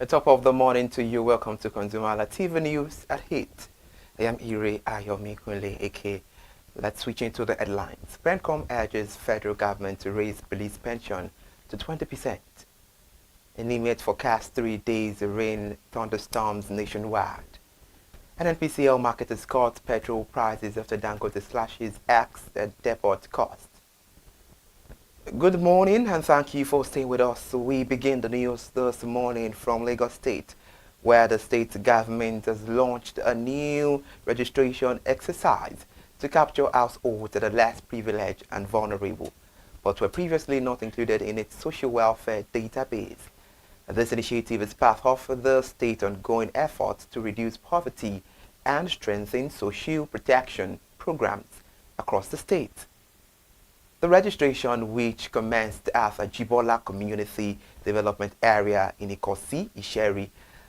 Top of the morning to you. Welcome to ConsumerHallaTV News at 8. I am Ire Ayomikunle Eke. Let's switch into the headlines. PENCOM urges federal government to raise police pension to 20%. NIMET forecasts 3 days rain thunderstorms nationwide. NNPCL marketers cut petrol prices after Dangote slashes X at depot cost. Good morning and thank you for staying with us. We begin the news this morning from Lagos State, where the state government has launched a new registration exercise to capture households that are less privileged and vulnerable, but were previously not included in its social welfare database. This initiative is part of the state's ongoing efforts to reduce poverty and strengthen social protection programs across the state. The registration, which commenced at a Jibola Community Development Area in Ikosi, Isheri,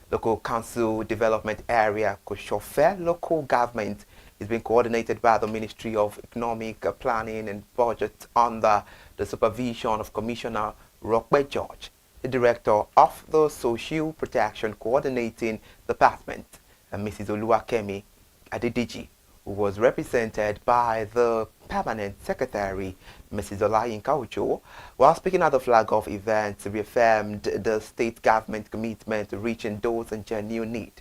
Local Council Development Area, Koshofe Local Government, is being coordinated by the Ministry of Economic Planning and Budget under the supervision of Commissioner Rokwe George, the Director of the Social Protection Coordinating Department, and Mrs. Oluwakemi Adediji, who was represented by the Permanent Secretary, Mrs. Olayinka Ojo. While speaking at the flag-off event, reaffirmed the state government commitment to reaching those in genuine need,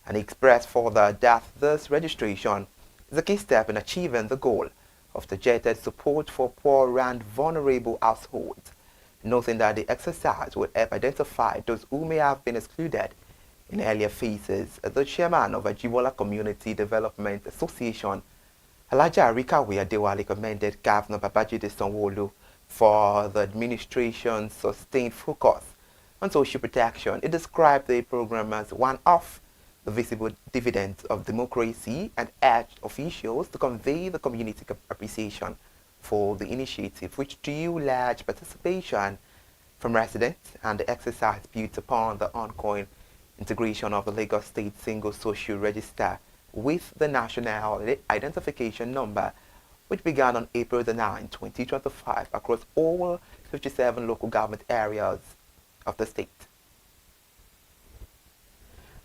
and expressed further that this registration is a key step in achieving the goal of targeted support for poor and vulnerable households, noting that the exercise would help identify those who may have been excluded in earlier phases. The chairman of Ajibola Community Development Association, Alaja Rikawe Adewale, commended Governor Babajide Sanwo-Olu for the administration's sustained focus on social protection. It described the program as one of the visible dividends of democracy and urged officials to convey the community appreciation for the initiative, which drew large participation from residents, and the exercise built upon the ongoing integration of the Lagos State Single Social Register with the National Identification Number, which began on April the 9th, 2025, across all 57 local government areas of the state.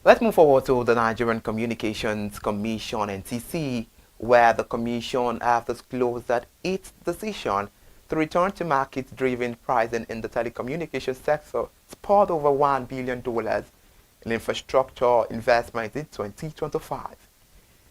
Let's move forward to the Nigerian Communications Commission, NCC, where the Commission have disclosed that its decision to return to market-driven pricing in the telecommunications sector spurred over $1 billion in infrastructure investment in 2025.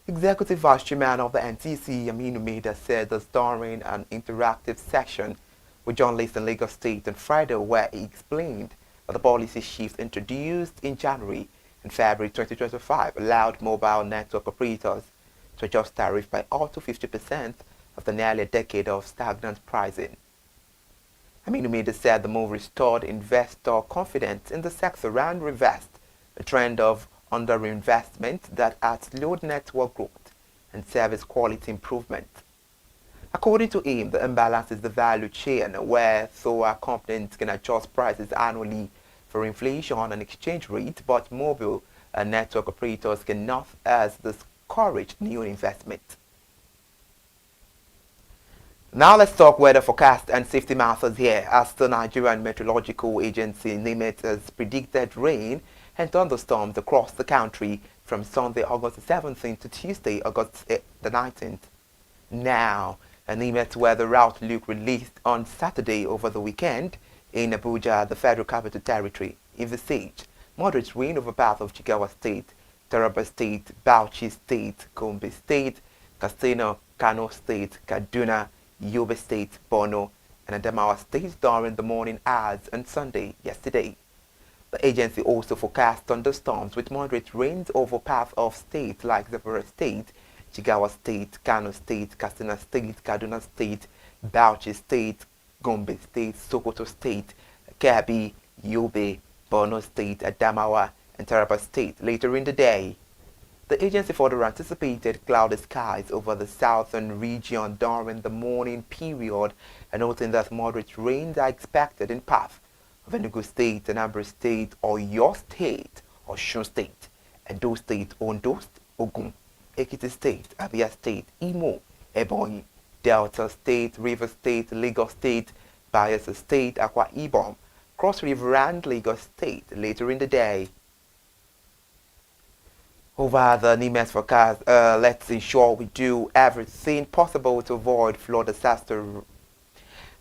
Executive Vice Chairman of the NCC, Aminu Maida, said this during an interactive session with journalists in Lagos State on Friday, where he explained that the policy shift introduced in January and February 2025 allowed mobile network operators to adjust tariff by up to 50% after nearly a decade of stagnant pricing. Aminu Maida said the move restored investor confidence in the sector and reversed a trend of underinvestment that had slowed network growth and service quality improvement. According to him, the imbalance is the value chain, where though companies can adjust prices annually for inflation and exchange rate, but mobile and network operators cannot, as discourage new investment. Now let's talk weather forecast and safety matters here, as the Nigerian Meteorological Agency NIMET has predicted rain and thunderstorms across the country from Sunday, August 17th to Tuesday, August the 19th. Now, a NIMET weather outlook released on Saturday over the weekend in Abuja, the Federal Capital Territory, envisaged moderate rain over part of Jigawa State, Taraba State, Bauchi State, Gombe State, Katsina, Kano State, Kaduna, Yobe State, Borno, and Adamawa State during the morning hours on Sunday yesterday. The agency also forecast thunderstorms with moderate rains over parts of states like Zamfara State, Jigawa State, Kano State, Katsina State, Kaduna State, Bauchi State, Gombe State, Sokoto State, Kebbi, Yobe, Borno State, Adamawa, and Taraba State later in the day. The agency further anticipated cloudy skies over the southern region during the morning period, and noting that moderate rains are expected in parts of Enugu State, Anambra State, Oyo State, Osun State, Edo State, Ondo, Ogun, Ekiti State, Abia State, Imo, Ebonyi, Delta State, River State, Lagos State, Bayelsa State, Akwa Ibom, Cross River and Lagos State later in the day. Over the NIMES forecast, let's ensure we do everything possible to avoid flood disaster. And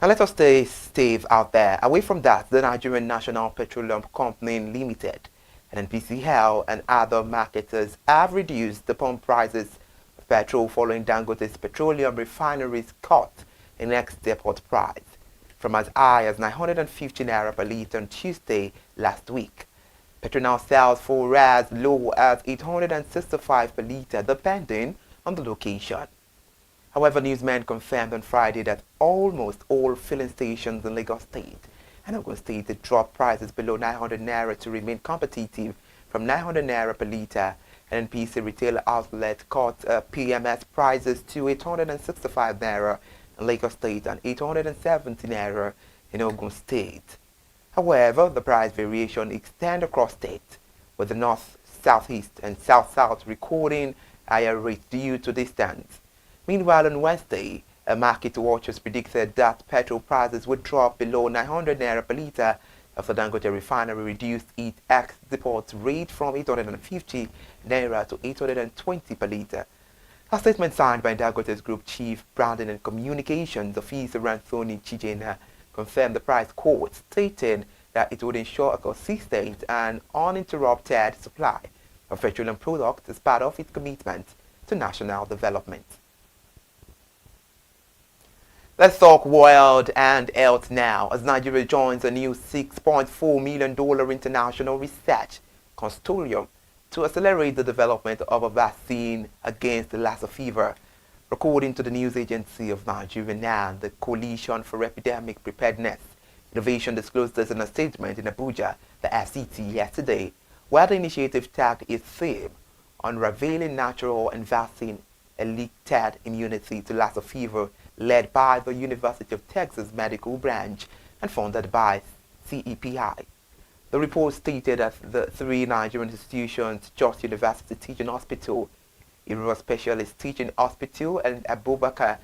let us stay safe out there. Away from that, the Nigerian National Petroleum Company Limited, NNPCL, and other marketers have reduced the pump prices of petrol following Dangote's petroleum refineries cut in ex-depot price from as high as 950 naira per litre on Tuesday last week. Petrol now sells for as low as 865 per litre, depending on the location. However, newsmen confirmed on Friday that almost all filling stations in Lagos State and Ogun State dropped prices below 900 naira to remain competitive from 900 naira per litre. And NPC retail outlet cut PMS prices to 865 naira in Lagos State and 870 naira in Ogun State. However, the price variation extends across states, with the north, southeast, and south-south recording higher rates due to distance. Meanwhile, on Wednesday, market watchers predicted that petrol prices would drop below 900 naira per litre after Dangote refinery reduced its ex-depot rate from 850 naira to 820 per litre. A statement signed by Dangote's Group Chief Branding and Communications Officer Anthony Chijena confirmed the price quote, stating that it would ensure a consistent and uninterrupted supply of petroleum products as part of its commitment to national development. Let's talk world and health now, as Nigeria joins a new $6.4 million international research consortium to accelerate the development of a vaccine against the Lassa fever. According to the news agency of Nigeria NAN, the Coalition for Epidemic Preparedness Innovation disclosed this in a statement in Abuja, the FCT, yesterday, where the initiative tagged its theme, Unraveling Natural and Vaccine-Elicited Immunity to Lassa fever, led by the University of Texas Medical Branch and funded by CEPI. The report stated that the three Nigerian institutions, Jos University Teaching Hospital, Iro Specialist Teaching Hospital, and Abubakar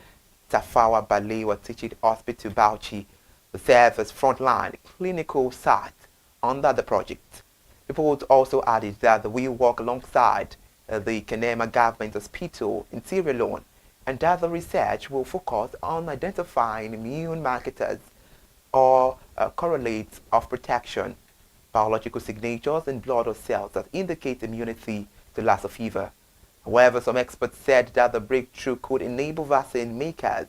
Tafawa Balewa Teaching Hospital Bauchi, will serve as frontline clinical sites under the project. The report also added that they will work alongside the Kenema Government Hospital in Sierra Leone, and that the research will focus on identifying immune markers or correlates of protection, biological signatures in blood or cells that indicate immunity to Lassa fever. However, some experts said that the breakthrough could enable vaccine makers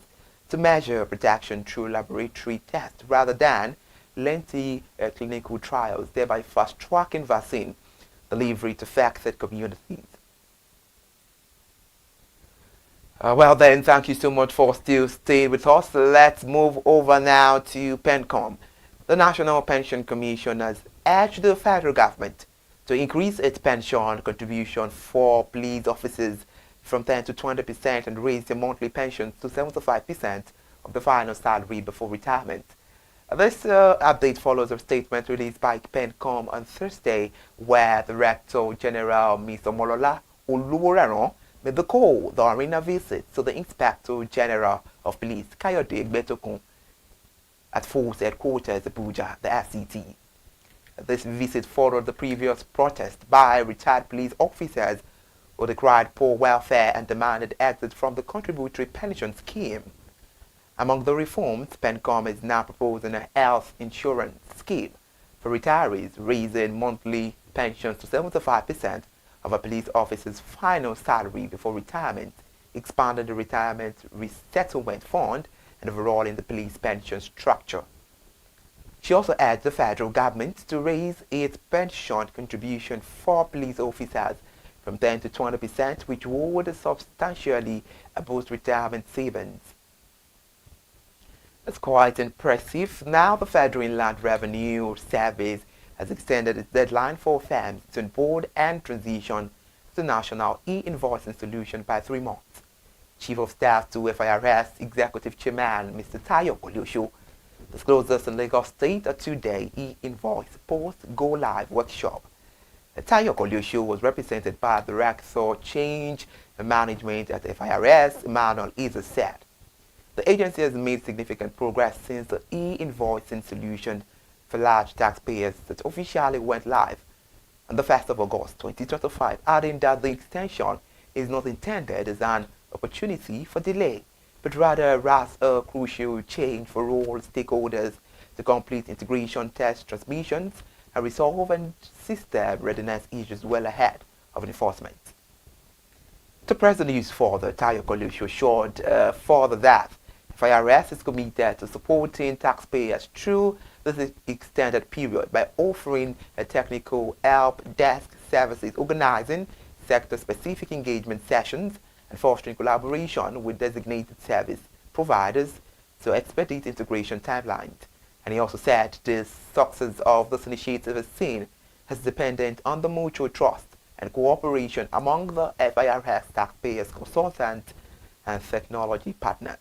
to measure protection through laboratory tests rather than lengthy clinical trials, thereby fast-tracking vaccine delivery to affected communities. Well then, thank you so much for still staying with us. Let's move over now to PENCOM. The National Pension Commission has urged the federal government to increase its pension contribution for police officers from 10 to 20% and raise their monthly pensions to 75% of the final salary before retirement. This update follows a statement released by PENCOM on Thursday, where the Director General, Mr. Molola Oluworaran, made the call during a visit to the Inspector General of Police, Kayode Egbetokun, at Force Headquarters, Abuja, the FCT. This visit followed the previous protest by retired police officers who decried poor welfare and demanded exit from the contributory pension scheme. Among the reforms, PENCOM is now proposing a health insurance scheme for retirees, raising monthly pensions to 75% of a police officer's final salary before retirement, expanding the retirement resettlement fund, and overhauling the police pension structure. She also urged the federal government to raise its pension contribution for police officers from 10 to 20%, which would substantially boost retirement savings. That's quite impressive. Now the Federal Inland Revenue Service has extended its deadline for firms to onboard and transition to the national e-invoicing solution by 3 months. Chief of Staff to FIRS Executive Chairman Mr. Tayo Kolyosho disclosed this in Lagos State, a 2-day e-invoice post-go-live workshop. Tayo Kolyosho was represented by the Director Change Management at FIRS, Emmanuel Iza said. The agency has made significant progress since the e-invoicing solution for large taxpayers that officially went live on the 1st of August 2025, adding that the extension is not intended as an opportunity for delay, but rather as a crucial change for all stakeholders to complete integration test transmissions and resolve and system readiness issues well ahead of enforcement. To press the news further, Tayo Kolusho showed further that FIRS is committed to supporting taxpayers through this extended period by offering a technical help desk services, organizing sector-specific engagement sessions, and fostering collaboration with designated service providers to expedite integration timelines. And he also said the success of this initiative is seen as dependent on the mutual trust and cooperation among the FIRS taxpayers, consultants, and technology partners.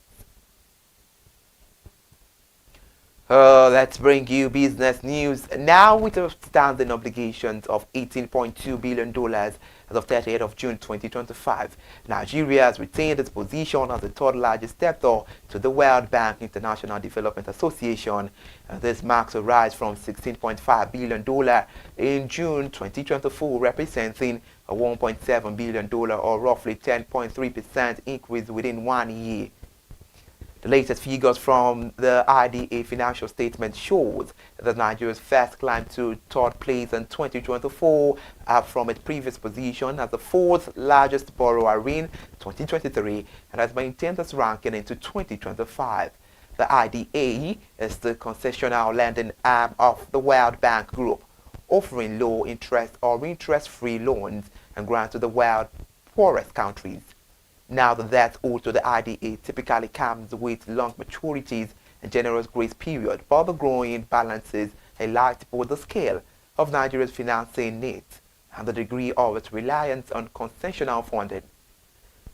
Let's bring you business news now. With outstanding obligations of $18.2 billion as of 30th of June 2025, Nigeria has retained its position as the third largest debtor to the World Bank International Development Association. This marks a rise from $16.5 billion in June 2024, representing a $1.7 billion or roughly 10.3% increase within 1 year. The latest figures from the IDA financial statement shows that Nigeria's first climbed to third place in 2024, up from its previous position as the fourth largest borrower in 2023, and has maintained its ranking into 2025. The IDA is the concessional lending arm of the World Bank Group, offering low interest or interest-free loans and grants to the world's poorest countries. Now, the debt owed to the IDA typically comes with long maturities and generous grace period, but the growing balances highlight both the scale of Nigeria's financing needs and the degree of its reliance on concessional funding.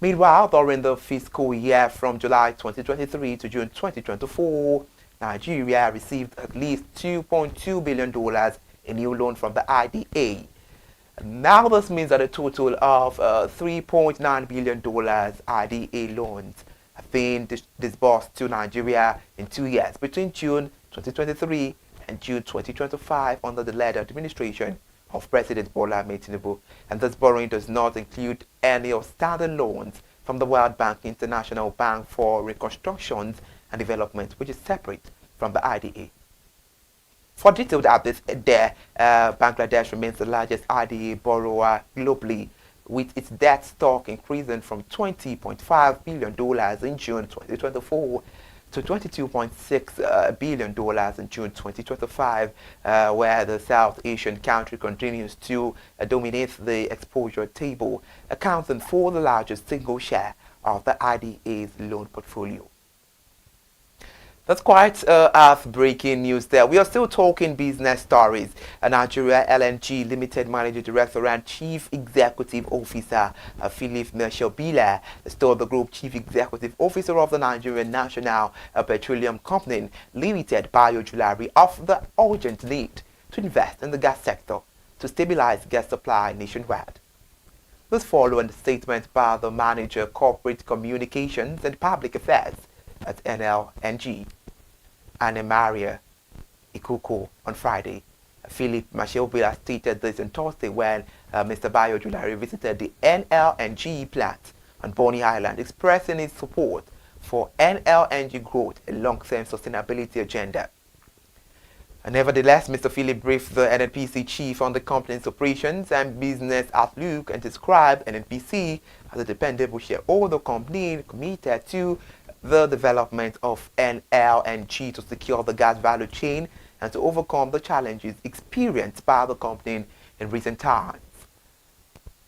Meanwhile, during the fiscal year from July 2023 to June 2024, Nigeria received at least $2.2 billion in new loans from the IDA. Now this means that a total of $3.9 billion IDA loans have been disbursed to Nigeria in 2 years, between June 2023 and June 2025, under the led administration of President Bola Ahmed Tinubu. And this borrowing does not include any outstanding loans from the World Bank International Bank for Reconstruction and Development, which is separate from the IDA. For detailed updates there, Bangladesh remains the largest IDA borrower globally, with its debt stock increasing from $20.5 billion in June 2024 to $22.6 billion in June 2025, where the South Asian country continues to dominate the exposure table, accounting for the largest single share of the IDA's loan portfolio. That's quite earth-breaking news there. We are still talking business stories. Nigeria LNG Limited Managing Director and Chief Executive Officer Philip Meshabila told the Group Chief Executive Officer of the Nigerian National Petroleum Company Limited Bio-Julari of the urgent need to invest in the gas sector to stabilize gas supply nationwide. This followed a statement by the Manager Corporate Communications and Public Affairs at NLNG, Anna Maria Ikuku, on Friday. Philip Mashobila stated this on Thursday when Mr. Bio-Julari visited the NLNG plant on Bonny Island, expressing his support for NLNG growth, a long-term sustainability agenda. Nevertheless, Mr. Philip briefed the NNPC chief on the company's operations and business outlook and described NNPC as a dependable shareholder company committed to the development of NLNG to secure the gas value chain and to overcome the challenges experienced by the company in recent times.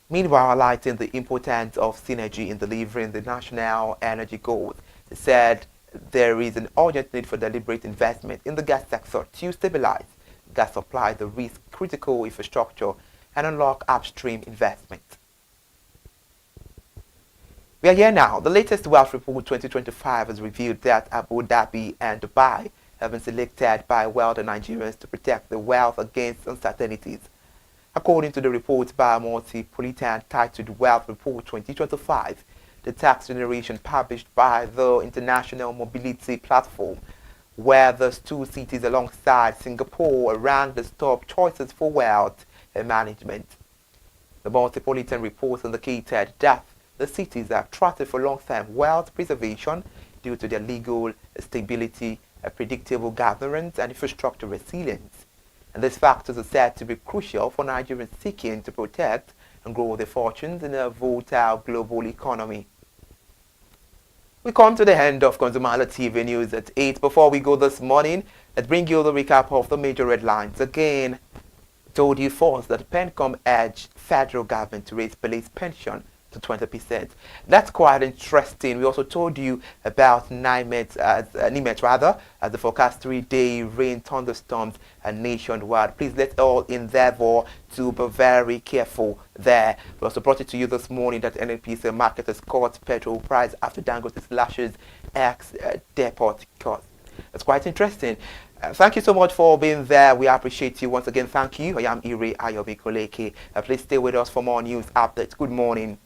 Meanwhile, highlighting the importance of synergy in delivering the national energy goals, he said there is an urgent need for deliberate investment in the gas sector to stabilize gas supply, the risk-critical infrastructure, and unlock upstream investment. We are here now. The latest Wealth Report 2025 has revealed that Abu Dhabi and Dubai have been selected by wealthy Nigerians to protect their wealth against uncertainties. According to the report by Multipolitan titled Wealth Report 2025, the tax generation published by the International Mobility Platform, where the two cities alongside Singapore are ranked as top choices for wealth management. The Metropolitan Report indicated that the cities are trusted for long-term wealth preservation due to their legal stability, predictable governance, and infrastructure resilience. And these factors are said to be crucial for Nigerians seeking to protect and grow their fortunes in a volatile global economy. We come to the end of ConsumerHallaTV News at 8. Before we go this morning, let's bring you the recap of the major headlines. Again, told you first that PENCOM urged federal government to raise police pension to 20%. That's quite interesting. We also told you about Nimet as the forecast 3-day rain thunderstorms nationwide. Please let's all endeavor to be very careful there. We also brought it to you this morning that NNPC marketers caught petrol price after Dangote slashes ex-depot cost. That's quite interesting. Thank you so much for being there. We appreciate you. Once again, thank you. I am Ire Ayomikoleke. Please stay with us for more news updates. Good morning.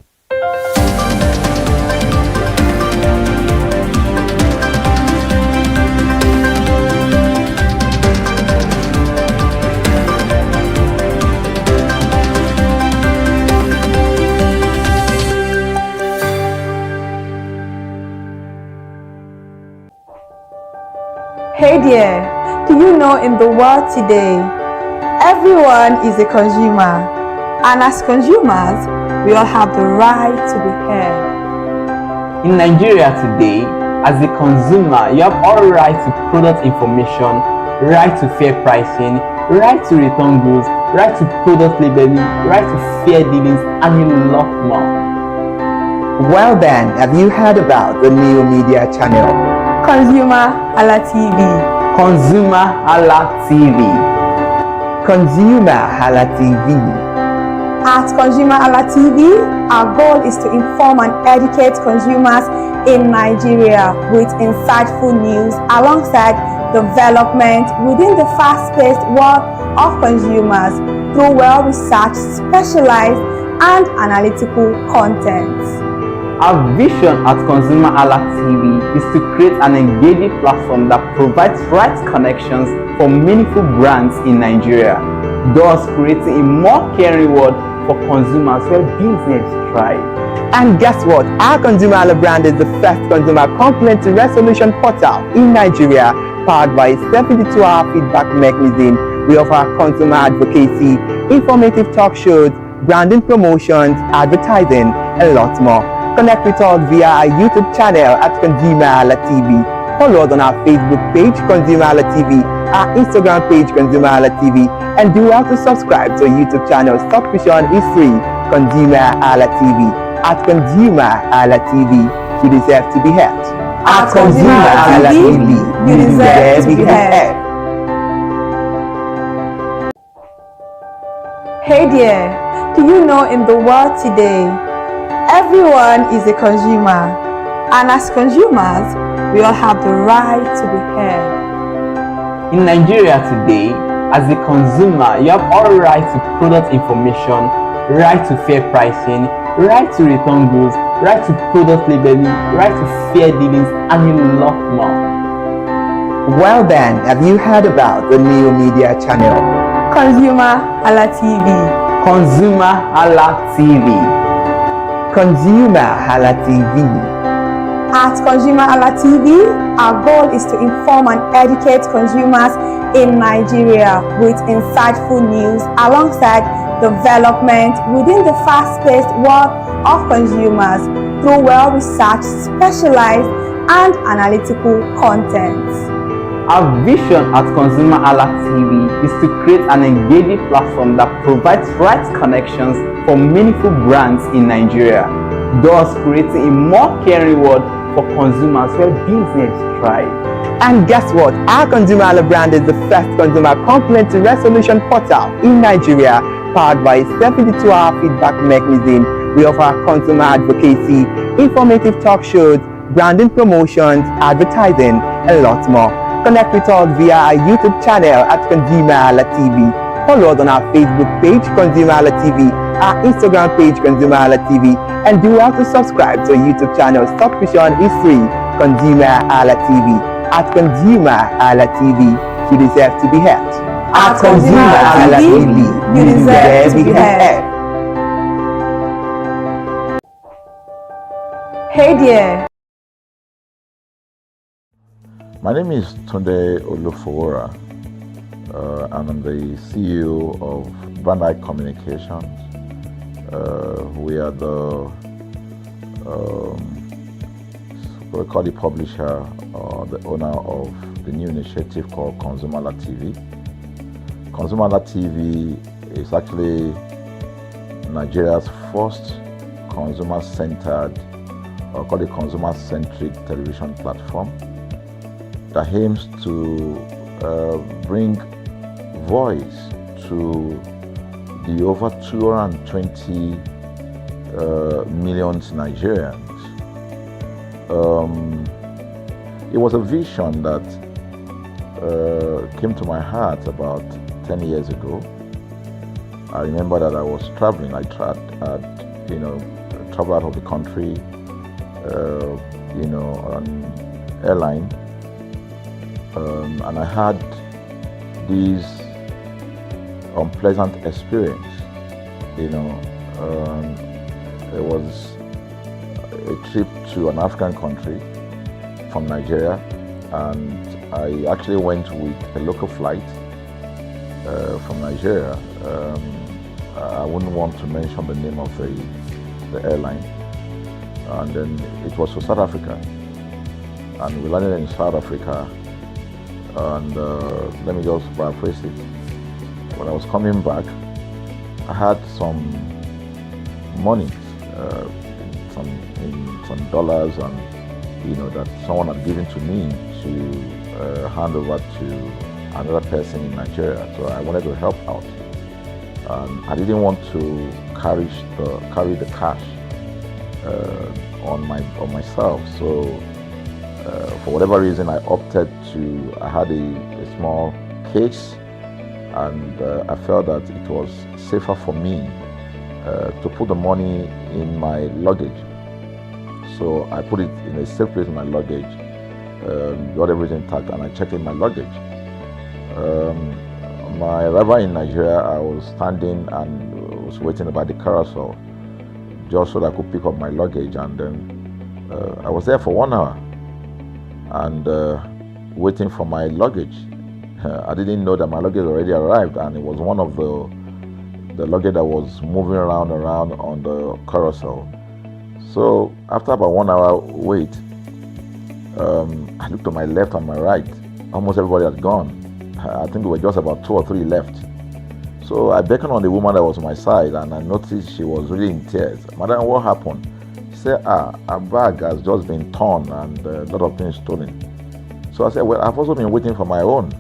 Hey there, do you know in the world today, everyone is a consumer, and as consumers, we all have the right to be heard. In Nigeria today, as a consumer, you have all right to product information, right to fair pricing, right to return goods, right to product labeling, right to fair dealings, and a lot more. Well then, have you heard about the new media channel? ConsumerHallaTV. ConsumerHallaTV. ConsumerHallaTV. At ConsumerHallaTV, our goal is to inform and educate consumers in Nigeria with insightful news alongside development within the fast-paced world of consumers through well-researched, specialized, and analytical content. Our vision at ConsumerHallaTV is to create an engaging platform that provides right connections for meaningful brands in Nigeria, thus creating a more caring world for consumers where business thrive. And guess what? Our Consumer Halla brand is the first consumer complaint resolution portal in Nigeria, powered by a 72-hour feedback mechanism. We offer consumer advocacy, informative talk shows, branding promotions, advertising, and lots more. Connect with us via our YouTube channel at ConsumerHallaTV. Follow us on our Facebook page, ConsumerHallaTV, our Instagram page, ConsumerHallaTV, and do well to subscribe to our YouTube channel. Subscription is free. ConsumerHallaTV. At ConsumerHallaTV, you deserve to be heard. At ConsumerHallaTV, you deserve to be heard. Hey there, do you know in the world today, everyone is a consumer, and as consumers, we all have the right to be heard. In Nigeria today, as a consumer, you have all right to product information, right to fair pricing, right to return goods, right to product labeling, right to fair dealings, and a lot more. Well then, have you heard about the new media channel? ConsumerHallaTV. ConsumerHallaTV. ConsumerHallaTV. At ConsumerHallaTV, our goal is to inform and educate consumers in Nigeria with insightful news alongside development within the fast-paced world of consumers through well-researched, specialized, and analytical content. Our vision at ConsumerHallaTV is to create an engaging platform that provides right connections for meaningful brands in Nigeria, thus creating a more caring world for consumers where business thrive. And guess what? Our Consumer Halla brand is the first consumer complaint resolution portal in Nigeria, powered by a 72-hour feedback mechanism. We offer consumer advocacy, informative talk shows, branding promotions, advertising, and lots more. Connect with us via our YouTube channel at ConsumerHallaTV. Follow us on our Facebook page, ConsumerHallaTV, our Instagram page, ConsumerHallaTV, and do well to subscribe to our YouTube channel. Subscription is free. ConsumerHallaTV. At ConsumerHallaTV, you deserve to be heard. At ConsumerHallaTV, you deserve to be heard. Hey there. My name is Tunde Olufowora, and I'm the CEO of Bandai Communications. We are what we call the publisher or the owner of the new initiative called ConsumerHallaTV. ConsumerHallaTV is actually Nigeria's first consumer-centered, or called a consumer-centric television platform that aims to bring voice to the over 220 million Nigerians. It was a vision that came to my heart about 10 years ago. I remember that I was traveling. I traveled out of the country, on airline, and I had this unpleasant experience. It was a trip to an African country from Nigeria, and I actually went with a local flight from Nigeria. I wouldn't want to mention the name of the airline, and then it was to South Africa, and we landed in South Africa, and let me just paraphrase it. When I was coming back, I had some money, some dollars, and that someone had given to me to hand over to another person in Nigeria. So I wanted to help out. I didn't want to carry the cash on myself. So for whatever reason, I opted to. I had a small case, and I felt that it was safer for me to put the money in my luggage. So I put it in a safe place in my luggage, got everything intact, and I checked in my luggage. My arrival in Nigeria, I was standing and was waiting by the carousel just so that I could pick up my luggage, and then I was there for 1 hour and waiting for my luggage. I didn't know that my luggage already arrived, and it was one of the luggage that was moving around on the carousel. So after about 1 hour wait, I looked to my left and my right. Almost everybody had gone. I think there were just about 2 or 3 left. So I beckoned on the woman that was on my side, and I noticed she was really in tears. Madam, what happened? She said, her bag has just been torn and a lot of things stolen. So I said, well, I've also been waiting for my own.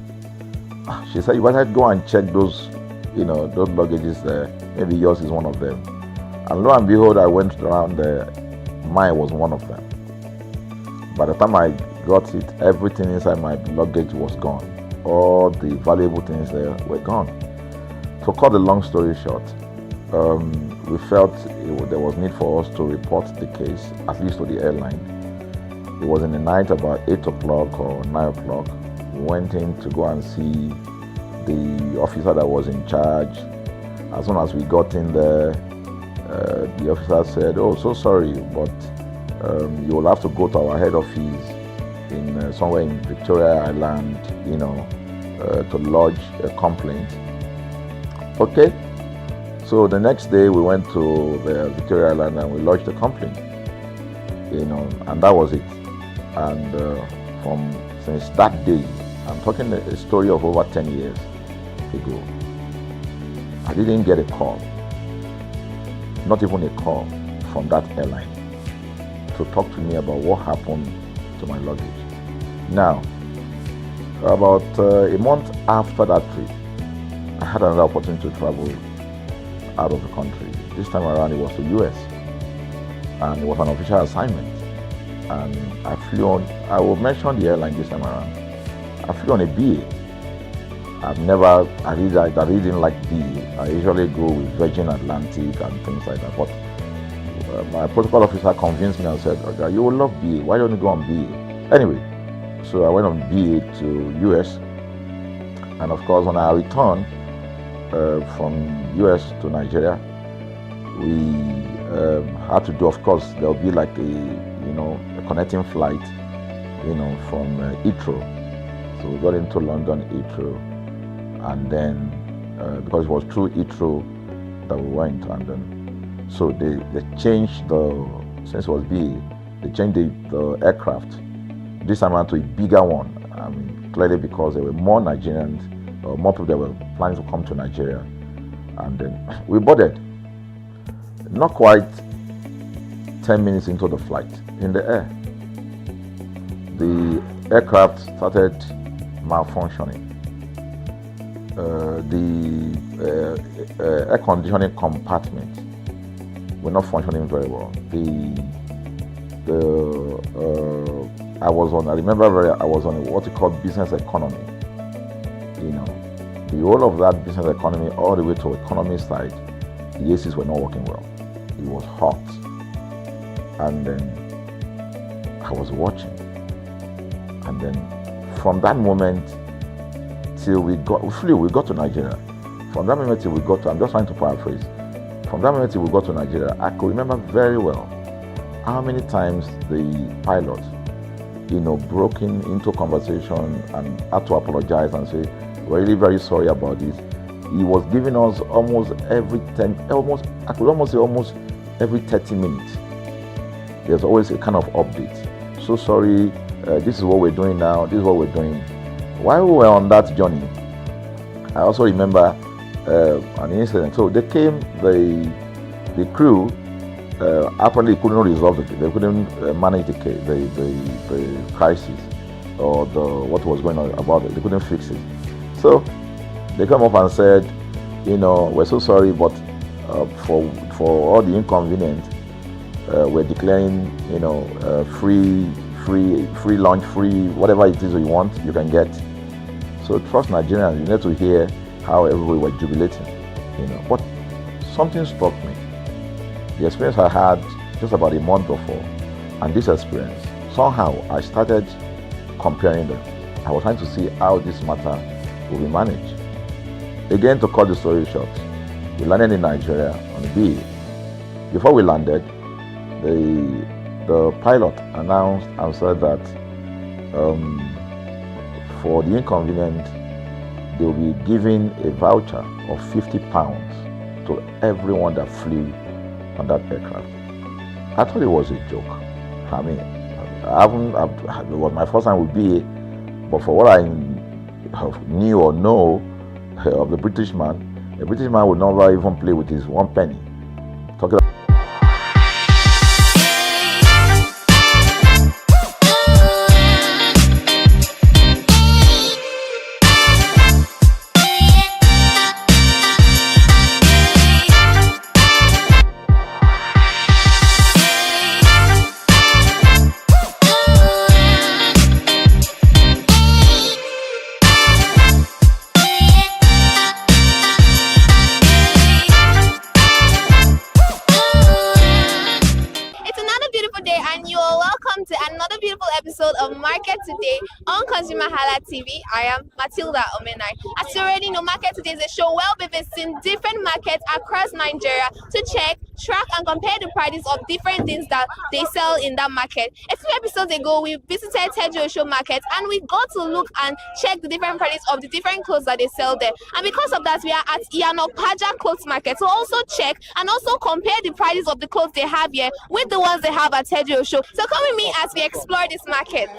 She said, you better go and check those luggages there. Maybe yours is one of them. And lo and behold, I went around there. Mine was one of them. By the time I got it, everything inside my luggage was gone. All the valuable things there were gone. To cut the long story short, we felt there was need for us to report the case, at least to the airline. It was in the night, about 8 o'clock or 9 o'clock. We went in to go and see the officer that was in charge. As soon as we got in there, the officer said, "Oh, so sorry, but you will have to go to our head office in somewhere in Victoria Island, to lodge a complaint." Okay. So the next day we went to the Victoria Island and we lodged a complaint, and that was it. And since that day, I'm talking a story of over 10 years ago, I didn't get a call, not even a call from that airline to talk to me about what happened to my luggage. Now, about a month after that trip, I had another opportunity to travel out of the country. This time around it was to US, and it was an official assignment. And I flew on, I will mention the airline this time around. I flew on a BA. I really didn't like BA. I usually go with Virgin Atlantic and things like that. But my protocol officer convinced me and said, "Okay, you will love BA. Why don't you go on BA?" Anyway, so I went on BA to US. And of course, on our return from US to Nigeria, we had to do, of course, there'll be like a connecting flight, from Heathrow. So we got into London Heathrow, and then because it was through Heathrow that we went, and then so they changed since it was BA, they changed the aircraft this time around to a bigger one. I mean, clearly because there were more Nigerians, or more people that were planning to come to Nigeria, and then we boarded. Not quite 10 minutes into the flight, in the air, the aircraft started malfunctioning. The air conditioning compartment were not functioning very well. I was on what you call business economy. The whole of that business economy, all the way to economy side, the ACs were not working well. It was hot, and then I was watching, and then from that moment till we got to Nigeria. From that moment till we got to, I'm just trying to paraphrase. From that moment till we got to Nigeria, I could remember very well how many times the pilot, broke into conversation and had to apologize and say, "We're really very sorry about this." He was giving us almost every 30 minutes. There's always a kind of update. "So sorry, this is what we're doing now, this is what we're doing." While we were on that journey, I also remember an incident. So they came, the crew apparently couldn't resolve it. They couldn't manage the crisis or what was going on about it. They couldn't fix it. So they come up and said, "We're so sorry, but for all the inconvenience, we're declaring, free lunch, free whatever it is you want, you can get." So trust Nigerians, you need to hear how everybody was jubilating, But something struck me. The experience I had just about a month before, and this experience, somehow I started comparing them. I was trying to see how this matter will be managed. Again, to cut the story short, we landed in Nigeria on the BA. Before we landed, the pilot announced and said that for the inconvenience, they will be giving a voucher of £50 to everyone that flew on that aircraft. I thought it was a joke. I mean, it was my first time with BA, but for what I knew or know of the British man would never even play with his 1 penny. Talking to another beautiful episode of Market Today on ConsumerHallaTV. I am Matilda Omenai. As you already know, Market Today is a show where we'll be visiting different markets across Nigeria to check, track, and compare the prices of different things that they sell in that market. A few episodes ago, we visited Tejo Show Market and we got to look and check the different prices of the different clothes that they sell there. And because of that, we are at Iyanopaja Clothes Market to also check and also compare the prices of the clothes they have here with the ones they have at Tejo Show. So come with me as we explore this market.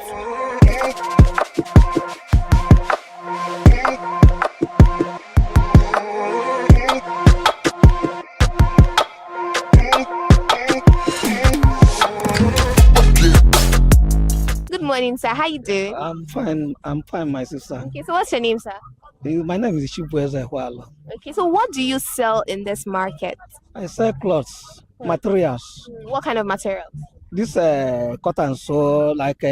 Good morning, sir. How you doing? I'm fine, my sister. Okay, so what's your name, sir? My name is Chibueze Hualo. Okay, so what do you sell in this market? I sell clothes, materials. What kind of materials? This cotton, so like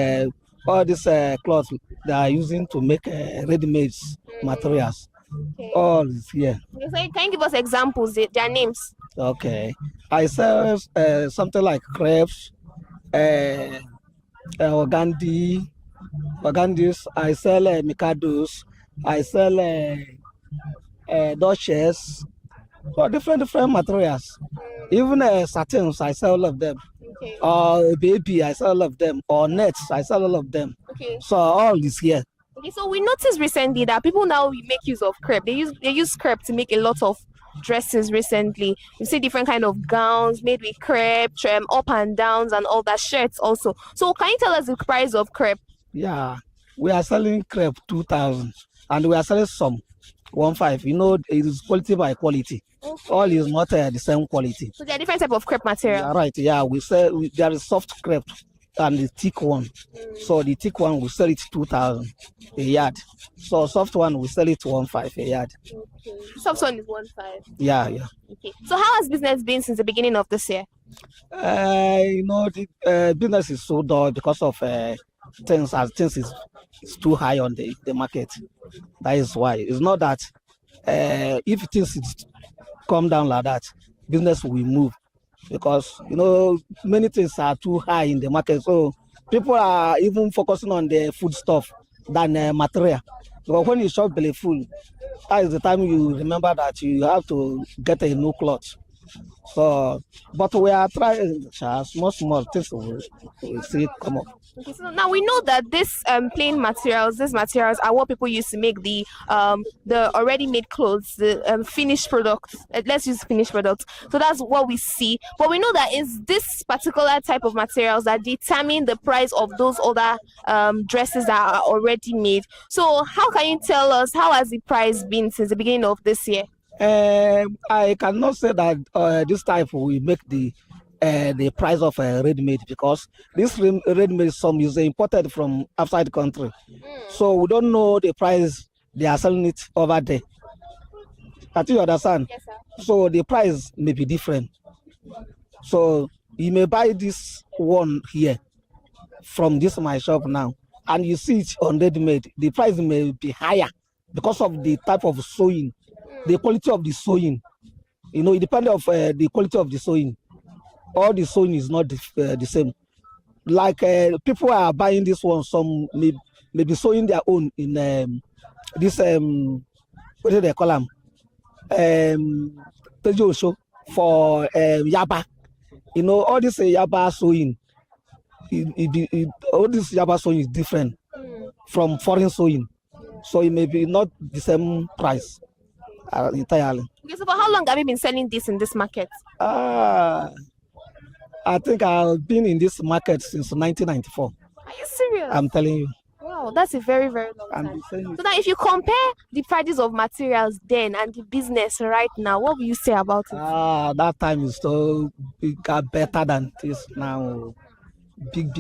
all these clothes they are using to make ready-made materials. Okay. All is here. Okay, so can you give us examples, their names? Okay. I sell something like crepes, organdis. I sell mikados, I sell door chairs, for different materials. Even satins, I sell all of them. Okay. Or baby, I sell all of them. Or nets, I sell all of them. Okay. So all is here. Okay, so we noticed recently that people now make use of crepe. They use crepe to make a lot of dresses recently. You see different kind of gowns made with crepe, up and downs and all that, shirts also. So can you tell us the price of crepe? Yeah, we are selling crepe 2,000 and we are selling some 1,500. You know, it is quality by quality. Okay. All is not the same quality. So there are different type of crepe material. Yeah, right. Yeah, we sell. There is soft crepe and the thick one. So the thick one we sell it 2,000 a yard. So soft one we sell it 1,500 a yard. Okay. Soft one is 1,500. Yeah, yeah. Okay. So how has business been since the beginning of this year? You know, the business is so dull because of things is too high on the market. That is why. It's not that if things is come down like that, business will move, because you know many things are too high in the market. So people are even focusing on the food stuff than material. Because when you shop belly full, that is the time you remember that you have to get a new cloth. So, but we are trying small things will see it come up. Okay, so now we know that these these materials are what people use to make the already made clothes, the finished products. Let's use finished products. So that's what we see. But we know that it's this particular type of materials that determine the price of those other dresses that are already made. So how can you tell us how has the price been since the beginning of this year? I cannot say that this type will make the price of ready-made, because this ready-made some is imported from outside the country. So we don't know the price they are selling it over there. I think you understand. Yes, sir. So the price may be different. So you may buy this one here from this my shop now, and you see it on ready-made. The price may be higher because of the type of sewing, the quality of the sewing. You know, it depends of the quality of the sewing. All the sewing is not the same. Like people are buying this one, some may be sewing their own in this what do they call them? Show for yaba. You know, all this yaba sewing. All this yaba sewing is different from foreign sewing, so it may be not the same price entirely. Okay, so for how long have you been selling this in this market? I think I've been in this market since 1994. Are you serious? I'm telling you. Wow, that's a very, very long time. So now if you compare the prices of materials then and the business right now, what will you say about it? That time is so got better than this now. Big.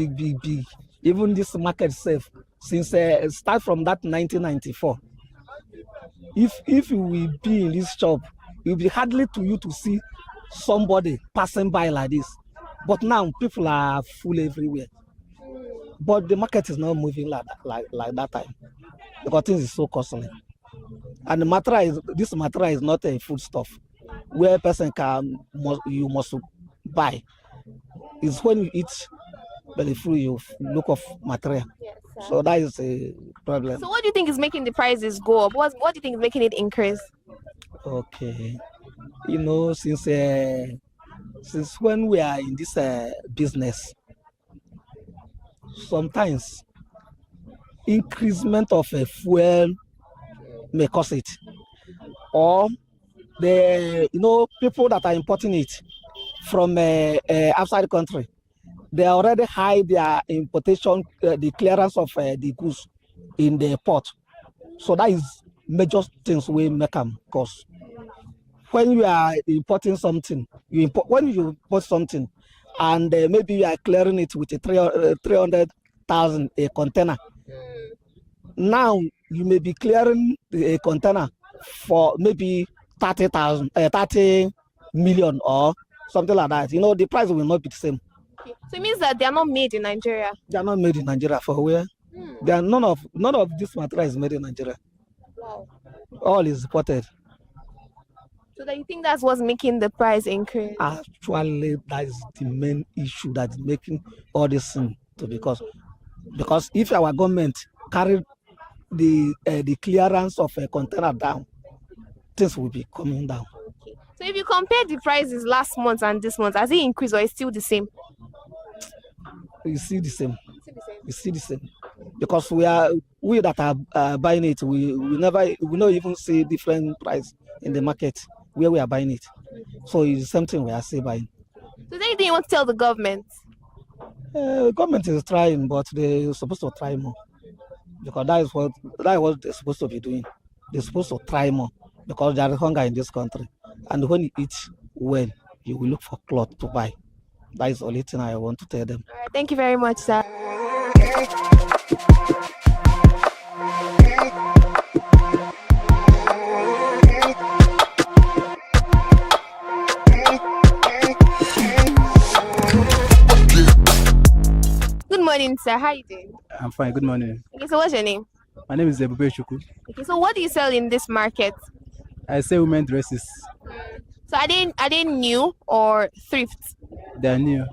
Even this market itself, since start from that 1994. If you will be in this shop, it will be hardly to you to see somebody passing by like this. But now people are full everywhere. But the market is not moving like that time, because things is so costly. And this material is not a food stuff where person you must buy. It's when you eat belly full you look of material. Yes, so that is a problem. So what do you think is making the prices go up? What do you think is making it increase? Okay, you know, since when we are in this business, sometimes increasement of a fuel may cause it, or people that are importing it from outside the country, they already hide their importation, the clearance of the goods in the port. So that is major things we make them cause. When you are importing something, when you import something, and maybe you are clearing it with a 300,000 a container. Now you may be clearing a container for maybe 30 million or something like that. You know, the price will not be the same. Okay. So it means that they are not made in Nigeria. They are not made in Nigeria. For where? They are none of this material is made in Nigeria. Wow. All is imported. So that you think that's what's making the price increase? Actually, that is the main issue that is making all this thing to, because if our government carried the clearance of a container down, things will be coming down. So if you compare the prices last month and this month, has it increased or is still the same? You see the same. You see the same. Because we that are buying it, we not even see different price in the market where we are buying it. So it's something we are still buying. So is there anything you want to tell the government? Government is trying, but they're supposed to try more. Because that is what they're supposed to be doing. They're supposed to try more because there is hunger in this country. And when you eat well, you will look for cloth to buy. That is the only thing I want to tell them. All right, thank you very much, sir. Good morning, sir. How are you doing? I'm fine. Good morning. Okay, so what's your name? My name is Ebube Chuku. Okay, so what do you sell in this market? I sell women dresses. So are they new or thrift? They are new.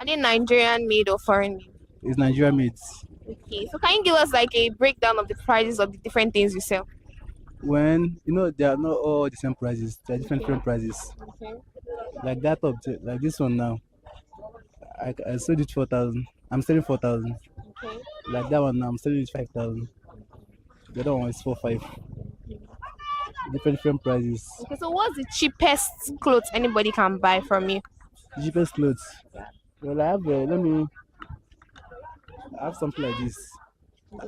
Are they Nigerian made or foreign made? It's Nigeria made. Okay, so can you give us like a breakdown of the prices of the different things you sell? When they are not all the same prices. They are different prices. Okay. Like that object, like this one now. I sold it 4,000. I'm selling 4,000. Okay. Like that one now, I'm selling it 5,000. The other one is 4,500. Different prices. Okay, so what's the cheapest clothes anybody can buy from you? The cheapest clothes. Well, I have I have something like this.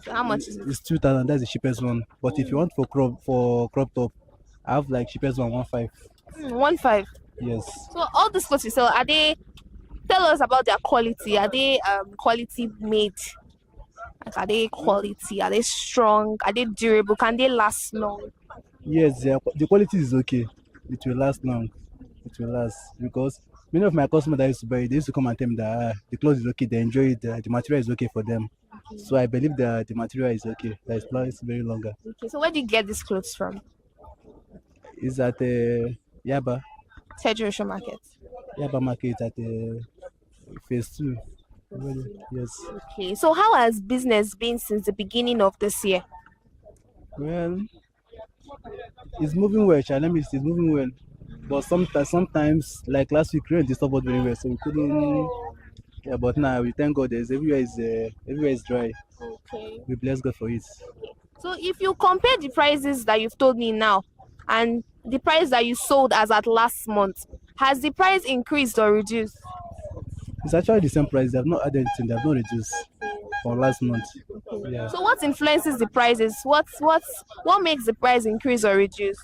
So how much is it? It's 2,000. That's the cheapest one. But if you want for crop top, I have like cheapest one 1,500. 1,500. Yes. So all these clothes you sell, are they? Tell us about their quality. Are they quality made? Like, are they quality? Are they strong? Are they durable? Can they last long? Yes, the quality is okay. It will last long. It will last because many of my customers that used to buy it, they used to come and tell me that the clothes is okay, they enjoy it, the material is okay for them. Okay. So I believe that the material is okay. That it lasts very longer. Okay, so where do you get these clothes from? It's at Yaba. Federation Market. Yaba Market at phase 2. Yes. Okay, so how has business been since the beginning of this year? Well, it's moving well, Let me see, it's moving well. But sometimes, like last week, rain disturbed us very well, so we couldn't. Yeah, but now we thank God. Everywhere is dry. Okay. We bless God for it. So if you compare the prices that you've told me now and the price that you sold as at last month, has the price increased or reduced? It's actually the same price. They have not added anything. They have not reduced for last month. Yeah. So what influences the prices? What makes the price increase or reduce?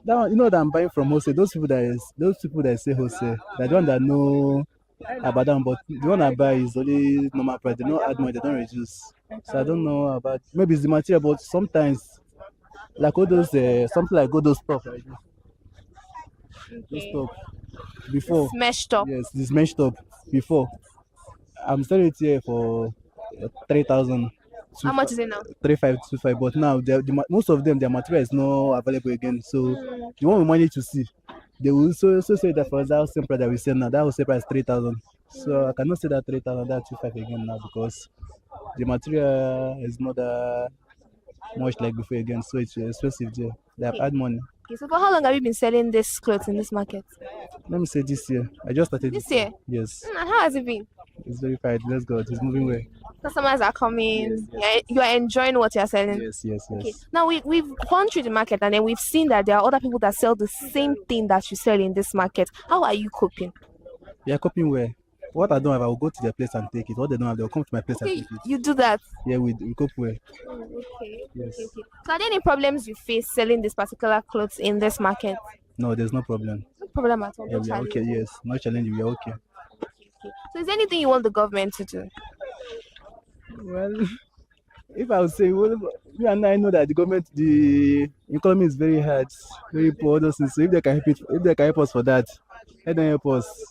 That one, that I'm buying from wholesale. Those people that say wholesale, they're the one that know about them. But the one I buy is only normal price. They don't add money. They don't reduce. So I don't know about. Maybe it's the material, but sometimes, like all those something like all those stuff like this. Okay. This stuff before. This mesh top. Yes, this mesh top before. I'm selling it here for 3,000. How much is it now? 3,525. But now most of them, their material is not available again. So the one we manage to see, they will also say that for that same price that we sell now, that was same price 3,000. So I cannot say that 3,000, that 2,500 again now because the material is not that much like before again. So it's expensive there. They have add money. Okay, so for how long have you been selling this clothes in this market? Let me say this year. I just started this year. Yes. And how has it been? It's very fine. Let's go. It's moving well. Customers are coming. Yes. You are enjoying what you're selling. Yes. Okay. Now we've gone through the market and then we've seen that there are other people that sell the same thing that you sell in this market. How are you coping? Yeah, coping well. What I don't have, I will go to their place and take it. What they don't have, they'll come to my place and take it. You do that? Yeah, we cope well. Okay. Yes. Okay. So are there any problems you face selling this particular clothes in this market? No, there's no problem. No problem at all. Yeah, we are okay. Yes, no challenge. We are okay. So is there anything you want the government to do? Well, if I would say, well, you and I know that the economy is very hard, very poor. So if they can help us for that, let them help us.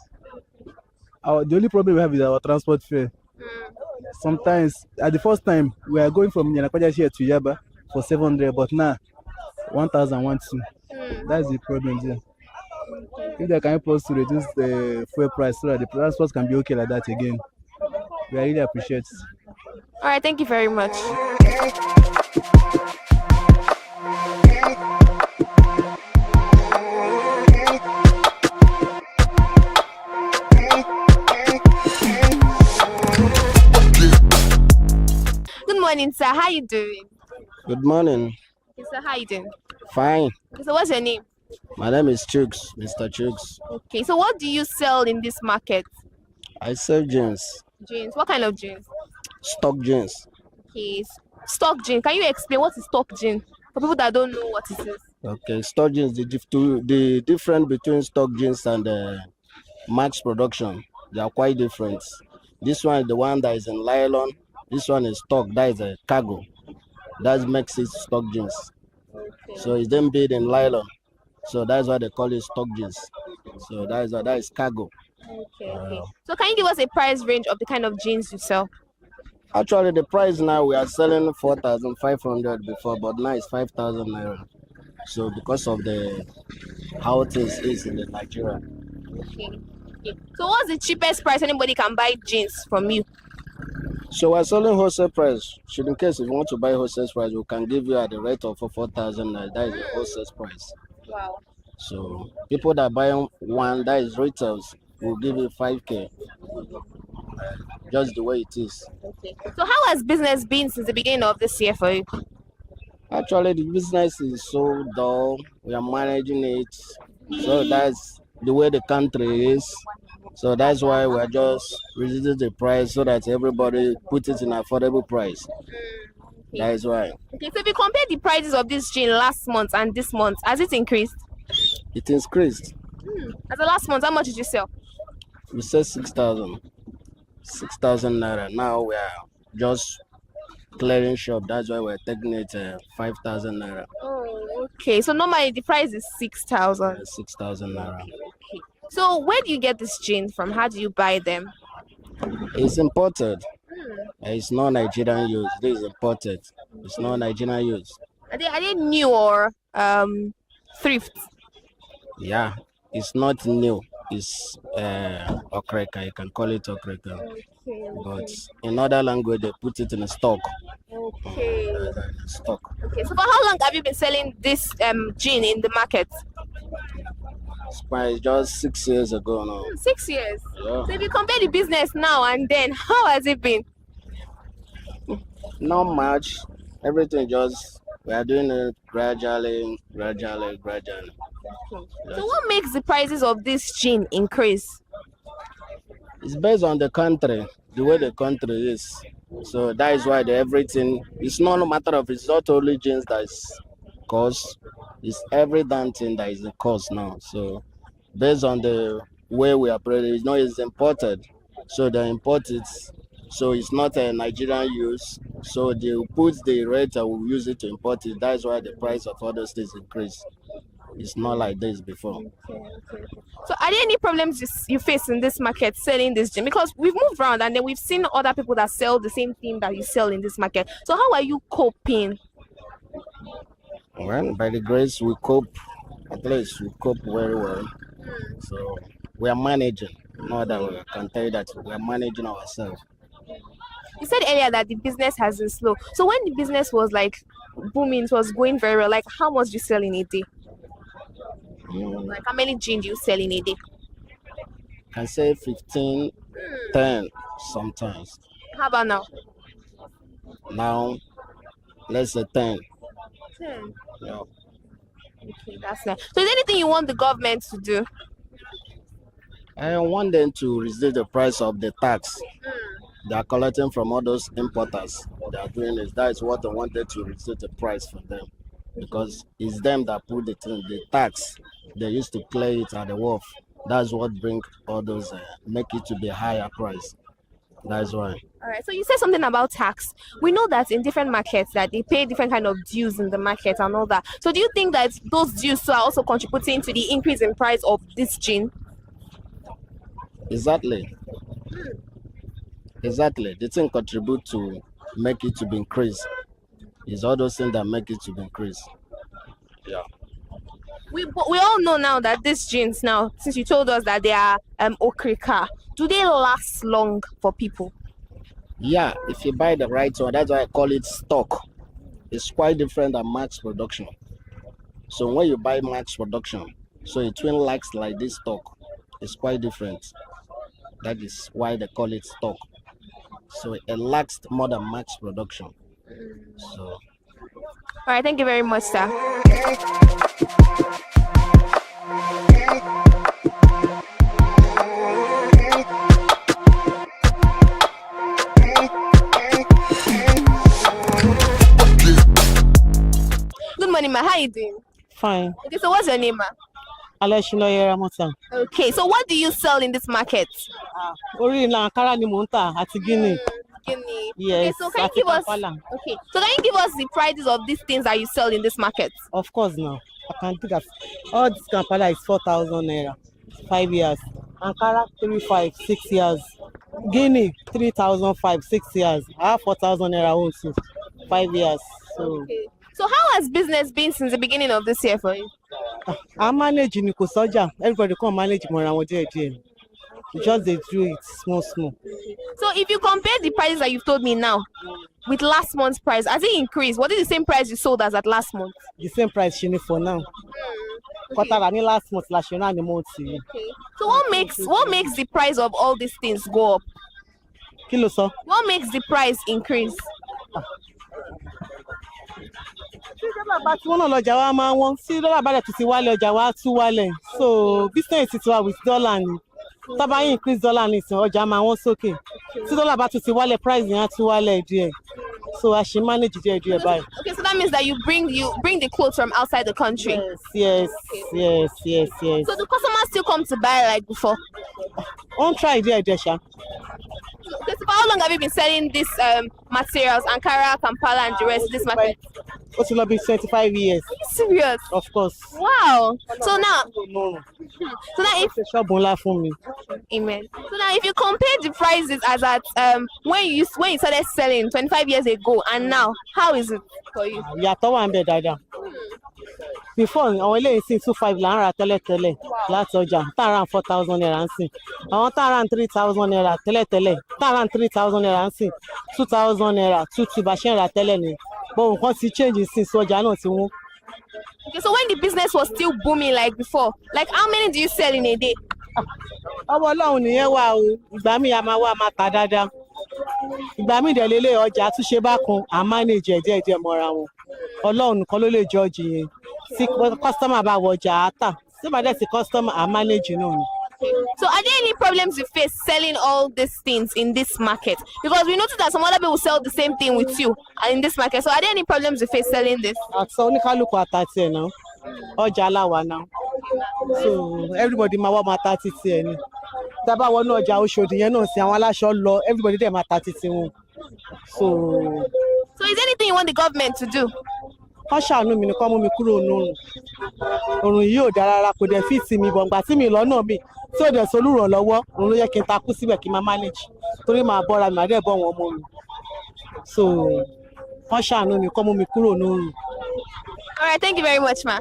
The only problem we have is our transport fare. Sometimes, at the first time, we are going from Yanakwaja here to Yaba for 700, but now 1,012. That's the problem there. If they can help us to reduce the fuel price so that the transport can be okay like that again, we really appreciate it. All right, thank you very much. Good morning, sir. How you doing? Good morning. Okay, sir, how you doing? Fine. Okay, so what's your name? My name is Chooks, Mr. Chooks. Okay, so what do you sell in this market? I sell jeans, Jeans. What kind of jeans? stock jeans. Okay, stock jeans. Can you explain what is stock jeans for people that don't know what it is? Okay, stock jeans. The difference between stock jeans and max production, they are quite different. This one is the one that is in nylon. This one is stock. That is a cargo. That makes it stock jeans. So it's then made in nylon. So that's why they call it stock jeans. So that is cargo. Okay. So can you give us a price range of the kind of jeans you sell? Actually, the price now we are selling 4,500 before, but now it's 5,000 naira. So because of the how things is in the Nigeria. Okay. So what's the cheapest price anybody can buy jeans from you? So we're selling wholesale price. Should in case if you want to buy wholesale price, we can give you at the rate of 4,000 naira. That is the wholesale price. Wow. So people that buy one that is retails will give you 5K. Just the way it is. Okay. So how has business been since the beginning of this year for you? Actually, the business is so dull. We are managing it. So that's the way the country is. So that's why we are just reducing the price so that everybody put it in affordable price. That is why. Okay, so if you compare the prices of this jean last month and this month, has it increased? It increased. As of last month, how much did you sell? We said 6,000 naira. Now we are just clearing shop. That's why we're taking it 5,000 naira. Oh, okay. So normally the price is 6,000. 6,000 naira. Okay. So where do you get this jeans from? How do you buy them? It's imported. It's not Nigerian use. This is imported. It's not Nigerian use. Are they new or thrift? Yeah, it's not new. It's okreka. You can call it okreka. Okay. But in other language, they put it in stock. Okay. Stock. Okay. So for how long have you been selling this jean in the market? It's just 6 years ago now. 6 years. Yeah. So if you compare the business now and then, how has it been? Not much. Everything just we are doing it gradually. So what makes the prices of this jean increase? It's based on the country, the way the country is. So that is why everything. It's not a matter of it's not only jeans that is cost. It's every damn thing that is the cost now. So based on the way we operate, it's imported. So they import it. So it's not a Nigerian use. So they put the rate and we use it to import it. That's why the price of other things increase. It's not like this before. So are there any problems you face in this market selling this gym? Because we've moved around and then we've seen other people that sell the same thing that you sell in this market. So how are you coping? Well, by the grace we cope. At least we cope very well. So we are managing. No that we can tell you that we are managing ourselves. You said earlier that the business has been slow. So when the business was like booming, it was going very well, like how much do you sell in a day? Like how many jeans do you sell in a day? I can say 15, 10 sometimes. How about now? Now, let's say 10. 10. Yeah. Okay, that's nice. So is there anything you want the government to do? I want them to reduce the price of the tax they are collecting from all those importers. They are doing this. That is what I wanted to reduce the price for them. Because it's them that put the tax. They used to clear it at the wharf. That's what bring all those, make it to be higher price. That's why. All right. So you said something about tax. We know that in different markets that they pay different kind of dues in the market and all that. So do you think that those dues are also contributing to the increase in price of this gin? Exactly. Exactly. The thing contribute to make it to be increased. It's all those things that make it to be increased. Yeah. We all know now that these jeans now, since you told us that they are okrika, do they last long for people? Yeah, if you buy the right one, that's why I call it stock. It's quite different than mass production. So when you buy mass production, so it will lacks like this stock. It's quite different. That is why they call it stock. So it lacks more than mass production. So All right, thank you very much, sir. Good morning, ma. How you doing? Fine. Okay, so what's your name, ma? Okay, so what do you sell in this market? Orí ìlà Ankara ni mò ń tà àti Guinea. Guinea. Yes, Okay, so can you give us the prices of these things that you sell in this market? Of course now. I can do that. All this Kampala is 4,000 naira. 5 years. Ankara 3,500, 6 years. Guinea 3,500, 6 years. I have 4,000 naira also. 5 years. So Okay. So how has business been since the beginning of this year for you? I manage in Kosoja. Everybody come manage more around there. Just they do it small. So if you compare the prices that you've told me now with last month's price, has it increased? What is the same price you sold as at last month? The same price she need for now. Okay. Last month, last year, and the month. Okay. So what makes the price of all these things go up? Kilo so. What makes the price increase? But one of the Jawa man wants see dollar bad to see wale Jawa too wale. So business is with dollar. Taba increase dollar ni so ọjà máa wọ́n sókè. See dollar bad to see wale price ni too wale díẹ̀. So I should manage díẹ̀ by. Okay, so that means that you bring the clothes from outside the country. Yes. So the customers still come to buy like before? On try there, Sha. Okay, so for how long have you been selling these materials, Ankara, Kampala, and the rest of this market? It will be 25 years. Are you serious? Of course. Wow. So now if shop for me. Amen. So now if you compare the prices as at when you started selling 25 years ago and now, how is it for you? Yàtọ̀ wà ńbẹ̀ dáadáa. Before àwọn eléyìí sí 2,500 là ń rà tẹ́lẹ̀tẹ́lẹ̀ láti ọjà tá à ń rà 4,000 naira ń sìn. Àwọn tá à ń rà 3,000 naira tẹ́lẹ̀tẹ́lẹ̀ tá à ń rà 3,000 naira ń sìn 2,000 naira 2,200 bá ṣe ń rà tẹ́lẹ̀ ni. But nǹkan ti change since ọjà náà ti wọ́n. Okay, so when the business was still booming like before, like how many do you sell in a day? Ọwọ́ Ọlọ́run nìyẹn wà o, ìgbà míì a máa wá máa tà dáadáa. Ìgbà míì dẹ̀ lélẹ̀ ọjà àtúnṣe bákan à manage díẹ̀ mọ́ra wọn. Ọlọ́run nìkan ló lè judge yẹn. Sí customer bá wọ ọjà á tà. Sí bàdẹ̀ sí customer à manage náà ni. So are there any problems you face selling all these things in this market? Because we noticed that some other people sell the same thing with you in this market. So are there any problems you face selling this? Àtọ̀ oníkálukú àtàtì ẹ̀ náà. Ọjà aláwa náà. So everybody máa wá máa ta títí ẹ̀ ni. Dábàá wọnú ọjà Oṣòdì yẹn náà sí àwọn aláṣọ lọ everybody dẹ̀ máa ta títí wọn. So is there anything you want the government to do? Wọ́n ṣàánú mi nìkan mú mi kúrò nínú òrùn yìí ò dára rárá kò dẹ̀ fi tì mí bọ̀ ǹgbà tí mi lọ́nà mi tí ò dẹ̀ solúrànlọ́wọ́ òun ló yẹ kí n takú síbẹ̀ kí n máa manage torí màá bọ́ra mi màá dẹ̀ bọ́ wọn ọmọ mi. So wọ́n ṣàánú mi kọ́ mú mi kúrò nínú. All right, thank you very much, ma.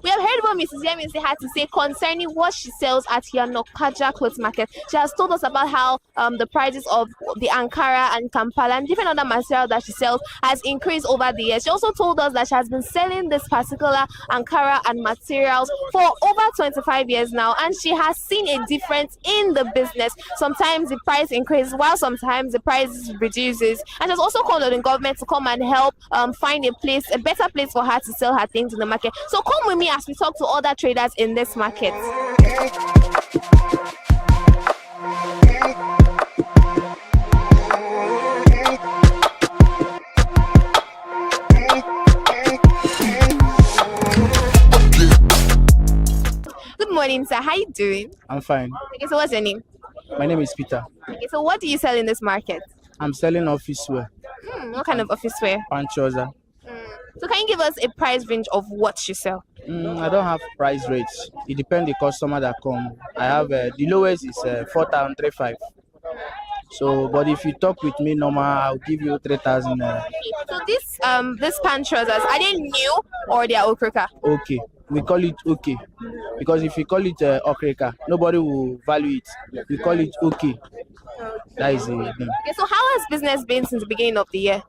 We have heard what Mrs. Yemisi had to say concerning what she sells at Yanokaja Clothes Market. She has told us about how the prices of the Ankara and Kampala and different other materials that she sells has increased over the years. She also told us that she has been selling this particular Ankara and materials for over 25 years now, and she has seen a difference in the business. Sometimes the price increases while sometimes the price reduces. And she has also called on the government to come and help find a better place for her to sell her things in the market. So come with me as we talk to other traders in this market. Good morning, sir. How you doing? I'm fine. Okay, so what's your name? My name is Peter. Okay, so what do you sell in this market? I'm selling office wear. What kind of office wear? Pant trouser. So can you give us a price range of what you sell? I don't have price rates. It depends the customer that come. I have the lowest is 4,350. So, but if you talk with me normal, I'll give you 3,000. So this pant trousers, are they new or they are okroka? Okay. we call it okay. Because if you call it okrika, nobody will value it. We call it okay. That is the name. Okay, so how has business been since the beginning of the year?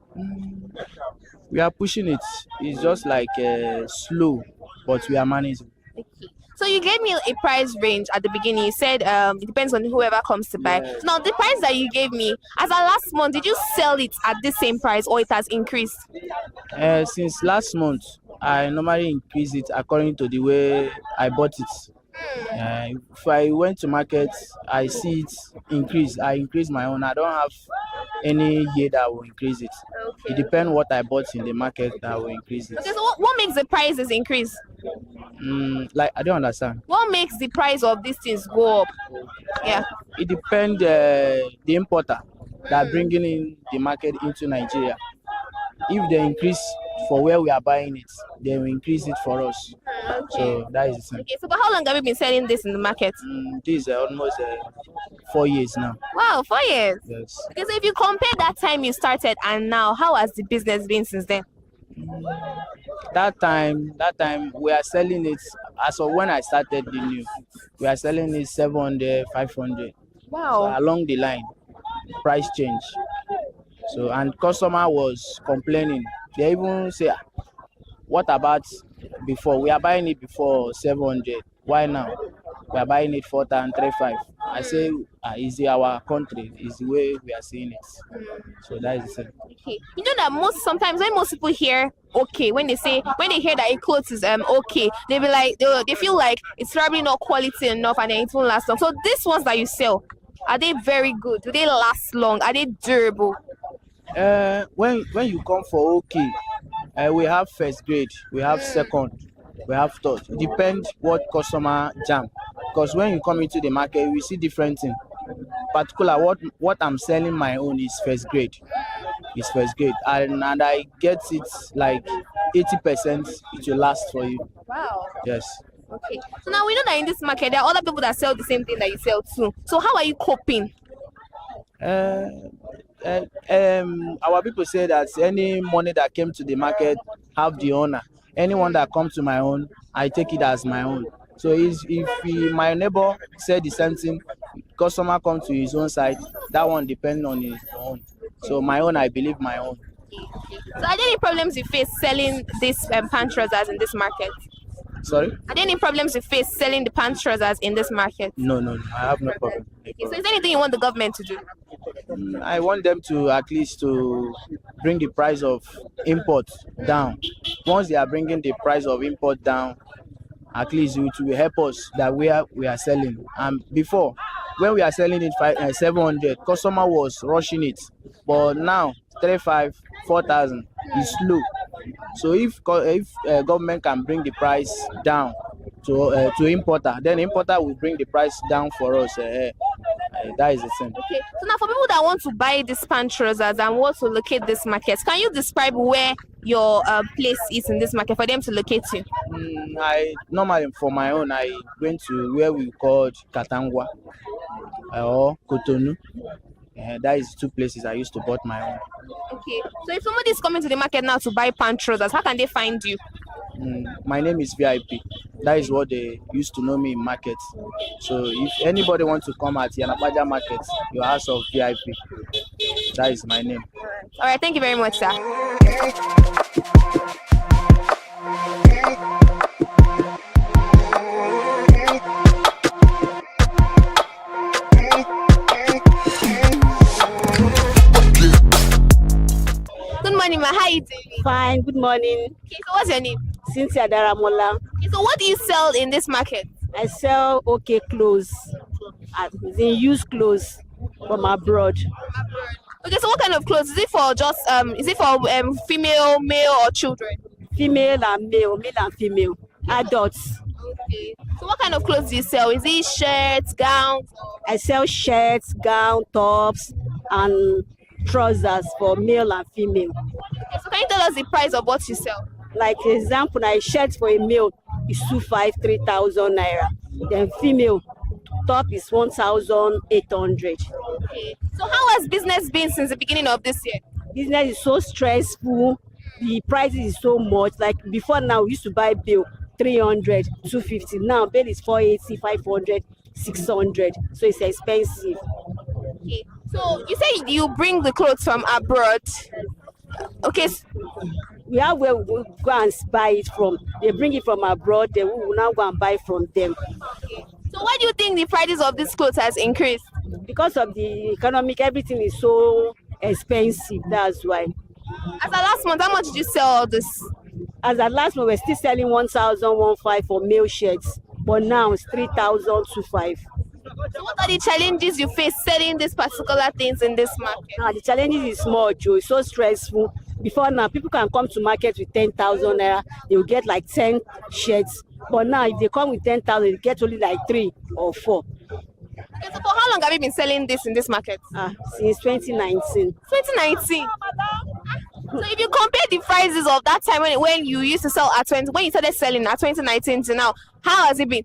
We are pushing it. It's just like slow, but we are managing. So you gave me a price range at the beginning. You said it depends on whoever comes to buy. Yes. Now the price that you gave me, as of last month, did you sell it at the same price or it has increased? Since last month, I normally increase it according to the way I bought it. If I went to market, I see it increase. I increase my own. I don't have any year that will increase it. It depends what I bought in the market that will increase it. Okay, so what makes the prices increase? Like I don't understand. What makes the price of these things go up? Yeah. It depends the importer that bringing in the market into Nigeria. If they increase for where we are buying it, they will increase it for us. So that is the same. Okay, so but how long have you been selling this in the market? This is almost 4 years now. Wow, 4 years. Yes. Okay, so if you compare that time you started and now, how has the business been since then? That time we are selling it as of when I started the new. We are selling it 700, 500. Wow. So along the line, price change. So and customer was complaining. They even say, "What about before? We are buying it before 700. Why now? We are buying it 4,335." I say, "Is it our country? Is the way we are seeing it." So that is the same. Okay. You know that sometimes when most people hear okay, when they hear that a clothes is okay, they be like they feel like it's probably not quality enough and then it won't last long. So these ones that you sell, are they very good? Do they last long? Are they durable? When you come for okay, we have first grade, we have second, we have third. Depend what customer jam. Because when you come into the market, we see different things. Particular what I'm selling my own is first grade. It's first grade, and I get it like 80%. It will last for you. Wow. Yes. Okay. So now we know that in this market there are other people that sell the same thing that you sell too. So how are you coping? Our people say that any money that came to the market have the owner. Anyone that comes to my own, I take it as my own. So if my neighbor said the same thing, customer come to his own side, that one depends on his own. So my own, I believe my own. So are there any problems you face selling these pant trousers in this market? Sorry? Are there any problems you face selling the pant trousers in this market? No, I have no problem. Okay, so is there anything you want the government to do? I want them to at least to bring the price of import down. Once they are bringing the price of import down, at least it will help us that we are selling. Before, when we are selling it 700, customer was rushing it, but now 3,500, 4,000 is slow. So if government can bring the price down to importer, then importer will bring the price down for us. That is the same. Okay. So now for people that want to buy these pant trousers and want to locate this market, can you describe where your place is in this market for them to locate you? I normally for my own I went to where we called Katangwa or Cotonou. That is two places I used to bought my own. Okay. So if somebody is coming to the market now to buy pant trousers, how can they find you? My name is VIP. That is what they used to know me in market. So if anybody wants to come at Yanapaja market, you ask of VIP. That is my name. All right. Thank you very much, sir. Good morning, ma. How you doing? Fine, good morning. Okay, so what's your name? Cynthia Daramola. Okay, so what do you sell in this market? I sell okay clothes, in used clothes from abroad. Okay, so what kind of clothes? Is it for female, male, or children? Female and male and female, adults. Okay. So what kind of clothes do you sell? Is it shirts, gowns? I sell shirts, gown, tops, and trousers for male and female. Okay, so can you tell us the price of what you sell? Like example, a shirt for a male is 3,000 naira. Then female top is 1,800. Okay. So how has business been since the beginning of this year? Business is so stressful. The prices is so much. Like before now, we used to buy bill 300, 250. Now bail is 480, 500, 600. So it's expensive. Okay. So you say you bring the clothes from abroad. Okay. We have where we go and buy it from. They bring it from abroad, then we will now go and buy from them. So why do you think the prices of these clothes has increased? Because of the economic, everything is so expensive. That's why. As of last month, how much did you sell all this? As at last month, we're still selling 1,115 for male shirts, but now it's 3,025. So what are the challenges you face selling these particular things in this market? The challenges is small, Joe. It's so stressful. Before now, people can come to market with 10,000 naira. They will get like 10 shirts. But now, if they come with 10,000, they get only like 3 or 4. Okay, so for how long have you been selling this in this market? Since 2019. 2019. So if you compare the prices of that time when you used to sell at when you started selling at 2019 to now, how has it been?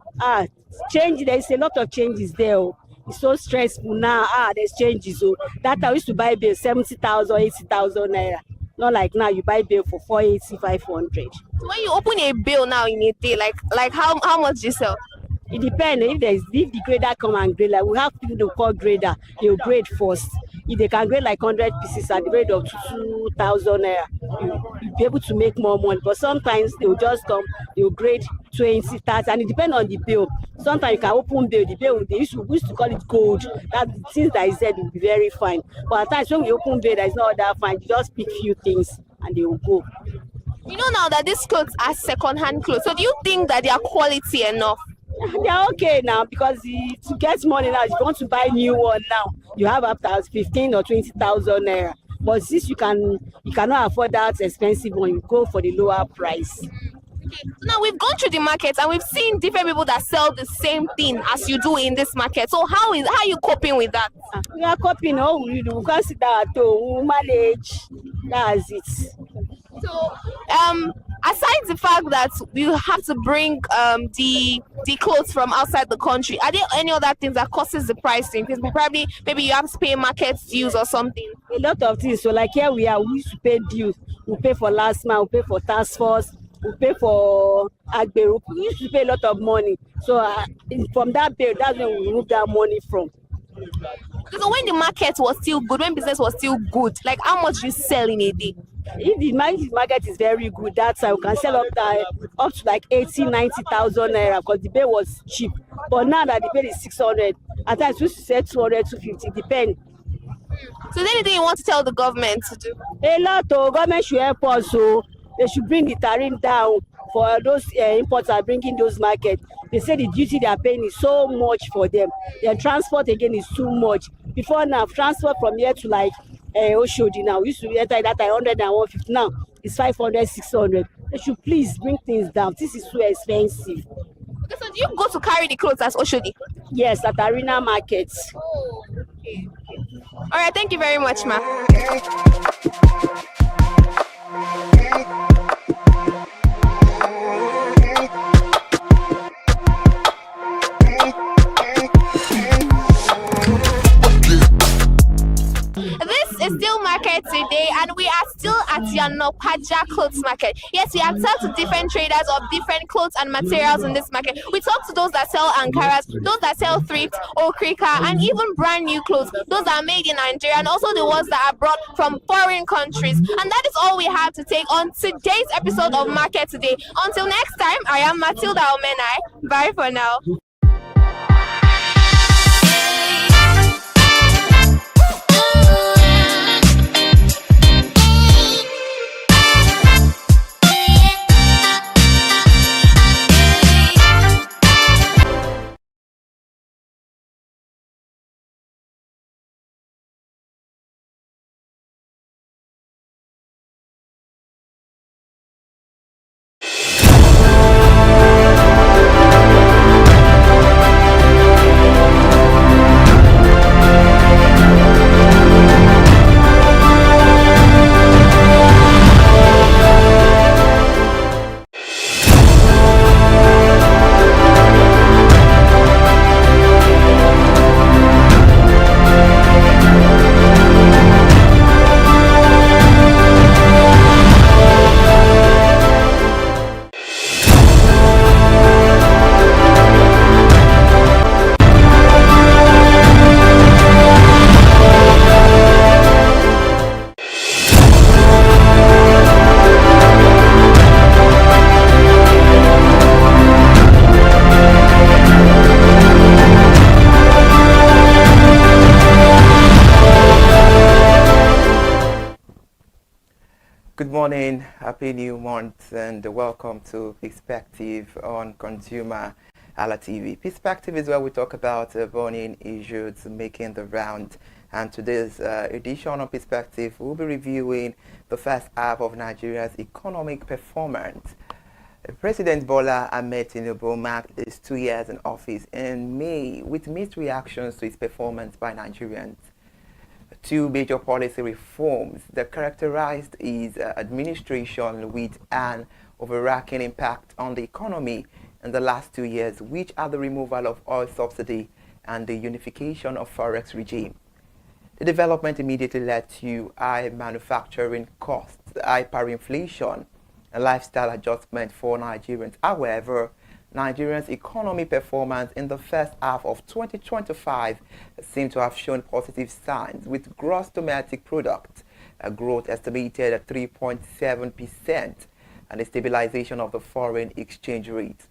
Change. There's a lot of changes there. It's so stressful now. There's changes. So that I used to buy bill 70,000, 80,000 naira. Not like now you buy bill for 480, 500. So when you open a bill now in a day, like how much do you sell? It depends. If the grader come and grade, like we have people to call grader, they'll grade first. If they can grade like 100 pieces at the rate of 2,000 naira, you'll be able to make more money. But sometimes they'll just come, they'll grade 20, 30, and it depends on the bill. Sometimes you can open bill, the bill, we used to call it gold. That things that is said will be very fine. But at times when we open bill, that is not that fine. You just pick few things and they will go. You know now that these clothes are second-hand clothes. So do you think that they are quality enough? They are okay now because to get money now, if you want to buy new one now, you have up to 15 or 20,000 naira. But since you cannot afford that expensive one, you go for the lower price. Okay. So now we've gone through the market and we've seen different people that sell the same thing as you do in this market. So how are you coping with that? We are coping. We can't sit down at home. We manage. That's it. So aside the fact that you have to bring the clothes from outside the country, are there any other things that causes the price to increase? Maybe you have to pay market dues or something. A lot of things. So like here we used to pay dues. We pay for last month, we pay for task force, we pay for Agberu. We used to pay a lot of money. So from that bill, that's where we remove that money from. So when the market was still good, when business was still good, like how much you sell in a day? If the market is very good, that time we can sell up to like 80, 90,000 naira because the bill was cheap. But now that the bill is 600, at times we used to sell 200, 250, depend. So is there anything you want to tell the government to do? A lot of government should help us, so they should bring the tariff down for those imports are bringing those markets. They say the duty they are paying is so much for them. Their transport again is too much. Before now, transport from here to like Oshodi now, we used to enter that 100 and 150. Now it's 500, 600. They should please bring things down. This is too expensive. Okay, so do you go to carry the clothes as Oshodi? Yes, at arena markets. Oh, okay. All right, thank you very much, ma. It's still market today and we are still at Yanopaja clothes market. Yes, we have talked to different traders of different clothes and materials in this market. We talked to those that sell Ankaras, those that sell thrift, Okrika, and even brand new clothes. Those that are made in Nigeria and also the ones that are brought from foreign countries. And that is all we have to take on today's episode of Market Today. Until next time, I am Matilda Omenai. Bye for now. Good morning, happy new month, and welcome to Perspective on Consumer Hala TV. Perspective is where we talk about burning issues making the round. And today's edition of Perspective, we'll be reviewing the first half of Nigeria's economic performance. President Bola Ahmed Tinubu marked his 2 years in office in May with mixed reactions to his performance by Nigerians. Two major policy reforms that characterized his administration with an overarching impact on the economy in the last 2 years, which are the removal of oil subsidy and the unification of forex regime. The development immediately led to high manufacturing costs, hyperinflation, and lifestyle adjustment for Nigerians. However, Nigeria's economy performance in the first half of 2025 seemed to have shown positive signs, with gross domestic product growth estimated at 3.7% and a stabilization of the foreign exchange rate.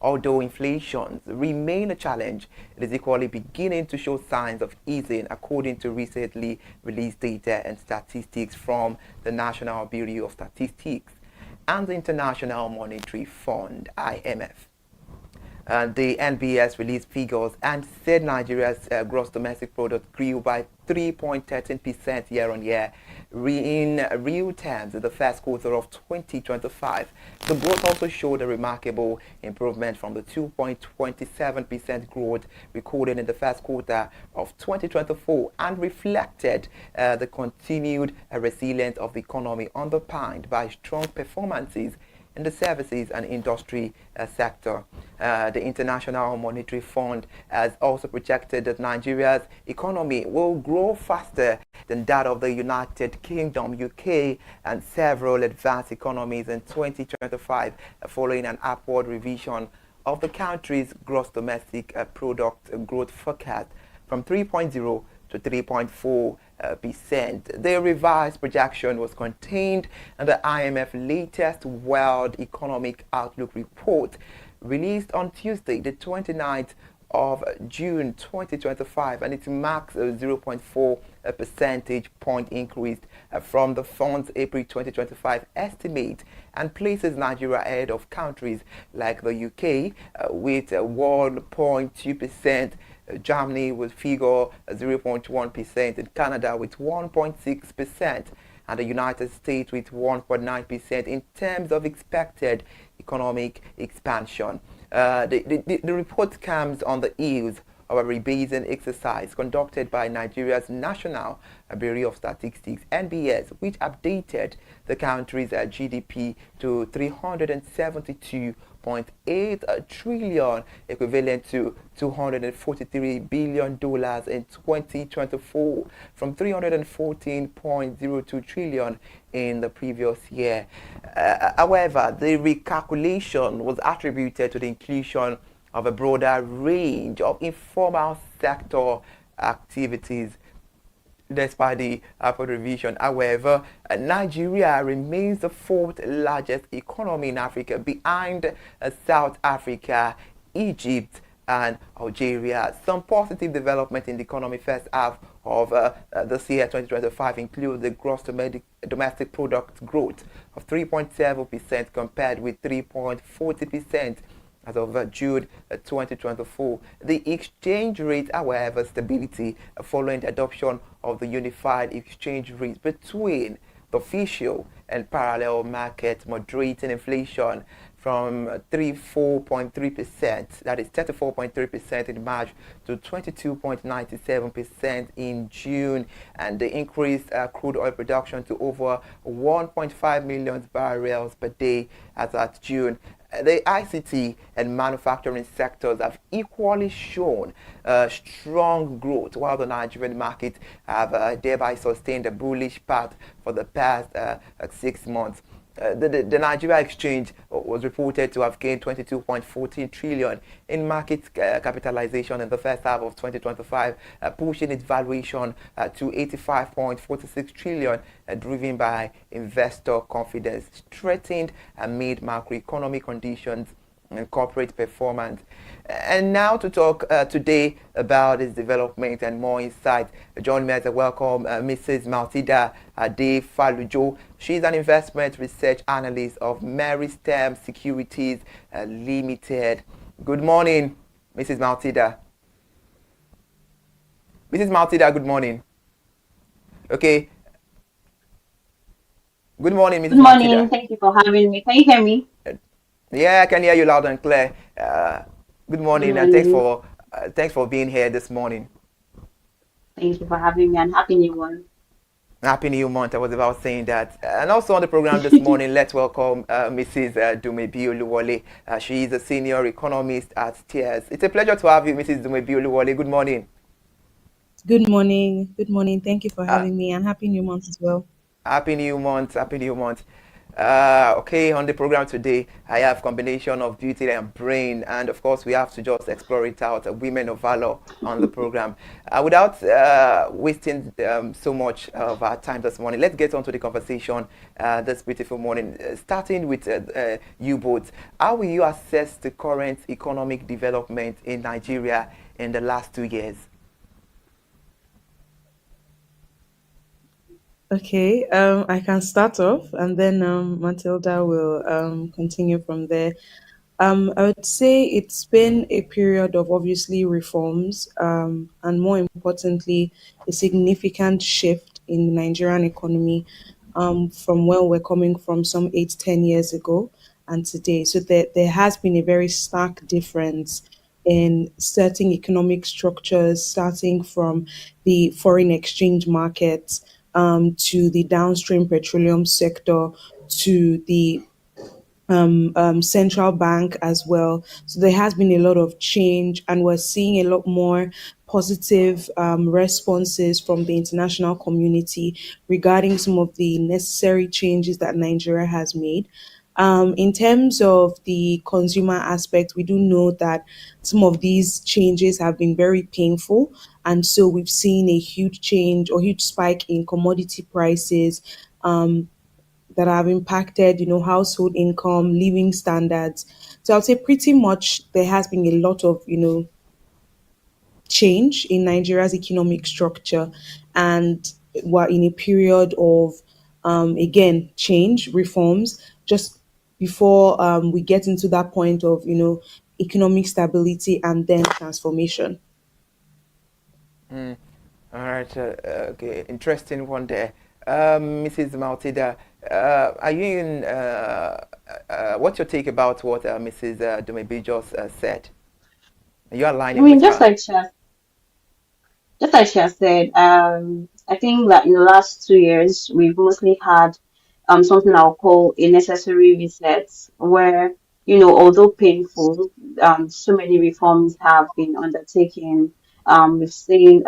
Although inflation remains a challenge, it is equally beginning to show signs of easing, according to recently released data and statistics from the National Bureau of Statistics and the International Monetary Fund, IMF. The NBS released figures and said Nigeria's gross domestic product grew by 3.13% year-on-year in real terms in the first quarter of 2025. The growth also showed a remarkable improvement from the 2.27% growth recorded in the first quarter of 2024 and reflected the continued resilience of the economy underpinned by strong performances in the services and industry sector. The International Monetary Fund has also projected that Nigeria's economy will grow faster than that of the United Kingdom, UK, and several advanced economies in 2025, following an upward revision of the country's gross domestic product growth forecast from 3.0 to 3.4%. The revised projection was contained in the IMF latest World Economic Outlook report released on Tuesday, the 29th of June 2025, and it marks a 0.4 percentage point increase from the fund's April 2025 estimate and places Nigeria ahead of countries like the UK with 1.2%, Germany with figure 0.1%, and Canada with 1.6%, and the United States with 1.9% in terms of expected economic expansion. The report comes on the heels of a rebasing exercise conducted by Nigeria's National Bureau of Statistics, NBS, which updated the country's GDP to 372.8 trillion, equivalent to $243 billion in 2024, from 314.02 trillion in the previous year. However, the recalculation was attributed to the inclusion of a broader range of informal sector activities. Despite the upward revision, however, Nigeria remains the fourth largest economy in Africa, behind South Africa, Egypt, and Algeria. Some positive development in the economy first half of this year 2025 include the gross domestic product growth of 3.7% compared with 3.40% as of June 2024. The exchange rate, however, stability following the adoption of the unified exchange rate between the official and parallel market, moderating inflation from 34.3%, that is 34.3% in March, to 22.97% in June, and the increased crude oil production to over 1.5 million barrels per day as at June. The ICT and manufacturing sectors have equally shown strong growth, while the Nigerian market have thereby sustained a bullish path for the past 6 months. The Nigeria exchange was reported to have gained 22.14 trillion in market capitalization in the first half of 2025, pushing its valuation to 85.46 trillion, driven by investor confidence, strengthened amid macroeconomic conditions and corporate performance. And now to talk today about this development and more insight, join me as I welcome Mrs. Matilda Ade Falujo. She's an investment research analyst of Meristem Securities Limited. Good morning, Mrs. Matilda. Mrs. Matilda, good morning. Okay. Good morning, Mrs. Good morning. Matilda. Thank you for having me. Can you hear me? Yeah, I can hear you loud and clear. Good Good morning, and morning. thanks for being here this morning. Thank you for having me and happy new one. Happy New Month. I was about saying that. And also on the program this morning, let's welcome Mrs. Dumebi Oluwole. She is a senior economist at TIERS. It's a pleasure to have you, Mrs. Dumebi Oluwole. Good morning. Good morning. Good morning. Thank you for Uh, having me and happy new month as well. Happy New Month. Happy New Month. Okay, on the program today, I have combination of beauty and brain, and of course, we have to just explore it out. Women of valor on the program. Without wasting so much of our time this morning, let's get on to the conversation this beautiful morning. Starting with you both, how will you assess the current economic development in Nigeria in the last 2 years? Okay, I can start off and then Matilda will continue from there. I would say it's been a period of obviously reforms and more importantly, a significant shift in the Nigerian economy from where we're coming from some 8, 10 years ago and today. So there has been a very stark difference in certain economic structures, starting from the foreign exchange markets to the downstream petroleum sector to the central bank as well. So there has been a lot of change, and we're seeing a lot more positive responses from the international community regarding some of the necessary changes that Nigeria has made. In terms of the consumer aspect, we do know that some of these changes have been very painful. And so we've seen a huge change or huge spike in commodity prices. That have impacted, household income, living standards. So I'll say pretty much there has been a lot of, change in Nigeria's economic structure, and we're in a period of, again, change, reforms, just before we get into that point of, economic stability and then transformation. Mm. All right. Okay. Interesting one there. Mrs. Maltida, are you in? What's your take about what Mrs. Dumebi just said? Are you I aligning mean, with her? just like she has said, I think that in the last 2 years, we've mostly had something I'll call a necessary reset, where, although painful, so many reforms have been undertaken. We've seen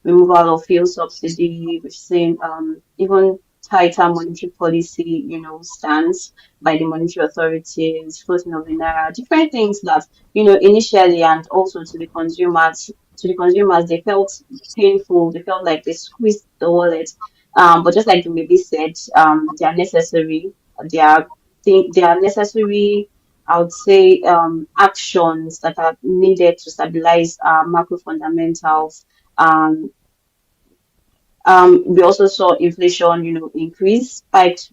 removal of fuel subsidy, we've seen even tighter monetary policy, stance by the monetary authorities, floating of the naira, different things that, initially and also to the consumers, they felt painful. They felt like they squeezed the wallet. But just like you maybe said, they are necessary. They are they are necessary. I would say actions that are needed to stabilize macro fundamentals. Um, we also saw inflation, increase, spiked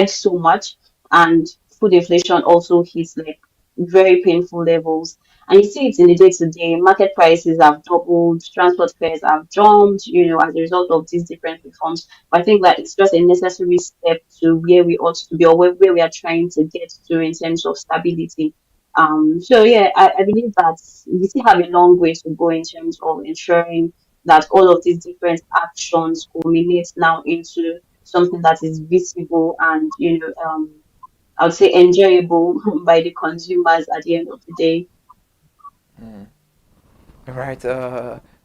so much, and food inflation also hits like very painful levels. And you see it in the day to day. Market prices have doubled, transport fares have jumped, as a result of these different reforms. But I think that it's just a necessary step to where we ought to be, or where we are trying to get to in terms of stability. So yeah, I believe that we still have a long way to go in terms of ensuring that all of these different actions culminate now into something that is visible and I would say enjoyable by the consumers at the end of the day. Mm. Right.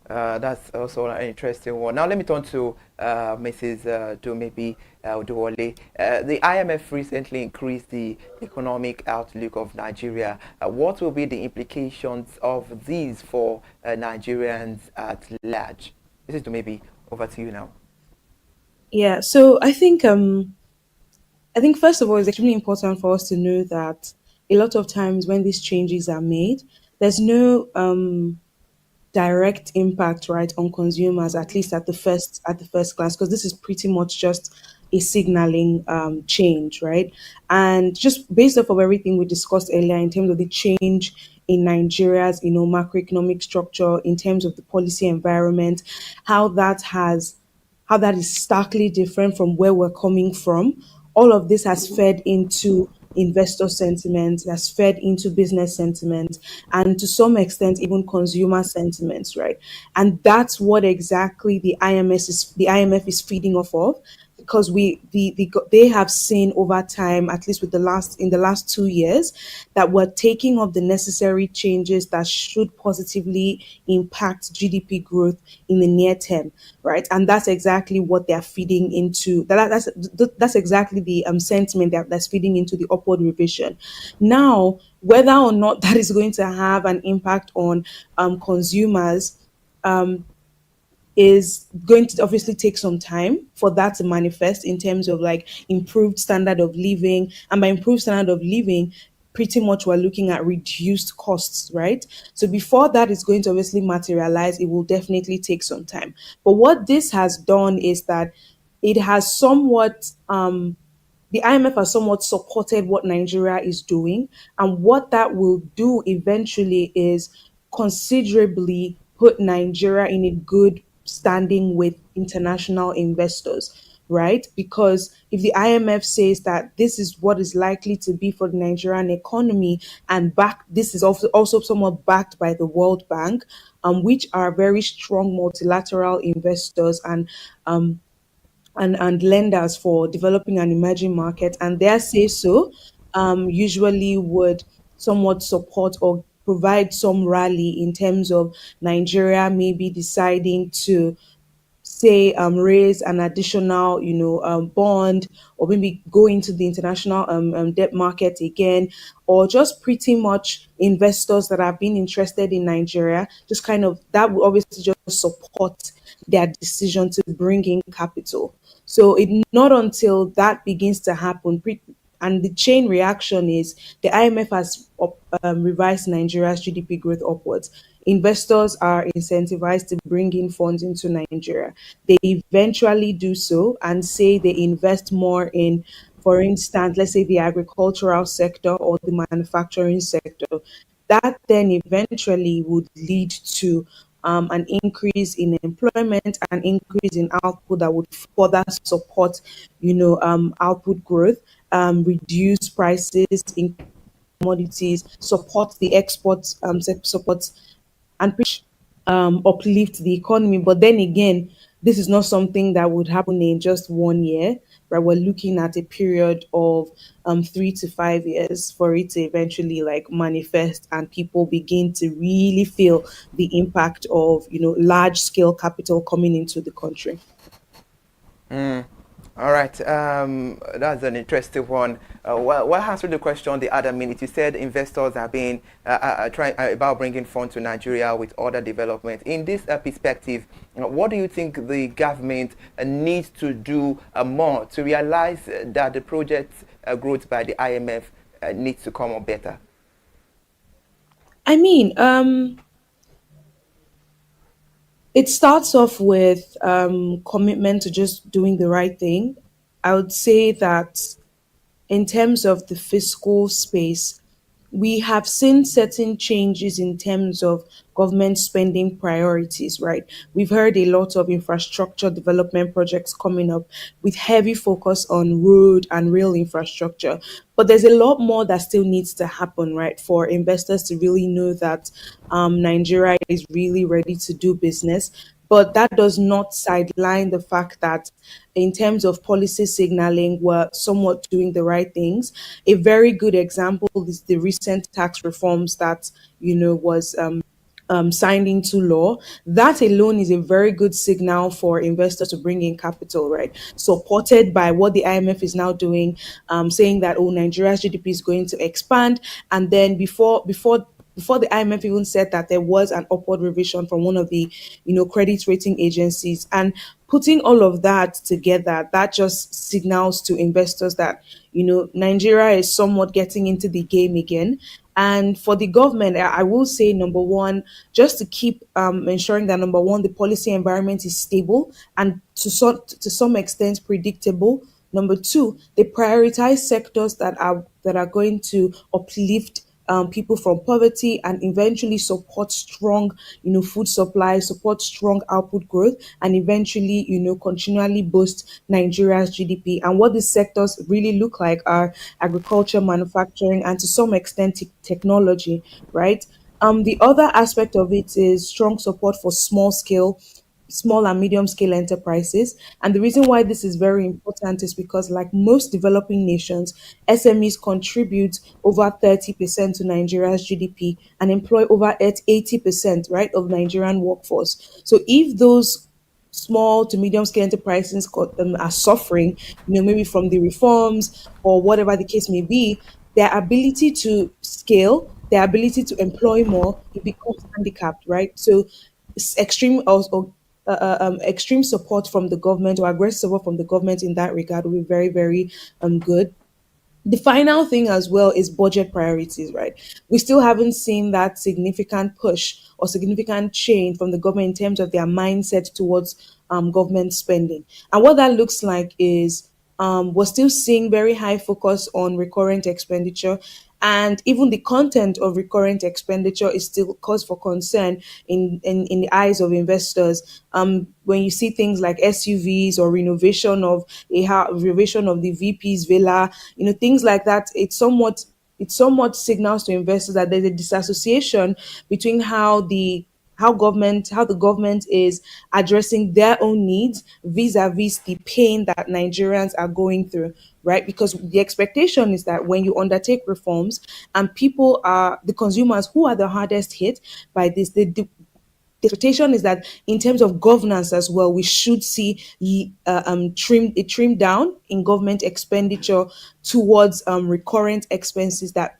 That's also an interesting one. Now let me turn to Mrs. Dumebi Oduwole. The IMF recently increased the economic outlook of Nigeria. What will be the implications of these for Nigerians at large? Mrs. Dumebi, over to you now. Yeah, so I think I think first of all, it's extremely important for us to know that a lot of times when these changes are made, there's no direct impact, right, on consumers, at least at the first glance, because this is pretty much just a signaling change, right? And just based off of everything we discussed earlier in terms of the change in Nigeria's, macroeconomic structure, in terms of the policy environment, how that has how that is starkly different from where we're coming from. All of this has fed into investor sentiment, has fed into business sentiment, and to some extent, even consumer sentiments, right? And that's what exactly the IMF is feeding off of, because they have seen over time, at least with the last 2 years, that we're taking of the necessary changes that should positively impact GDP growth in the near term, right? And that's exactly what they're feeding into. That's exactly the sentiment that's feeding into the upward revision. Now, whether or not that is going to have an impact on consumers, um, is going to obviously take some time for that to manifest in terms of like improved standard of living. And by improved standard of living, pretty much we're looking at reduced costs, right? So before that is going to obviously materialize, it will definitely take some time. But what this has done is that it has somewhat the IMF has somewhat supported what Nigeria is doing. And what that will do eventually is considerably put Nigeria in a good standing with international investors, right? Because if the IMF says that this is what is likely to be for the Nigerian economy, and this is also somewhat backed by the World Bank, which are very strong multilateral investors and lenders for developing and emerging markets, and their say so usually would somewhat support or provide some rally in terms of Nigeria maybe deciding to say raise an additional bond, or maybe go into the international debt market again, or just pretty much investors that have been interested in Nigeria, just kind of that will obviously just support their decision to bring in capital. So it not until that begins to happen, and the chain reaction is the IMF has revised Nigeria's GDP growth upwards. Investors are incentivized to bring in funds into Nigeria. They eventually do so and say they invest more in, for instance, let's say the agricultural sector or the manufacturing sector. That then eventually would lead to an increase in employment, an increase in output that would further support, output growth, reduce prices in commodities, support the exports, support and uplift the economy. But then again, this is not something that would happen in just 1 year, right? We're looking at a period of 3 to 5 years for it to eventually like manifest and people begin to really feel the impact of large scale capital coming into the country. All right, that's an interesting one. What answered the question the other minute? You said investors are being trying about bringing funds to Nigeria with other development. In this perspective, what do you think the government needs to do more to realize that the project growth by the IMF needs to come up better? I mean, it starts off with commitment to just doing the right thing. I would say that in terms of the fiscal space, we have seen certain changes in terms of government spending priorities, right? We've heard a lot of infrastructure development projects coming up with heavy focus on road and rail infrastructure. But there's a lot more that still needs to happen, right, for investors to really know that Nigeria is really ready to do business. But that does not sideline the fact that, in terms of policy signaling, we're somewhat doing the right things. A very good example is the recent tax reforms that was signed into law. That alone is a very good signal for investors to bring in capital, right? Supported by what the IMF is now doing, saying that, oh, Nigeria's GDP is going to expand. And then before the IMF even said that, there was an upward revision from one of the credit rating agencies. And putting all of that together, that just signals to investors that, Nigeria is somewhat getting into the game again. And for the government, I will say number one, just to keep ensuring that number one, the policy environment is stable and to some extent predictable. Number two, they prioritize sectors that are going to uplift people from poverty and eventually support strong, food supply, support strong output growth, and eventually, continually boost Nigeria's GDP. And what these sectors really look like are agriculture, manufacturing, and to some extent technology, right? The other aspect of it is strong support for small and medium scale enterprises. And the reason why this is very important is because, like most developing nations, SMEs contribute over 30% to Nigeria's GDP and employ over 80%, right, of Nigerian workforce. So if those small to medium scale enterprises are suffering, maybe from the reforms or whatever the case may be, their ability to scale, their ability to employ more, it becomes handicapped, right? So extreme also extreme support from the government or aggressive support from the government in that regard will be very, very good. The final thing as well is budget priorities, right? We still haven't seen that significant push or significant change from the government in terms of their mindset towards government spending. And what that looks like is we're still seeing very high focus on recurrent expenditure. And even the content of recurrent expenditure is still cause for concern in the eyes of investors. When you see things like SUVs or renovation of the VP's villa, things like that, it somewhat signals to investors that there's a disassociation between how the government is addressing their own needs vis-a-vis the pain that Nigerians are going through, right? Because the expectation is that when you undertake reforms and people are the consumers who are the hardest hit by this, the expectation is that in terms of governance as well, we should see trim down in government expenditure towards recurrent expenses that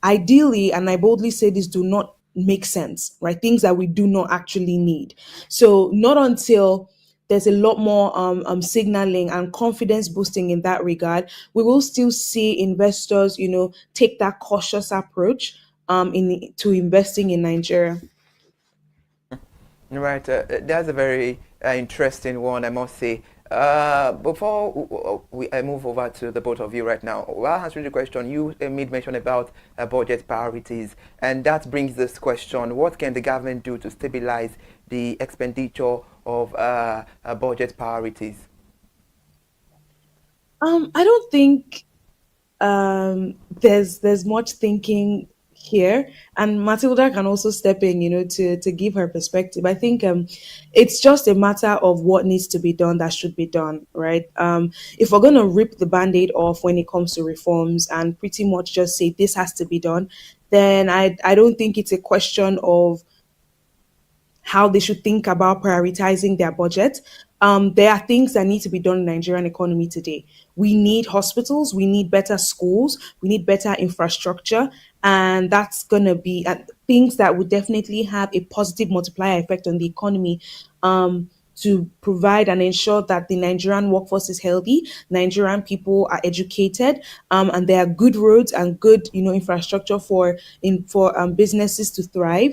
ideally, and I boldly say this, do not make sense, right? Things that we do not actually need. So not until there's a lot more signaling and confidence boosting in that regard, we will still see investors, take that cautious approach to investing in Nigeria. Right, that's a very interesting one, I must say. Before I move over to the both of you right now, while answering the question, you made mention about budget priorities, and that brings this question: what can the government do to stabilize the expenditure of budget priorities? I don't think there's much thinking here, and Matilda can also step in, to give her perspective. I think it's just a matter of what needs to be done that should be done, right? If we're going to rip the band-aid off when it comes to reforms and pretty much just say this has to be done, then I don't think it's a question of how they should think about prioritizing their budget. There are things that need to be done in the Nigerian economy today. We need hospitals, we need better schools, we need better infrastructure, and that's going to be things that would definitely have a positive multiplier effect on the economy. To provide and ensure that the Nigerian workforce is healthy, Nigerian people are educated, and there are good roads and good, infrastructure for businesses to thrive.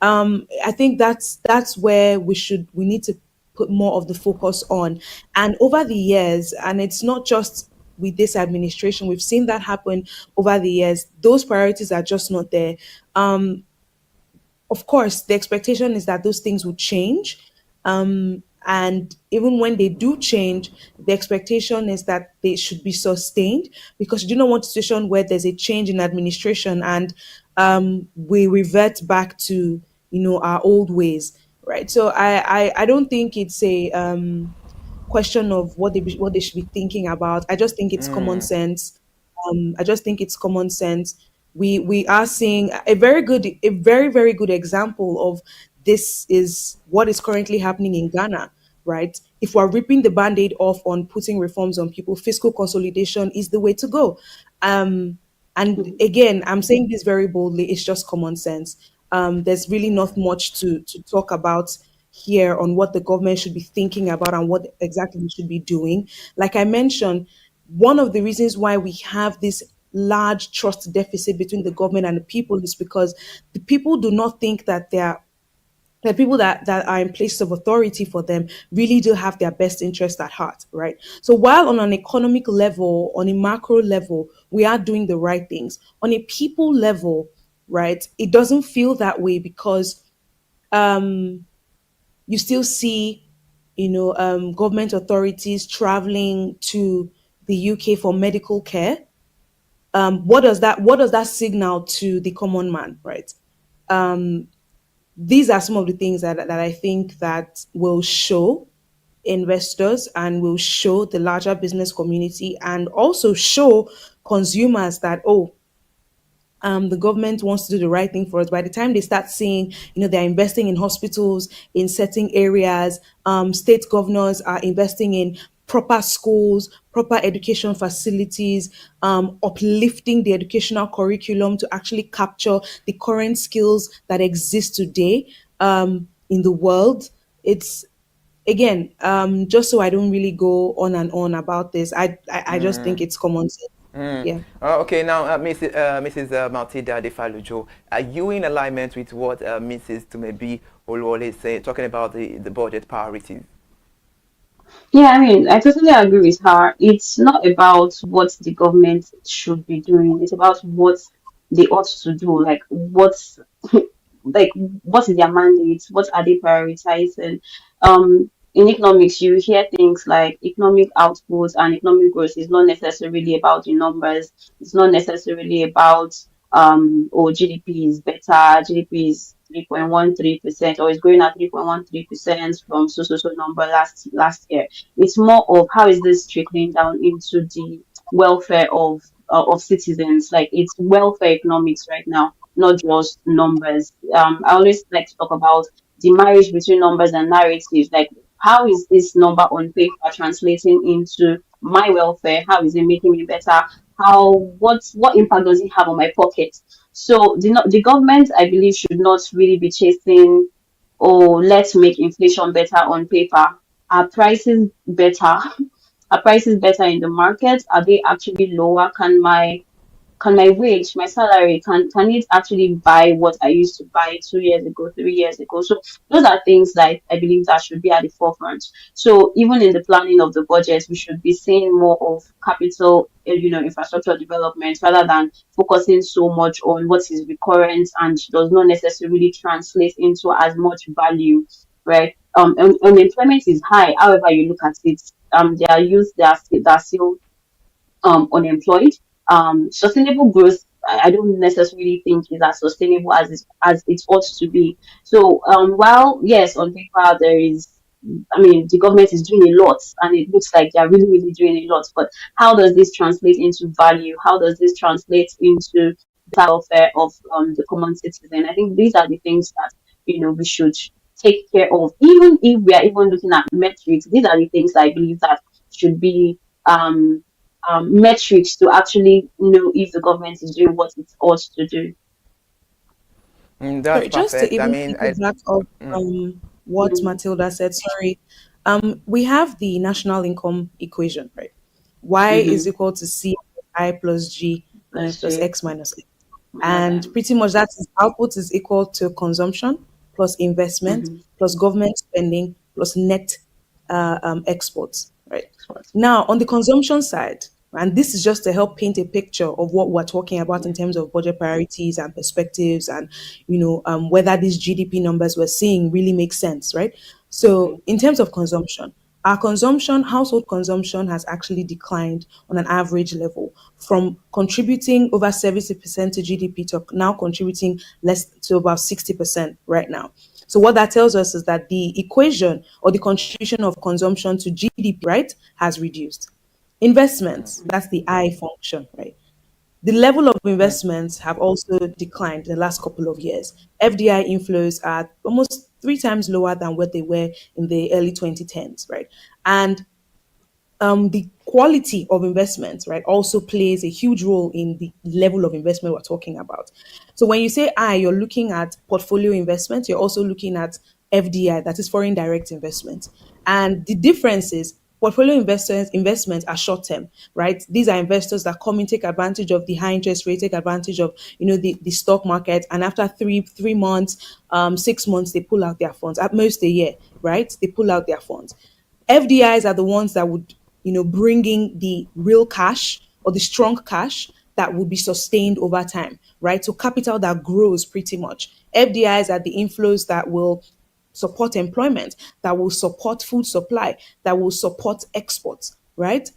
I think that's where we need to put more of the focus on. And over the years, and it's not just with this administration, we've seen that happen over the years. Those priorities are just not there. Of course, the expectation is that those things will change. And even when they do change, the expectation is that they should be sustained because you do not want a situation where there's a change in administration and we revert back to our old ways, right? So I don't think it's a question of what they should be thinking about. I just think it's common Mm. sense. I just think it's common sense. We are seeing a very very good example of this is what is currently happening in Ghana, right? If we're ripping the band-aid off on putting reforms on people, fiscal consolidation is the way to go. And again, I'm saying this very boldly, it's just common sense. There's really not much to talk about here on what the government should be thinking about and what exactly we should be doing. Like I mentioned, one of the reasons why we have this large trust deficit between the government and the people is because the people do not think that the people that are in places of authority for them really do have their best interest at heart, right? So while on an economic level, on a macro level, we are doing the right things, on a people level, right, it doesn't feel that way because um, you still see, government authorities traveling to the UK for medical care. What does that signal to the common man, right? These are some of the things that I think that will show investors and will show the larger business community and also show consumers that, oh, the government wants to do the right thing for us. By the time they start seeing, they're investing in hospitals in certain areas, state governors are investing in proper schools, proper education facilities, uplifting the educational curriculum to actually capture the current skills that exist today in the world. It's again, just so I don't really go on and on about this. I just think it's common sense. Mm. Yeah. Okay, now, Mrs. Matilda De Falujo, are you in alignment with what Mrs. Tumebi Olwole is saying, talking about the budget priorities? Yeah, I mean, I totally agree with her. It's not about what the government should be doing. It's about what they ought to do. Like what's like what is their mandate? What are they prioritizing? In economics, you hear things like economic output and economic growth is not necessarily about the numbers. It's not necessarily about oh GDP is better, GDP is 3.13% or is growing at 3.13% from so number last year. It's more of how is this trickling down into the welfare of citizens. Like it's welfare economics right now, not just numbers. I always like to talk about the marriage between numbers and narratives. Like how is this number on paper translating into my welfare? How is it making me better? How what impact does it have on my pocket? So the government, I believe, should not really be chasing, oh, let's make inflation better on paper. Are prices better? Are prices better in the market? Are they actually lower? Can my wage, my salary, can it actually buy what I used to buy 2 years ago, 3 years ago? So those are things that I believe that should be at the forefront. So even in the planning of the budget, we should be seeing more of capital, infrastructure development rather than focusing so much on what is recurrent and does not necessarily translate into as much value, right? Unemployment is high. However, you look at it, there are youth that are still unemployed. Sustainable growth, I don't necessarily think is as sustainable as it ought to be. So while yes, on paper there is, I mean, the government is doing a lot, and it looks like they are really, really doing a lot. But how does this translate into value? How does this translate into the welfare of the common citizen? I think these are the things that we should take care of. Even if we are even looking at metrics, these are the things I believe that should be um metrics to actually know if the government is doing what it ought to do. That's Sorry, just to perfect. I even mean, piggyback of mm, what Mhm, Matilda said, sorry. We have the national income equation, right? Y is mhm. equal to C plus G Let's plus see. X minus A. Okay. And pretty much that is output is equal to consumption plus investment Mhm. plus government spending plus net exports, right? Export. Now, on the consumption side, and this is just to help paint a picture of what we're talking about in terms of budget priorities and perspectives, and whether these GDP numbers we're seeing really make sense, right? So, Okay. in terms of consumption, our consumption, household consumption, has actually declined on an average level from contributing over 70% to GDP to now contributing less to about 60% right now. So what that tells us is that the equation or the contribution of consumption to GDP, right, has reduced. Investments, that's the I function, right? The level of investments have also declined in the last couple of years. FDI inflows are almost three times lower than what they were in the early 2010s, right? And the quality of investment, right, also plays a huge role in the level of investment we're talking about. So when you say I, you're looking at portfolio investment, you're also looking at FDI, that is foreign direct investment. And the difference is portfolio investments are short term, right? These are investors that come in, take advantage of the high interest rate, take advantage of the stock market, and after three months, 6 months, they pull out their funds. At most a year, right? They pull out their funds. FDIs are the ones that would, bring in the real cash or the strong cash that will be sustained over time, right? So capital that grows pretty much. FDIs are the inflows that will support employment, that will support food supply, that will support exports, right?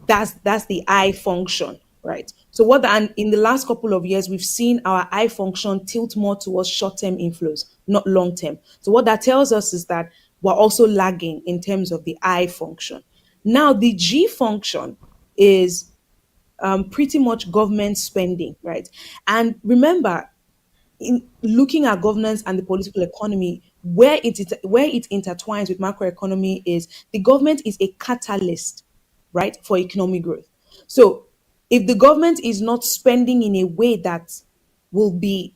That's the I function, right? So and in the last couple of years, we've seen our I function tilt more towards short-term inflows, not long-term. So what that tells us is that we're also lagging in terms of the I function. Now, the G function is pretty much government spending, right? And remember, in looking at governance and the political economy, where it intertwines with macroeconomy is the government is a catalyst, right, for economic growth. So if the government is not spending in a way that will be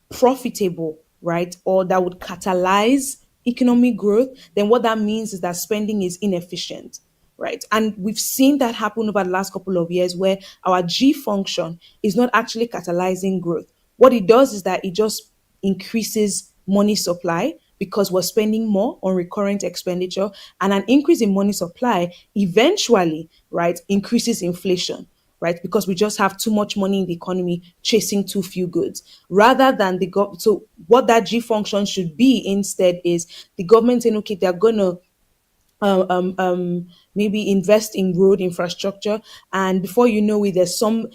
profitable, right, or that would catalyze economic growth, then what that means is that spending is inefficient, right? And we've seen that happen over the last couple of years where our G function is not actually catalyzing growth. What it does is that it just increases money supply because we're spending more on recurrent expenditure, and an increase in money supply eventually, right, increases inflation, right? Because we just have too much money in the economy chasing too few goods. Rather than so what that G function should be instead is the government saying, okay, they're gonna maybe invest in road infrastructure, and before you know it, there's some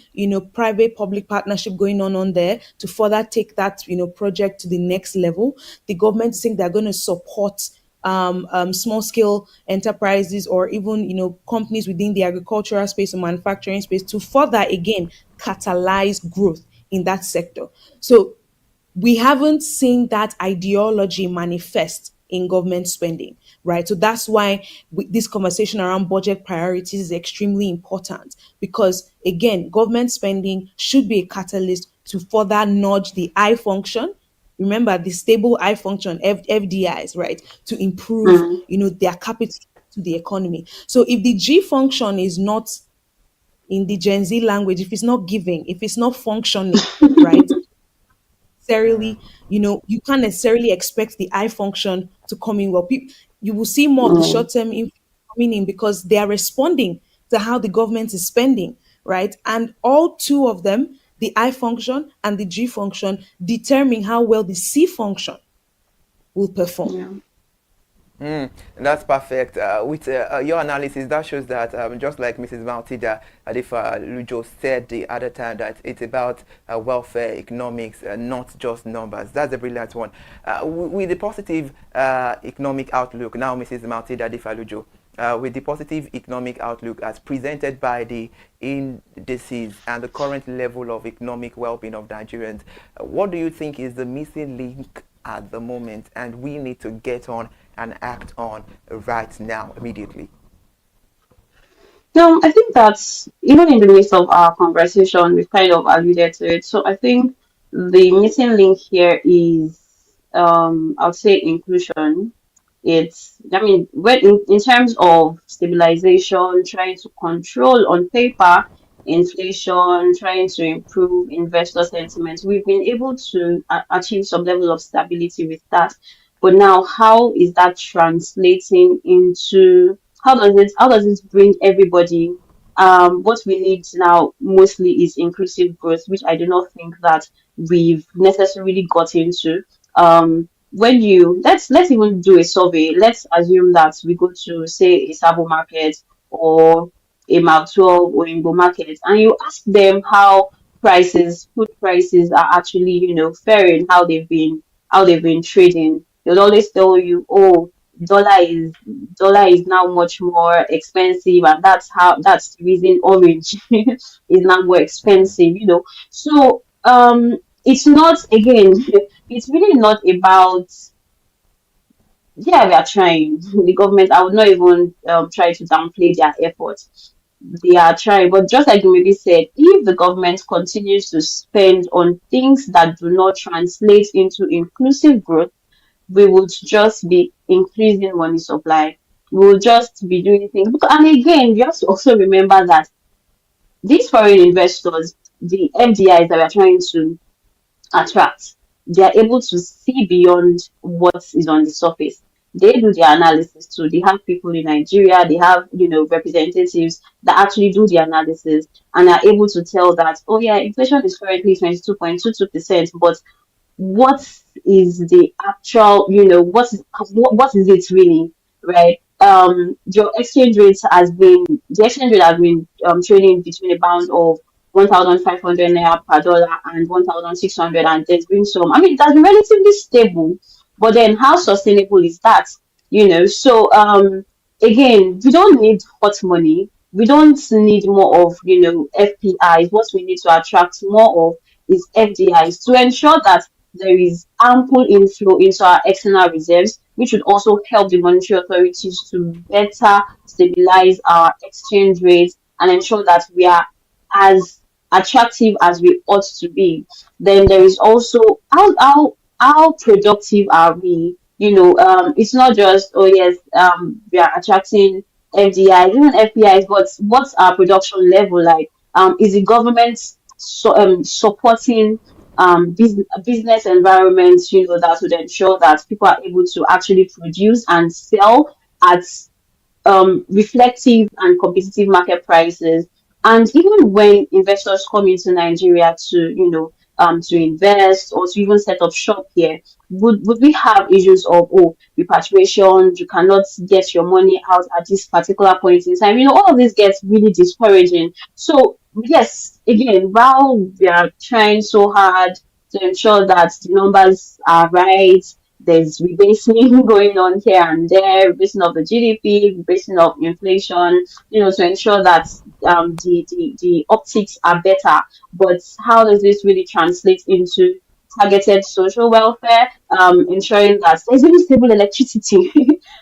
private public partnership going on there to further take that project to the next level. The government think they're going to support small scale enterprises or even companies within the agricultural space or manufacturing space to further again catalyze growth in that sector. So we haven't seen that ideology manifest in government spending, right? So that's why this conversation around budget priorities is extremely important because, again, government spending should be a catalyst to further nudge the I function. Remember the stable I function, FDIs, right? To improve, Mm. their capital to the economy. So if the G function is not in the Gen Z language, if it's not giving, if it's not functioning, right? Necessarily, you can't necessarily expect the I function to come in well. You will see more of the Mm. short term coming in because they are responding to how the government is spending, right? And all two of them, the I function and the G function, determine how well the C function will perform. Yeah. That's perfect. With your analysis, that shows that just like Mrs. Maltida Adifa Lujo said the other time, that it's about welfare economics, not just numbers. That's a brilliant one. With the positive economic outlook, now Mrs. Maltida Adifa Lujo, with the positive economic outlook as presented by the indices and the current level of economic well-being of Nigerians, what do you think is the missing link at the moment and we need to get on and act on right now, immediately? No, I think that's even in the midst of our conversation, we've kind of alluded to it. So I think the missing link here is, I would say, inclusion. I mean, when in terms of stabilization, trying to control on paper inflation, trying to improve investor sentiment, we've been able to achieve some level of stability with that. But now, how is that translating into how does it bring everybody? What we need now mostly is inclusive growth, which I do not think that we've necessarily got into. When you let's even do a survey. Let's assume that we go to say a Sabo market or a Mount 12 or Ingo market, and you ask them how food prices are actually, faring, how they've been trading. They'll always tell you, oh, dollar is dollar is now much more expensive, and that's the reason orange is now more expensive. So it's not, again, it's really not about, yeah, we are trying. The government, I would not even try to downplay their efforts. They are trying, but just like you maybe said, if the government continues to spend on things that do not translate into inclusive growth, we would just be increasing money supply. We will just be doing things. And again, you have to also remember that these foreign investors, the FDIs that we are trying to attract, they are able to see beyond what is on the surface. They do the analysis too. They have people in Nigeria, they have, representatives that actually do the analysis and are able to tell that, oh yeah, inflation is currently 22.22%, but what is the actual, what is it really, right? Your exchange rate has been the exchange rate has been trading between a bound of 1,500 naira per dollar and 1,600, and there's been some. I mean, that's been relatively stable, but then how sustainable is that? So again, we don't need hot money. We don't need more of FPIs. What we need to attract more of is FDIs to ensure that there is ample inflow into our external reserves, which would also help the monetary authorities to better stabilize our exchange rates and ensure that we are as attractive as we ought to be. Then there is also how productive are we? It's not just, oh yes, we are attracting FDIs, even FPIs, but what's our production level like? Is the government supporting business environments, that would ensure that people are able to actually produce and sell at reflective and competitive market prices. And even when investors come into Nigeria to invest or to even set up shop here, would we have issues of, oh, repatriation, you cannot get your money out at this particular point in time? All of this gets really discouraging. So yes, again, while we are trying so hard to ensure that the numbers are right, there's rebasing going on here and there, rebasing of the GDP, rebasing of inflation, to ensure that the optics are better. But how does this really translate into targeted social welfare, ensuring that there's really stable electricity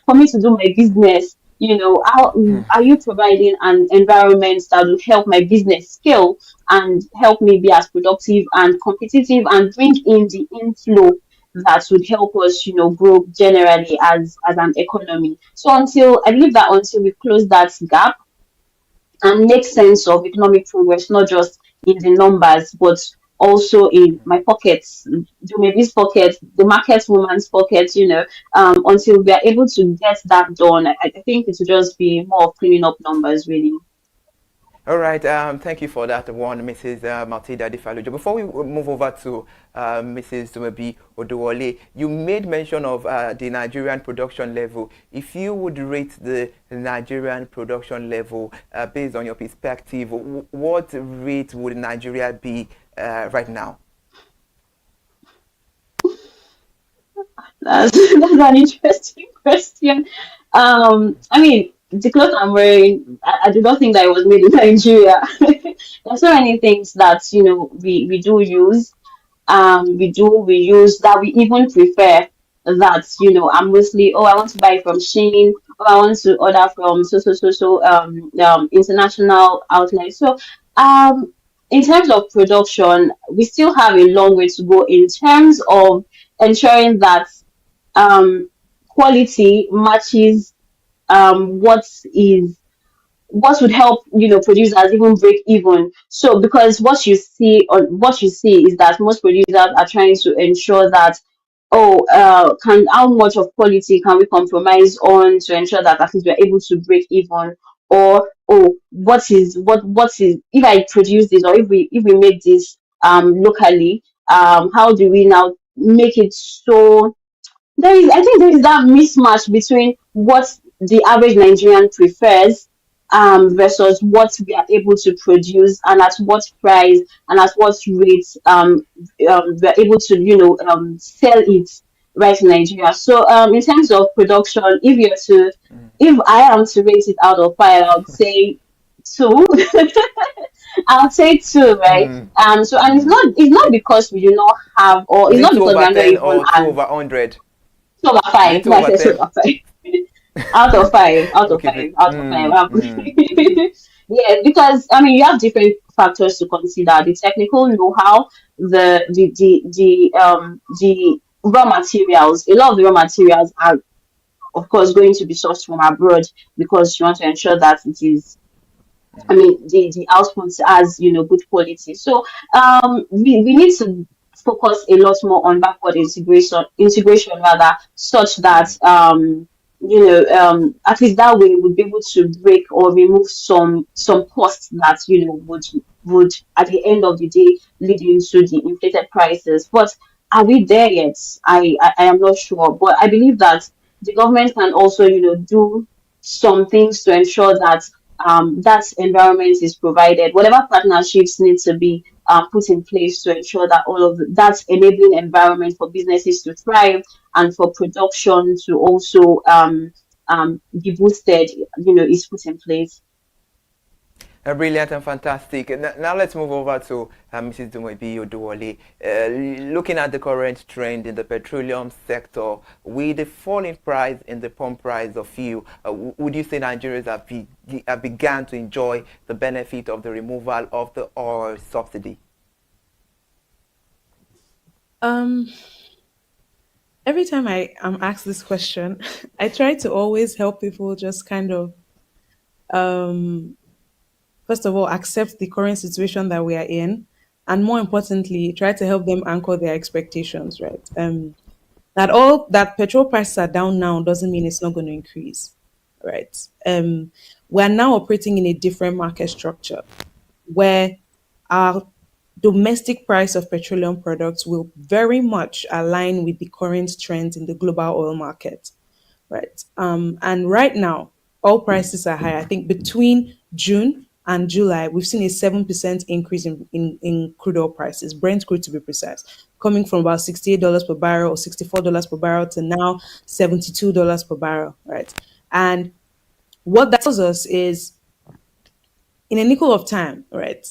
for me to do my business? How are you providing an environment that will help my business scale and help me be as productive and competitive and bring in the inflow that would help us, grow generally as an economy. So I believe that until we close that gap and make sense of economic progress, not just in the numbers, but also in my pockets, Jumebi's pocket, the market woman's pocket, until we are able to get that done, I think it will just be more of cleaning up numbers, really. All right, thank you for that one, Mrs. Matilda Difalujo. Before we move over to Mrs. Dumebi Oduwole, you made mention of the Nigerian production level. If you would rate the Nigerian production level based on your perspective, what rate would Nigeria be right now? That's an interesting question. I mean, the clothes I'm wearing, I do not think that it was made in Nigeria. There's so many things that we do use, we use that we even prefer. That I'm mostly, oh, I want to buy from Shein, or I want to order from international outlets. So in terms of production, we still have a long way to go in terms of ensuring that um, quality matches what is what would help producers even break even. So because what you see is that most producers are trying to ensure that, oh, can how much of quality can we compromise on to ensure that at least we're able to break even, or oh, what is if I produce this, or if we make this locally, how do we now make it so I think there is that mismatch between what the average Nigerian prefers versus what we are able to produce and at what price and at what rates we're able to sell it right in Nigeria. So in terms of production, if I am to rate it out of five, I would say two. I'll say two, right? Mm, So and mm. it's not because we do not have, or Is it's it not 2 because over we are not 10 even or 2 as over 100? 2/5. Is it 2 No, I over said 10? 2/5. Out of five. Out of Okay. five. Out of five. Mm. Yeah, because I mean you have different factors to consider: the technical know-how, the raw materials. A lot of the raw materials are, of course, going to be sourced from abroad because you want to ensure that it is, I mean, the output has, good quality. So we need to focus a lot more on backward integration rather, such that at least that way we'd be able to break or remove some costs that would at the end of the day lead into the inflated prices. But are we there yet? I am not sure, but I believe that the government can also do some things to ensure that that environment is provided. Whatever partnerships need to be put in place to ensure that all of that enabling environment for businesses to thrive and for production to also be boosted, is put in place. Brilliant and fantastic. Now let's move over to Mrs. Dumobi Oduwole. Looking at the current trend in the petroleum sector, with the falling price in the pump price of fuel, would you say Nigerians have begun to enjoy the benefit of the removal of the oil subsidy? Every time I am asked this question, I try to always help people just kind of um first of all, accept the current situation that we are in, and more importantly, try to help them anchor their expectations, right? That petrol prices are down now doesn't mean it's not going to increase, right? We're now operating in a different market structure where our domestic price of petroleum products will very much align with the current trends in the global oil market, right? And right now, oil prices are high. I think between June and July, we've seen a 7% increase in crude oil prices, Brent crude to be precise, coming from about $68 per barrel or $64 per barrel to now $72 per barrel, right? And what that tells us is in a nickel of time, right,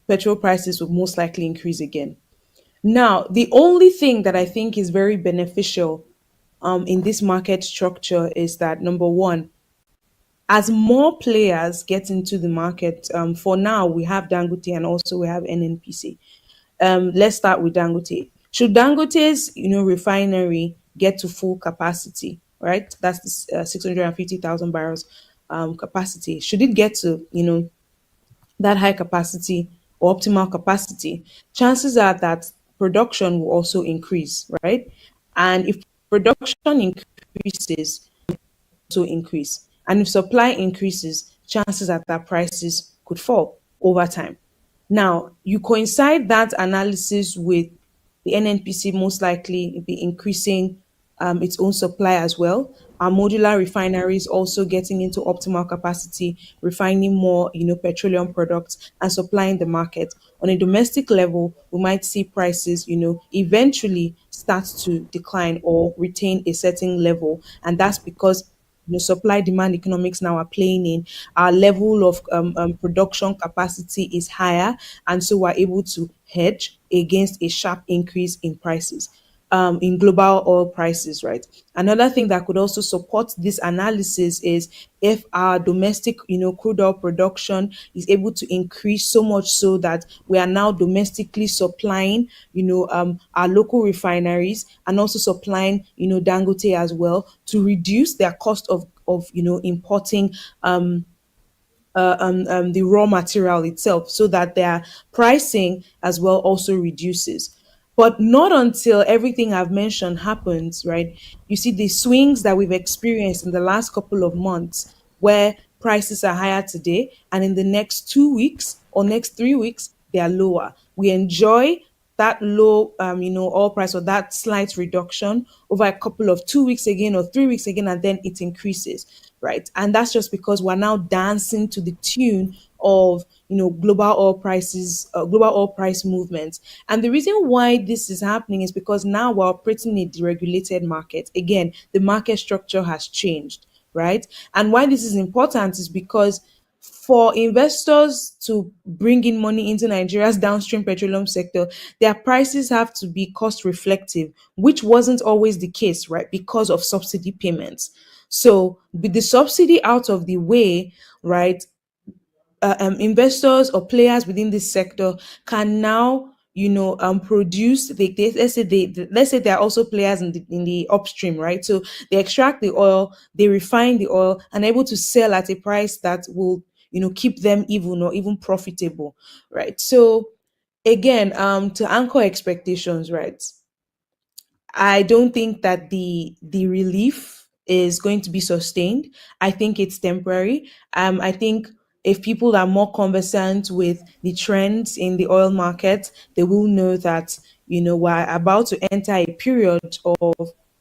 petrol prices will most likely increase again. Now, the only thing that I think is very beneficial in this market structure is that number one, as more players get into the market, for now we have Dangote and also we have NNPC. Let's start with Dangote. Should Dangote's refinery get to full capacity, right? That's the 650,000 barrels capacity. Should it get to that high capacity or optimal capacity, chances are that production will also increase, right? And if production increases, to increase. And if supply increases, chances are that prices could fall over time. Now, you coincide that analysis with the NNPC most likely be increasing its own supply as well. Our modular refineries also getting into optimal capacity, refining more, petroleum products and supplying the market. On a domestic level, we might see prices, eventually start to decline or retain a certain level, and that's because supply demand economics now are playing in. Our level of production capacity is higher, and so we're able to hedge against a sharp increase in prices, in global oil prices, right? Another thing that could also support this analysis is if our domestic, crude oil production is able to increase so much so that we are now domestically supplying, our local refineries and also supplying, Dangote as well to reduce their cost of importing the raw material itself so that their pricing as well also reduces. But not until everything I've mentioned happens, right? You see the swings that we've experienced in the last couple of months where prices are higher today and in the next 2 weeks or next 3 weeks, they are lower. We enjoy that low, oil price or that slight reduction over a couple of 2 weeks again or 3 weeks again, and then it increases, right? And that's just because we're now dancing to the tune of global oil prices, global oil price movements. And the reason why this is happening is because now we're operating in a deregulated market. Again, the market structure has changed, right? And why this is important is because for investors to bring in money into Nigeria's downstream petroleum sector, their prices have to be cost reflective, which wasn't always the case, right? Because of subsidy payments. So, with the subsidy out of the way, right, investors or players within this sector can now produce let's say they are also players in the upstream, right? So they extract the oil, they refine the oil, and able to sell at a price that will keep them even or even profitable, right? So again, to anchor expectations, right? I don't think that the relief is going to be sustained. I think it's temporary. I think if people are more conversant with the trends in the oil market, they will know that we're about to enter a period of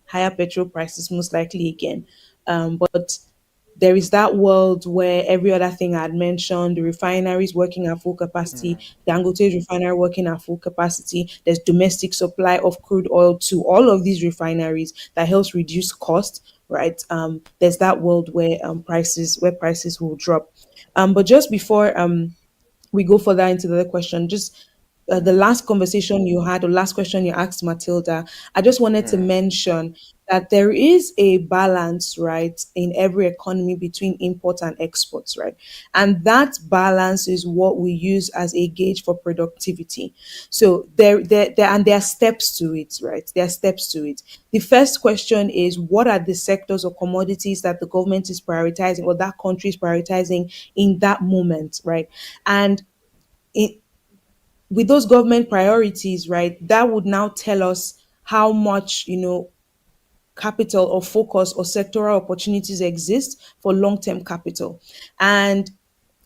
higher petrol prices, most likely again. But there is that world where every other thing I had mentioned, the refineries working at full capacity, Dangote's refinery working at full capacity, there's domestic supply of crude oil to all of these refineries that helps reduce cost, right? There's that world where prices will drop. But just before we go further into the other question, just the last conversation you had, or last question you asked Matilda, I just wanted to mention that there is a balance, right, in every economy between import and exports, right? And that balance is what we use as a gauge for productivity. So there are steps to it, right? There are steps to it. The first question is, what are the sectors or commodities that the government is prioritizing or that country is prioritizing in that moment, right? And it, with those government priorities, right, that would now tell us how much, capital or focus or sectoral opportunities exist for long-term capital. And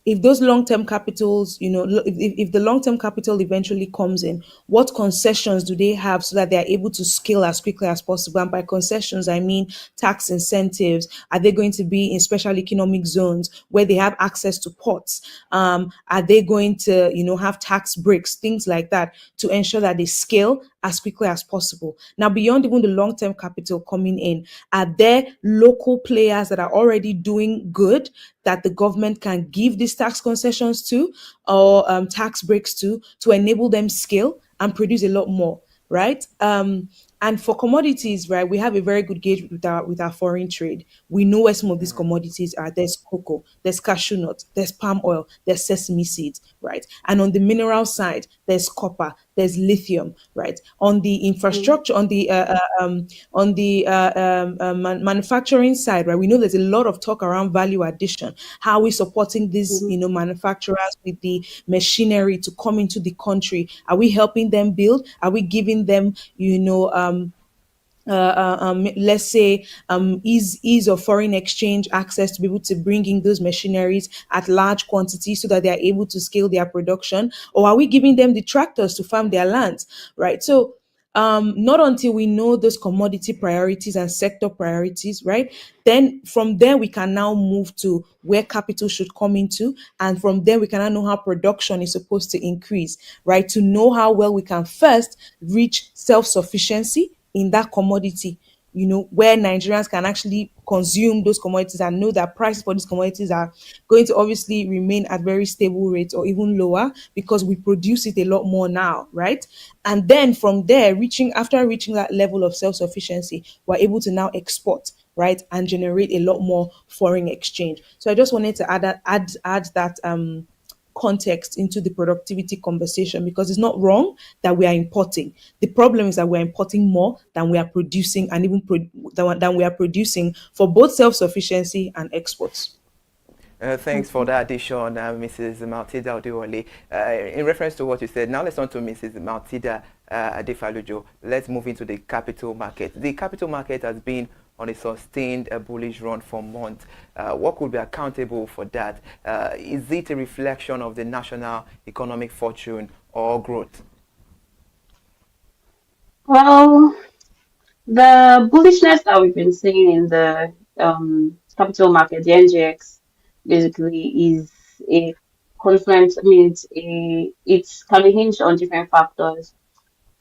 if those long-term capitals, if the long-term capital eventually comes in, what concessions do they have so that they are able to scale as quickly as possible? And by concessions, I mean tax incentives. Are they going to be in special economic zones where they have access to ports? Are they going to, have tax breaks, things like that, to ensure that they scale as quickly as possible? Now, beyond even the long-term capital coming in, are there local players that are already doing good that the government can give these tax concessions to, or tax breaks to enable them scale and produce a lot more, right? And for commodities, right, we have a very good gauge with our foreign trade. We know where some of these commodities are. There's cocoa, there's cashew nuts, there's palm oil, there's sesame seeds, right? And on the mineral side, there's copper, there's lithium, right? On the infrastructure, on the manufacturing side, right, we know there's a lot of talk around value addition. How are we supporting these, manufacturers with the machinery to come into the country? Are we helping them build? Are we giving them, let's say ease of foreign exchange access to be able to bring in those machineries at large quantities so that they are able to scale their production? Or are we giving them the tractors to farm their lands, right? So not until we know those commodity priorities and sector priorities, right, then from there we can now move to where capital should come into, and from there we can now know how production is supposed to increase, right, to know how well we can first reach self-sufficiency in that commodity, where Nigerians can actually consume those commodities and know that prices for these commodities are going to obviously remain at very stable rates or even lower because we produce it a lot more now, right? And then from there, after reaching that level of self-sufficiency, we're able to now export, right, and generate a lot more foreign exchange. So I just wanted to add that context into the productivity conversation, because it's not wrong that we are importing. The problem is that we're importing more than we are producing, and even than we are producing for both self-sufficiency and exports. Thanks for that addition, Mrs. Matilda Odewale. In reference to what you said, now let's turn to Mrs. Matilda Adefalujo. Let's move into the capital market. The capital market has been on a sustained bullish run for months. What could be accountable for that? Is it a reflection of the national economic fortune or growth? Well, the bullishness that we've been seeing in the capital market, the NGX, basically is a confluence. I mean, it can be hinged on different factors.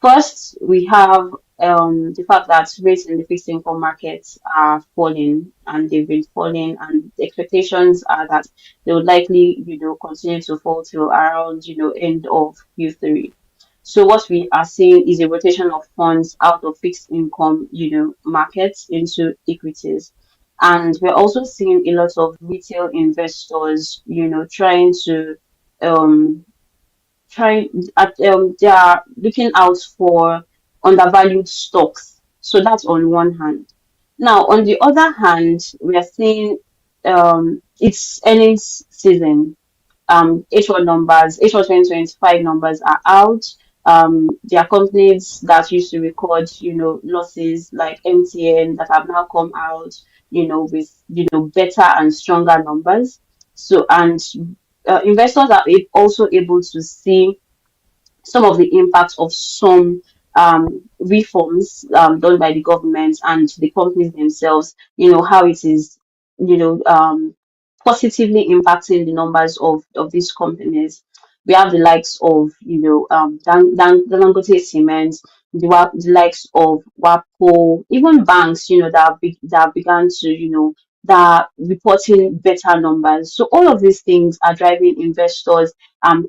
First, we have the fact that rates in the fixed income markets are falling, and they've been falling, and the expectations are that they would likely, continue to fall till around, end of Q3. So what we are seeing is a rotation of funds out of fixed income, markets into equities. And we're also seeing a lot of retail investors, trying to um they are looking out for undervalued stocks. So that's on one hand. Now, on the other hand, we are seeing it's earnings season. H1 numbers, H1 2025 numbers are out. There are companies that used to record, losses like MTN that have now come out, with, better and stronger numbers. So, and investors are also able to see some of the impacts of some reforms done by the government and the companies themselves, how it is, positively impacting the numbers of these companies. We have the likes of, Dangote Cement, the likes of WAPO, even banks, that began to, that are reporting better numbers. So all of these things are driving investors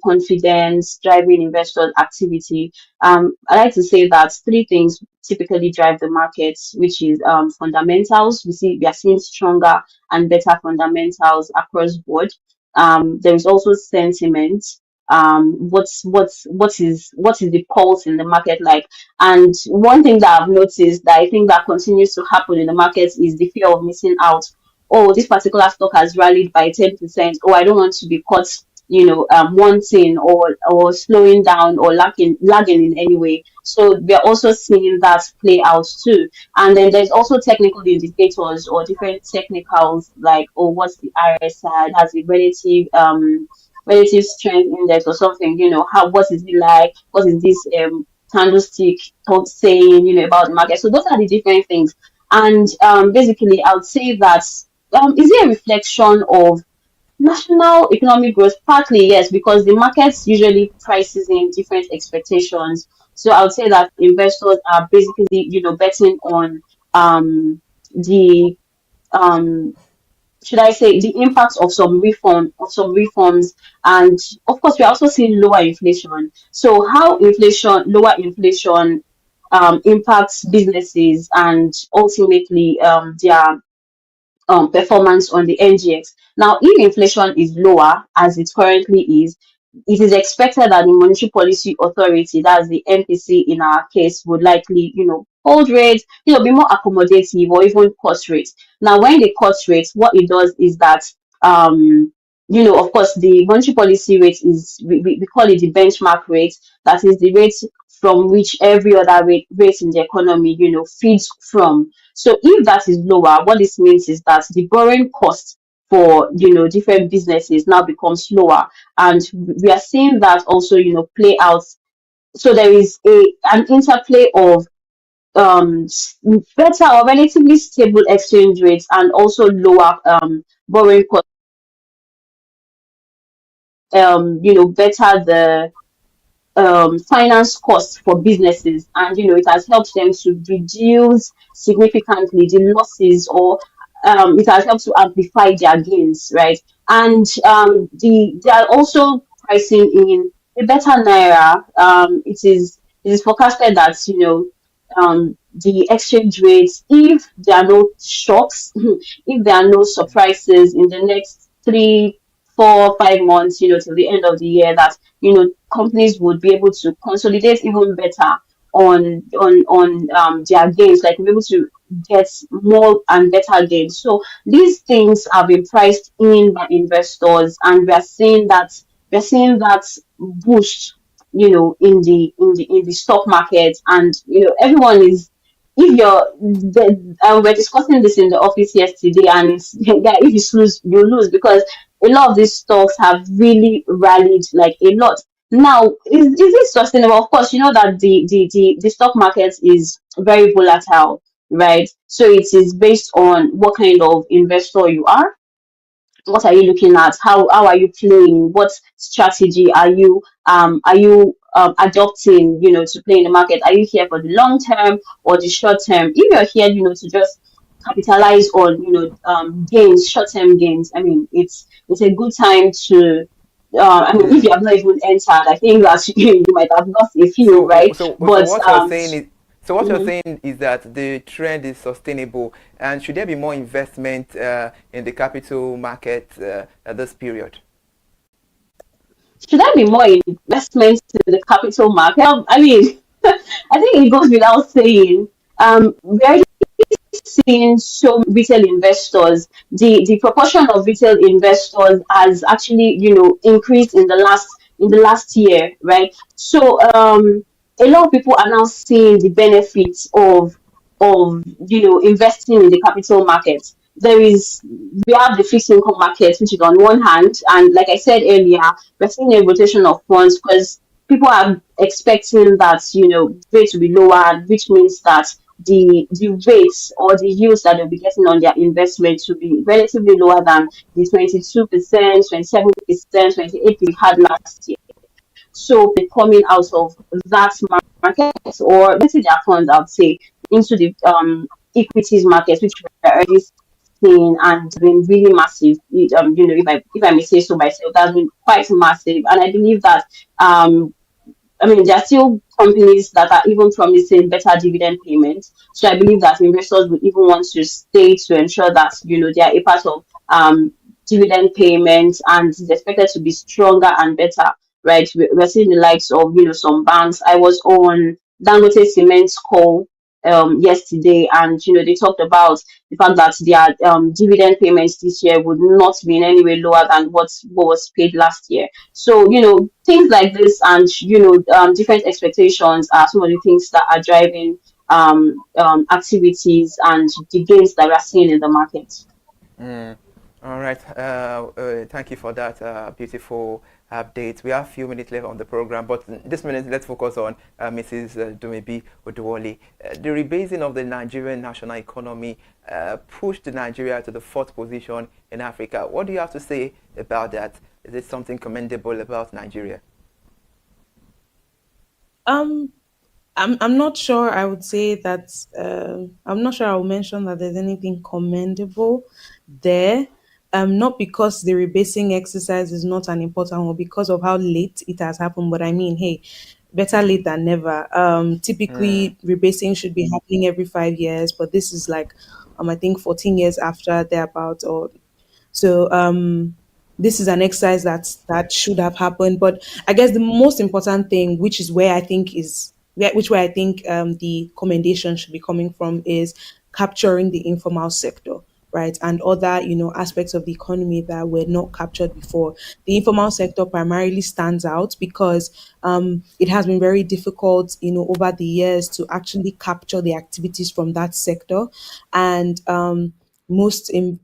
confidence, driving investors activity. I like to say that three things typically drive the markets, which is fundamentals. We are seeing stronger and better fundamentals across board. There is also sentiment. What is the pulse in the market like? And one thing that I've noticed that I think that continues to happen in the markets is the fear of missing out. Oh, this particular stock has rallied by 10%. Oh, I don't want to be caught, wanting or slowing down or lagging in any way. So we are also seeing that play out too. And then there's also technical indicators or different technicals like, oh, what's the RSI? That's the relative strength index or something. How what is it like? What is this candlestick talk saying? About the market. So those are the different things. And basically, I would say that is it a reflection of national economic growth? Partly, yes, because the markets usually prices in different expectations. So I would say that investors are basically, betting on the um should I say the impacts of some reforms, and of course we're also seeing lower inflation. So how lower inflation impacts businesses and ultimately their performance on the NGX. Now, if inflation is lower as it currently is, it is expected that the Monetary Policy Authority, that's the MPC in our case, would likely, hold rates, be more accommodative or even cut rates. Now, when they cut rates, what it does is that, of course, the monetary policy rate is, we call it the benchmark rate. That is the rate from which every other rate in the economy, feeds from. So if that is lower, what this means is that the borrowing cost for different businesses now becomes lower, and we are seeing that also play out. So there is an interplay of better or relatively stable exchange rates and also lower borrowing cost. Better the finance costs for businesses, and it has helped them to reduce significantly the losses, or it has helped to amplify their gains, right? And they are also pricing in a better naira. It is forecasted that the exchange rates, if there are no shocks, if there are no surprises in the next 3, 4, 5 months, till the end of the year, that companies would be able to consolidate even better on their gains, like be able to get more and better gains. So these things have been priced in by investors, and we're seeing that boost, in the stock market, and everyone is. If we're discussing this in the office yesterday, and it's yeah, if you lose, you lose, because a lot of these stocks have really rallied like a lot. Now, is it sustainable? Of course, you know that the stock market is very volatile, right? So it is based on what kind of investor you are. What are you looking at? How are you playing? What strategy are you adopting, to play in the market? Are you here for the long term or the short term? If you're here, to just capitalize on, gains, short term gains, I mean, it's a good time to. I mean, if you have not even entered, I think that you might have lost a few, So, right? so But what you're saying is, what you're mhm. saying is that the trend is sustainable, and should there be more investment in the capital market at this period? should there be more investment in the capital market? I mean, I think it goes without saying. We're seeing so many retail investors. The proportion of retail investors has actually, increased in the last year, right? So a lot of people are now seeing the benefits of investing in the capital market. We have the fixed income market, which is on one hand, and like I said earlier, we're seeing a rotation of funds because people are expecting that rates will be lower, which means that the rates or the yields that they'll be getting on their investments will be relatively lower than the 22%, 27%, 28% we had last year. So they're coming out of that market, or let's say their funds, I would say, into the equities market, which we're already seeing and been really massive. If I may say so myself, that's been quite massive, and I believe that there are still companies that are even promising better dividend payments. So I believe that investors would even want to stay to ensure that they are a part of dividend payments, and it's expected to be stronger and better. Right, we're seeing the likes of some banks. I was on Dangote Cement's call yesterday, and they talked about the fact that their dividend payments this year would not be in any way lower than what was paid last year. So, things like this and, different expectations are some of the things that are driving activities and the gains that we're seeing in the market. Mm. All right. Thank you for that beautiful update. We have a few minutes left on the program, but this minute let's focus on Mrs. Dumebi Odewole. The rebasing of the Nigerian national economy pushed Nigeria to the fourth position in Africa. What do you have to say about that? Is it something commendable about Nigeria? Um, I'm not sure. I would say that I'm not sure. I will mention that there's anything commendable there. Not because the rebasing exercise is not an important one, because of how late it has happened. But I mean, hey, better late than never. Mm. Typically, rebasing should be happening every 5 years, but this is like, I think 14 years after they're about, or so this is an exercise that should have happened. But I guess the most important thing, which is where I think which way I think the commendation should be coming from, is capturing the informal sector, right, and other aspects of the economy that were not captured before. The informal sector primarily stands out because it has been very difficult, over the years to actually capture the activities from that sector, and most in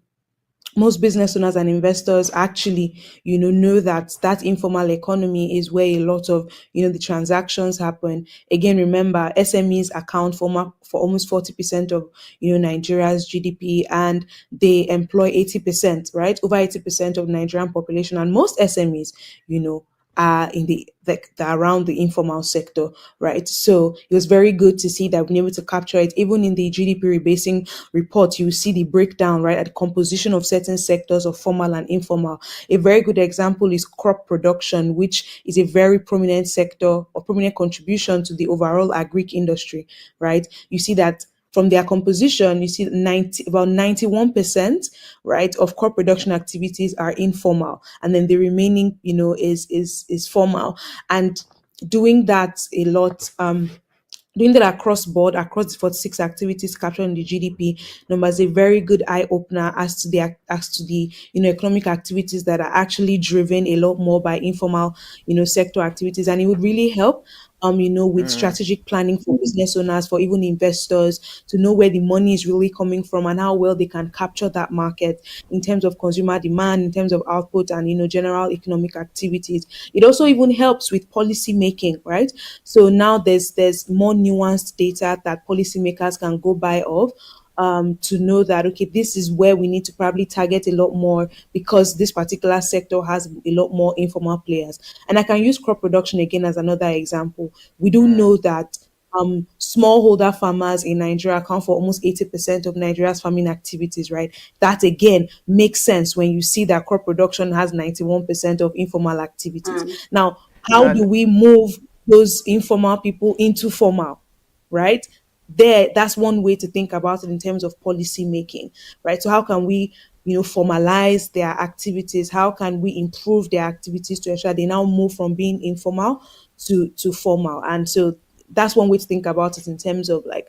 most business owners and investors actually know that that informal economy is where a lot of the transactions happen. Again, remember, SMEs account for almost 40% of Nigeria's GDP, and they employ 80%, right, over 80% of Nigerian population, and most SMEs are in the around the informal sector, right? So it was very good to see that we've been able to capture it. Even in the GDP rebasing report, you see the breakdown, right, at the composition of certain sectors of formal and informal. A very good example is crop production, which is a very prominent sector or prominent contribution to the overall agric industry, right? You see that from their composition, you see about 91%, right, of crop production activities are informal, and then the remaining, is formal. And doing that a lot, doing that across board, across the 46 activities captured in the GDP numbers, a very good eye opener as to the economic activities that are actually driven a lot more by informal sector activities, and it would really help with Mm. strategic planning for business owners, for even investors, to know where the money is really coming from and how well they can capture that market in terms of consumer demand, in terms of output, and general economic activities. It also even helps with policy making, right? So now there's more nuanced data that policymakers can go by of, to know that, okay, this is where we need to probably target a lot more, because this particular sector has a lot more informal players. And I can use crop production again as another example. We do Mm. know that smallholder farmers in Nigeria account for almost 80% of Nigeria's farming activities, right? That again makes sense when you see that crop production has 91% of informal activities. Mm. Now, how do That. we move those informal people into formal, right? That's one way to think about it in terms of policy making, right? So how can we formalize their activities? How can we improve their activities to ensure they now move from being informal to formal? And so that's one way to think about it in terms of like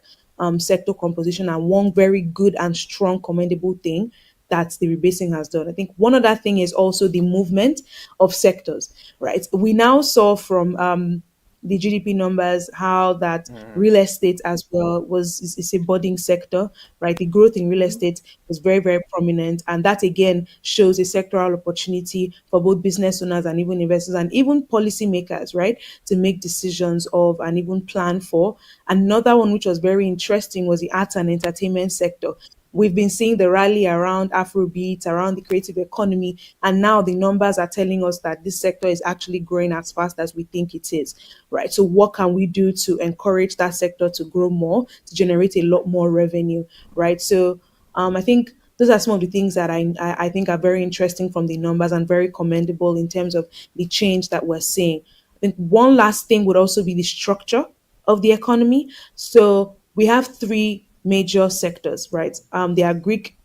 sector composition, and one very good and strong commendable thing that the rebasing has done. I think one other thing is also the movement of sectors, right? We now saw from the GDP numbers how that real estate as well is a budding sector, right? The growth in real estate was very, very prominent, and that again shows a sectoral opportunity for both business owners and even investors and even policymakers, right, to make decisions of and even plan for. Another one which was very interesting was the arts and entertainment sector. We've been seeing the rally around Afrobeat, around the creative economy, and now the numbers are telling us that this sector is actually growing as fast as we think it is, right? So, what can we do to encourage that sector to grow more, to generate a lot more revenue, right? So, I think those are some of the things that I think are very interesting from the numbers and very commendable in terms of the change that we're seeing. I think one last thing would also be the structure of the economy. So we have three major sectors, right? They are Greek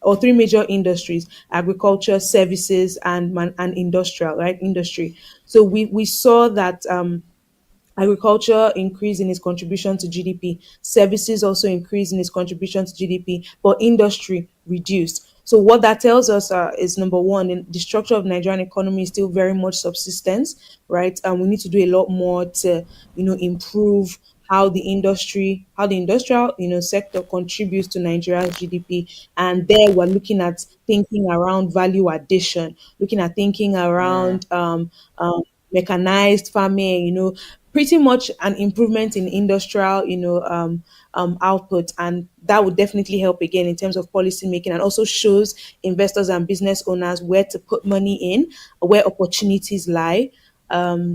or three major industries: agriculture, services, and industrial, right? Industry. So we saw that agriculture increased in its contribution to GDP, services also increased in its contribution to GDP, but industry reduced. So what that tells us is, number one, the structure of Nigerian economy is still very much subsistence, right? And we need to do a lot more to, improve how the industrial, sector contributes to Nigeria's GDP. And there we're looking at thinking around value addition, looking at thinking around mechanized farming, pretty much an improvement in industrial, output. And that would definitely help again in terms of policy making, and also shows investors and business owners where to put money in, where opportunities lie.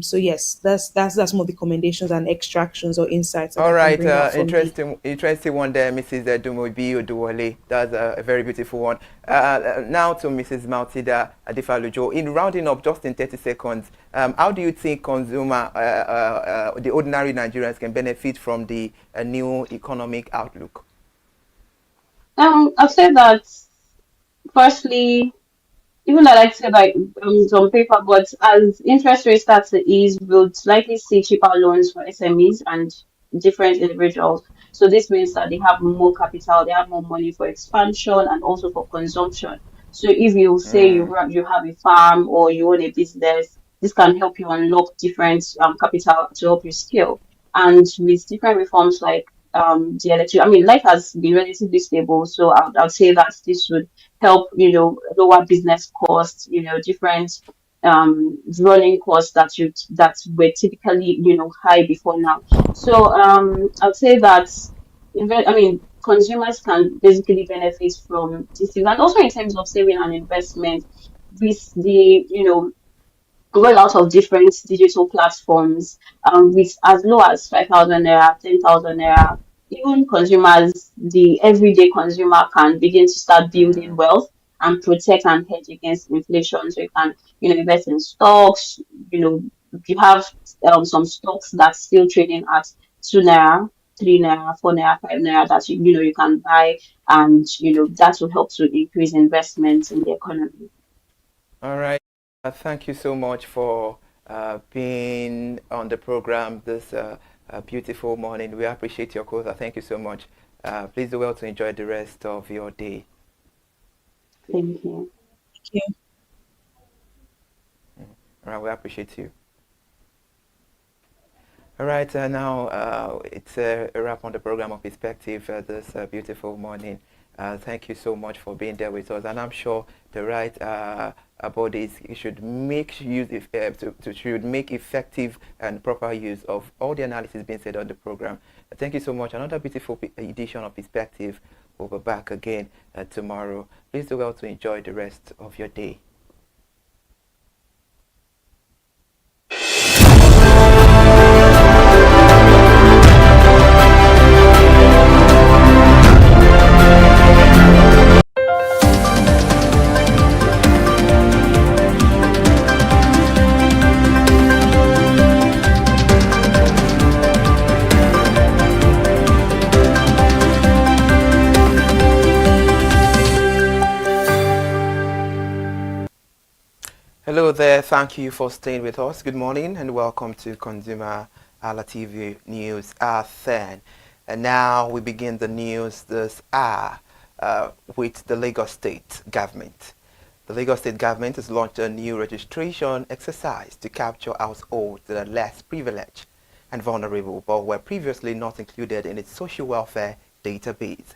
So yes, that's some of the recommendations and extractions or insights that All I can right, bring out from the. interesting one there, Mrs. Dumobi Oduwole. That's a very beautiful one. Now to Mrs. Mautida Adifalujo. In rounding up, just in 30 seconds, how do you think the ordinary Nigerians can benefit from the new economic outlook? I've said that firstly, even though I like to say like on paper, but as interest rates start to ease, we'll likely see cheaper loans for SMEs and different individuals. So this means that they have more capital, they have more money for expansion and also for consumption. So if you say you have a farm or you own a business, this can help you unlock different capital to help you scale. And with different reforms like the electric, I mean, life has been relatively stable. So I'll say that this would help, lower business costs, different running costs that were typically, high before now. So I'd say that consumers can basically benefit from this, and also in terms of saving and investment with the, rollout of different digital platforms with as low as 5,000 naira, 10,000 naira. Even consumers, the everyday consumer, can begin to start building wealth and protect and hedge against inflation. So you can, invest in stocks. You have some stocks that's still trading at 2 naira, 3 naira, 4 naira, 5 naira that you can buy, and that will help to increase investments in the economy. All right. Thank you so much for being on the program this beautiful morning. We appreciate your call. Thank you so much. Please do well to enjoy the rest of your day. Thank you. Thank you. All right, we appreciate you. All right, now it's a wrap on the program of Perspective this beautiful morning. Thank you so much for being there with us, and I'm sure the right bodies should make use should make effective and proper use of all the analysis being said on the program. Thank you so much. Another beautiful edition of Perspective. We'll be back again tomorrow. Please do well to enjoy the rest of your day. thank you for staying with us. Good morning and welcome to Consumer TV News at 10. And now we begin the news this hour with the Lagos State government. The Lagos State government has launched a new registration exercise to capture households that are less privileged and vulnerable but were previously not included in its social welfare database.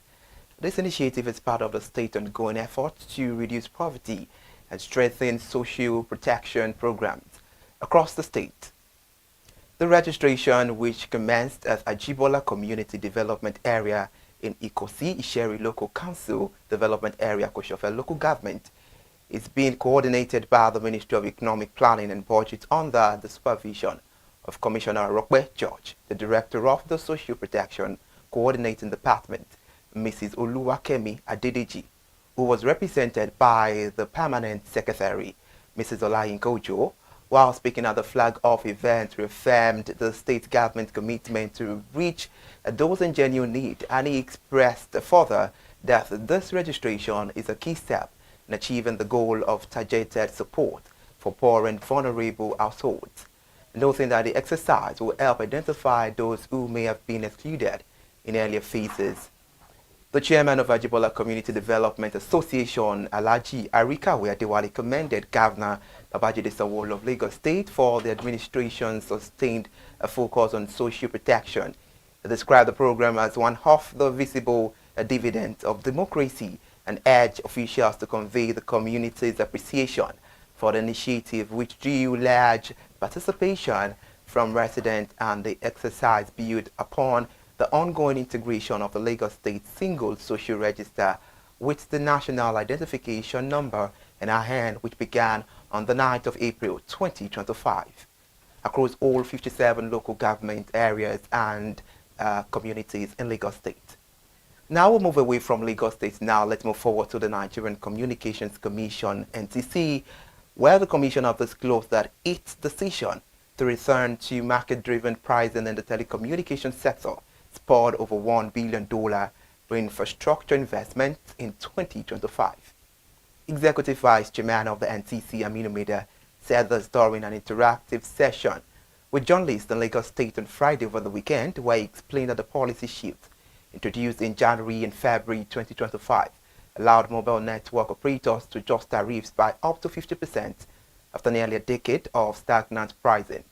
This initiative is part of the state's ongoing effort to reduce poverty and strengthen social protection programs across the state. The registration, which commenced at Ajibola Community Development Area in Ikosi Isheri Local Council Development Area, Koshofe Local Government, is being coordinated by the Ministry of Economic Planning and Budget under the supervision of Commissioner Rokwe George, the Director of the Social Protection Coordinating Department, Mrs. Oluwakemi Adedeji, who was represented by the Permanent Secretary, Mrs. Olayinka Ojo. While speaking at the flag-off event, reaffirmed the state government commitment to reach those in genuine need, and he expressed further that this registration is a key step in achieving the goal of targeted support for poor and vulnerable households, noting that the exercise will help identify those who may have been excluded in earlier phases. The chairman of Ajibola Community Development Association, Alhaji Arikawe Adewale, commended Governor Babajide Sanwo-Olu of Lagos State for the administration's sustained focus on social protection. He described the program as one of the visible dividends of democracy and urged officials to convey the community's appreciation for the initiative, which drew large participation from residents, and the exercise built upon the ongoing integration of the Lagos State Single Social Register with the National Identification Number in our hand, which began on the 9th of April 2025 across all 57 local government areas and communities in Lagos State. Now we'll move away from Lagos State. Now let's move forward to the Nigerian Communications Commission, NCC, where the commissioner disclosed that its decision to return to market-driven pricing in the telecommunications sector spurred over $1 billion for infrastructure investments in 2025. Executive Vice Chairman of the NCC, Aminu Meda, said this during an interactive session with journalists in Lagos State on Friday over the weekend, where he explained that the policy shift introduced in January and February 2025 allowed mobile network operators to adjust tariffs by up to 50% after nearly a decade of stagnant pricing.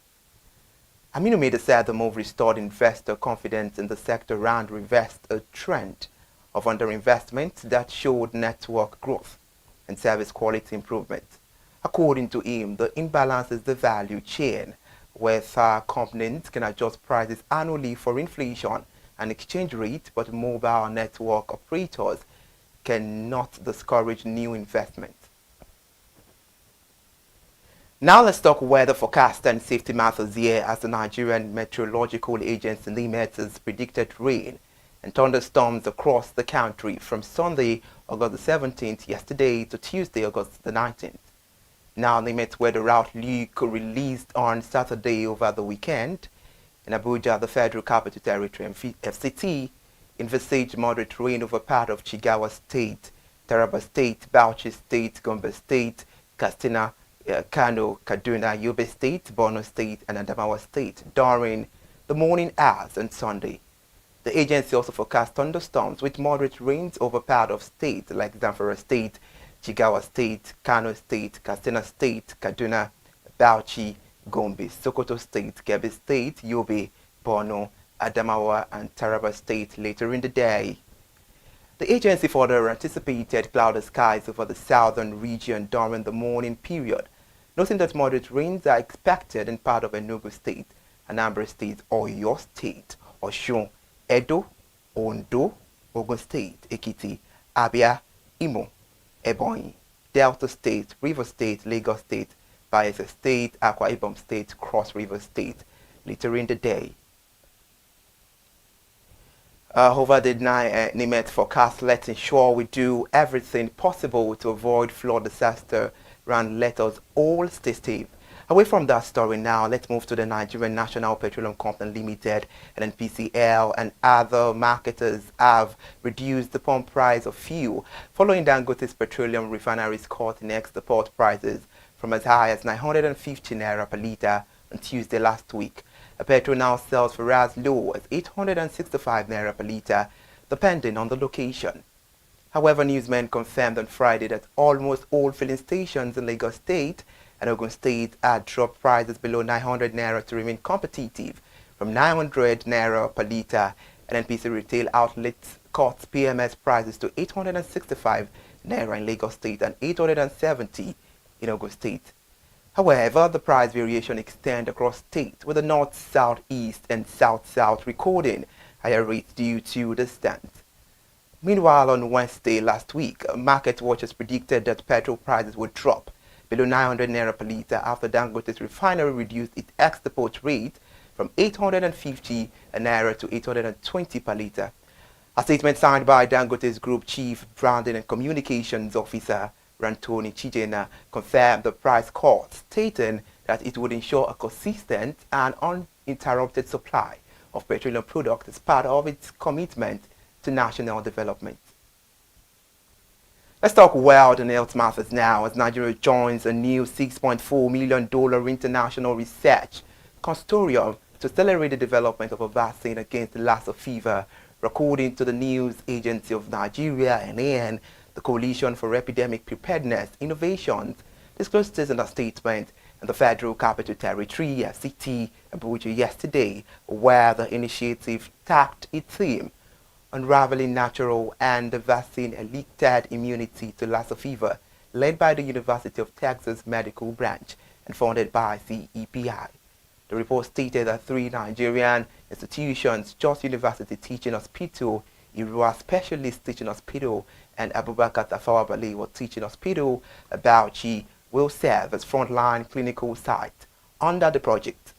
Aminu Meda said the move restored investor confidence in the sector and reversed a trend of underinvestment that showed network growth and service quality improvement. According to him, the imbalance is the value chain, where companies can adjust prices annually for inflation and exchange rate, but mobile network operators cannot discourage new investment. Now let's talk weather forecast and safety matters here, as the Nigerian Meteorological Agency NIMET has predicted rain and thunderstorms across the country from Sunday, August the 17th, yesterday, to Tuesday, August the 19th. Now NIMET weather outlook released on Saturday over the weekend. In Abuja, the Federal Capital Territory, FCT, envisaged moderate rain over part of Jigawa State, Taraba State, Bauchi State, Gombe State, Katsina, Kano, Kaduna, Yobe State, Borno State, and Adamawa State during the morning hours on Sunday. The agency also forecast thunderstorms with moderate rains over part of states like Zamfara State, Jigawa State, Kano State, Katsina State, Kaduna, Bauchi, Gombe, Sokoto State, Kebbi State, Yobe, Borno, Adamawa, and Taraba State later in the day. The agency further anticipated cloudy skies over the southern region during the morning period, noting that moderate rains are expected in part of Enugu State, Anambra State, Oyo State, Osun, Edo, Ondo, Ogun State, Ekiti, Abia, Imo, Ebonyi, Delta State, Rivers State, Lagos State, Bayelsa State, Akwa Ibom State, Cross River State later in the day. Over the NIMET forecast, let's ensure we do everything possible to avoid flood disaster and let us all stay safe. Away from that story now, let's move to the Nigerian National Petroleum Company Limited, and NPCL, and other marketers have reduced the pump price of fuel following Dangote's petroleum refineries caught in export prices from as high as 950 naira per litre on Tuesday last week. Petrol now sells for as low as 865 naira per litre, depending on the location. However, newsmen confirmed on Friday that almost all filling stations in Lagos State and Ogun State had dropped prices below 900 naira to remain competitive, from 900 naira per litre. NNPC retail outlets cut PMS prices to 865 naira in Lagos State and 870 in Ogun State. However, the price variation extends across states, with the north, south, east, and south recording higher rates due to distance. Meanwhile, on Wednesday last week, market watchers predicted that petrol prices would drop below 900 naira per litre after Dangote's refinery reduced its export rate from 850 naira to 820 per litre. A statement signed by Dangote's Group Chief Branding and Communications Officer Rantoni Chijena confirmed the price cut, stating that it would ensure a consistent and uninterrupted supply of petroleum products as part of its commitment to national development. Let's talk wealth and health matters now, as Nigeria joins a new $6.4 million international research consortium to accelerate the development of a vaccine against the Lassa fever. According to the News Agency of Nigeria, NAN, the Coalition for Epidemic Preparedness Innovations disclosed this in a statement in the Federal Capital Territory, FCT, Abuja yesterday, where the initiative tacked its theme, Unraveling Natural and Vaccine-Elicited Immunity to Lassa Fever, led by the University of Texas Medical Branch and funded by CEPI. The report stated that 3 Nigerian institutions, Jos University Teaching Hospital, Irua Specialist Teaching Hospital, and Abubakar Tafawa Balewa Teaching Hospital, Bauchi, will serve as frontline clinical sites under the project.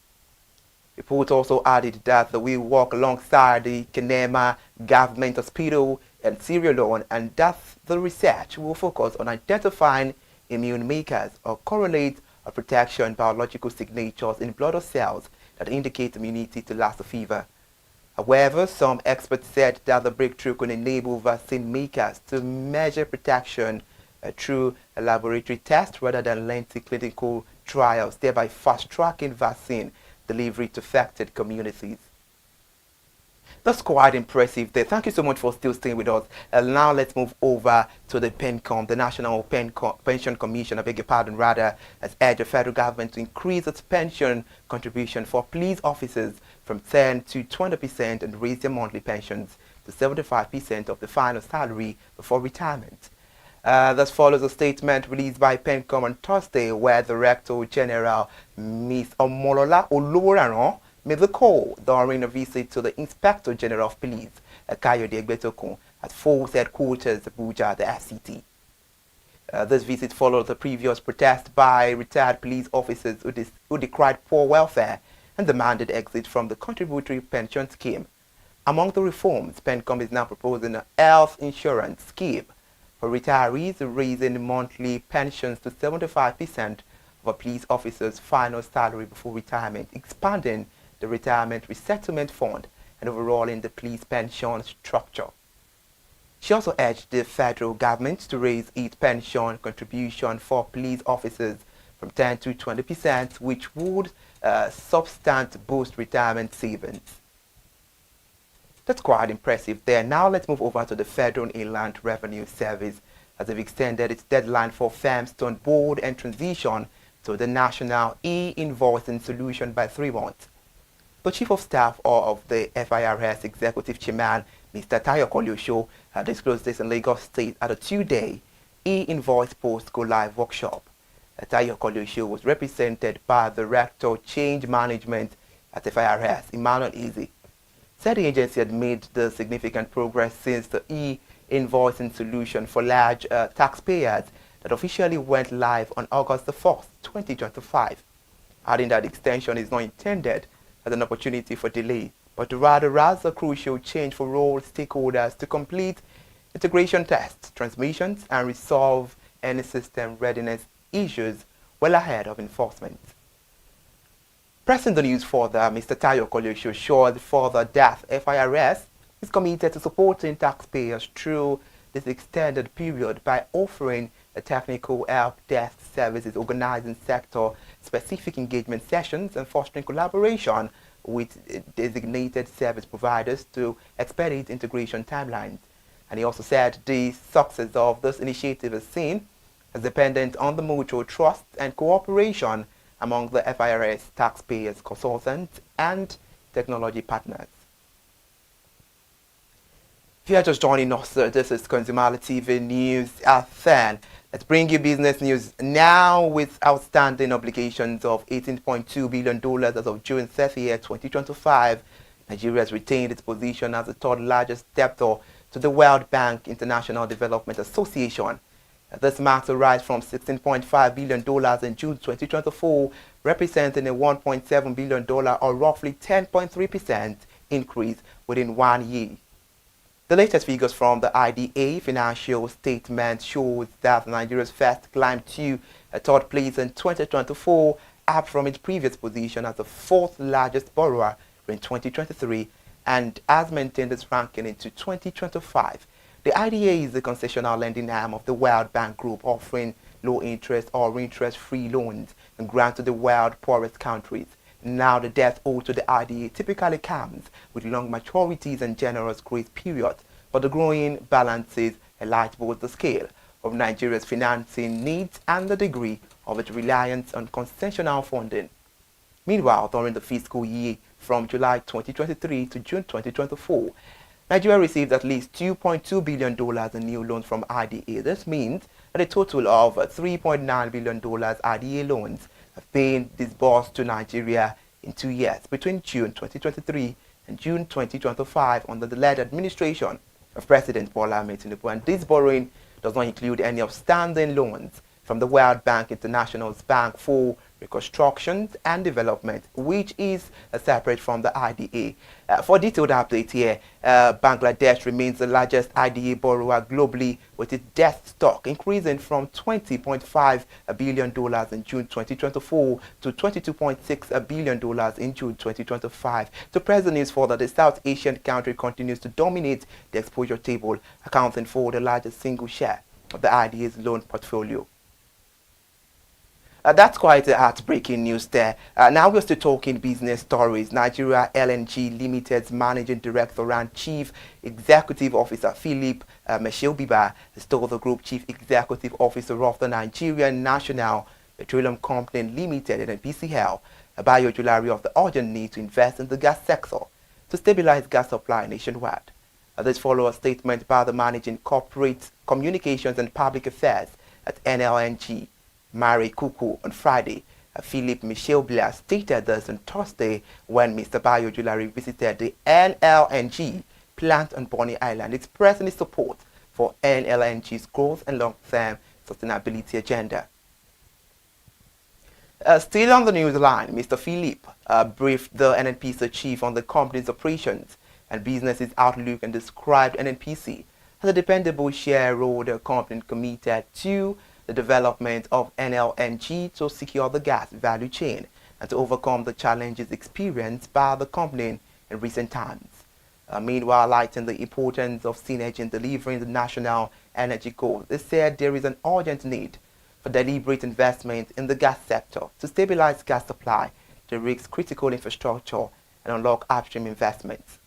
The report also added that they will work alongside the Kenema Government Hospital and Sierra Leone, and that the research will focus on identifying immune makers or correlate or protection biological signatures in blood or cells that indicate immunity to Lassa fever. However, some experts said that the breakthrough could enable vaccine makers to measure protection through a laboratory test rather than lengthy clinical trials, thereby fast-tracking vaccine delivery to affected communities. That's quite impressive there. Thank you so much for still staying with us. Now let's move over to the PENCOM, the National Pension Commission, I beg your pardon, rather, has urged the federal government to increase its pension contribution for police officers from 10 to 20% and raise their monthly pensions to 75% of the final salary before retirement. This follows a statement released by PENCOM on Thursday, where the Director General, Ms. Omolola Oloraran, made the call during a visit to the Inspector General of Police, Kayode Egbetokun, at Force Headquarters, Abuja, the FCT. This visit followed the previous protest by retired police officers who decried poor welfare and demanded exit from the contributory pension scheme. Among the reforms, PENCOM is now proposing a health insurance scheme for retirees, raising monthly pensions to 75% of a police officer's final salary before retirement, expanding the Retirement Resettlement Fund, and overhauling the police pension structure. She also urged the federal government to raise its pension contribution for police officers from 10 to 20%, which would substantially boost retirement savings. That's quite impressive there. Now let's move over to the Federal Inland Revenue Service, as they've extended its deadline for firms to onboard and transition to the National E-Invoicing Solution by 3 months. The Chief of Staff of the FIRS Executive Chairman, Mr. Tayo Kolyosho, disclosed this in Lagos State at a 2-day E-Invoice Post-Go-Live workshop. Tayo Kolyosho was represented by the Director Change Management at FIRS, Emmanuel Eze. Said the agency had made the significant progress since the e-invoicing solution for large taxpayers that officially went live on August the 4th, 2025, adding that extension is not intended as an opportunity for delay, but rather as a crucial change for all stakeholders to complete integration tests, transmissions, and resolve any system readiness issues well ahead of enforcement. Pressing the news further, Mr. Tayo Kolyosho assured further that FIRS is committed to supporting taxpayers through this extended period by offering a technical help desk services organizing sector-specific engagement sessions and fostering collaboration with designated service providers to expedite integration timelines. And he also said the success of this initiative is seen as dependent on the mutual trust and cooperation among the FIRS taxpayers, consultants, and technology partners. If you are just joining us, this is ConsumerHallaTV News at 10. Let's bring you business news now with outstanding obligations of $18.2 billion as of June 30th, 2025. Nigeria has retained its position as the third largest debtor to the World Bank International Development Association. This marks a rise from $16.5 billion in June 2024, representing a $1.7 billion or roughly 10.3% increase within 1 year. The latest figures from the IDA financial statement shows that Nigeria's first climbed to a third place in 2024, up from its previous position as the fourth largest borrower in 2023, and has maintained its ranking into 2025. The IDA is the concessional lending arm of the World Bank Group, offering low interest or interest-free loans and grants to the world's poorest countries. Now the debt owed to the IDA typically comes with long maturities and generous grace periods, but the growing balances highlight both the scale of Nigeria's financing needs and the degree of its reliance on concessional funding. Meanwhile, during the fiscal year from July 2023 to June 2024, Nigeria received at least $2.2 billion in new loans from IDA. This means that a total of $3.9 billion IDA loans have been disbursed to Nigeria in 2 years, between June 2023 and June 2025, under the led administration of President Bola Ahmed Tinubu. And this borrowing does not include any outstanding loans from the World Bank International's Bank for Reconstruction and Development, which is separate from the IDA. For detailed update here, Bangladesh remains the largest IDA borrower globally, with its debt stock increasing from $20.5 billion in June 2024 to $22.6 billion in June 2025. To present news further, the South Asian country continues to dominate the exposure table, accounting for the largest single share of the IDA's loan portfolio. That's quite heartbreaking news there. Now we're still talking business stories. Nigeria LNG Limited's Managing Director and Chief Executive Officer Philip Meshelbiba has told the Group Chief Executive Officer of the Nigerian National Petroleum Company Limited (NPCL), Abayo of the urgent need to invest in the gas sector to stabilize gas supply nationwide. This follows a statement by the Managing Corporate Communications and Public Affairs at NLNG, Mary Kuku, on Friday. Philip Meshelbiba stated this on Thursday when Mr. Bayo visited the NLNG plant on Bonny Island, expressing his support for NLNG's growth and long-term sustainability agenda. Still on the news line, Mr. Philip briefed the NNPC chief on the company's operations and business's outlook and described NNPC as a dependable shareholder company committed to the development of NLNG to secure the gas value chain and to overcome the challenges experienced by the company in recent times. Meanwhile, highlighting the importance of synergy in delivering the national energy goals, they said there is an urgent need for deliberate investment in the gas sector to stabilize gas supply, to risk critical infrastructure, and unlock upstream investments.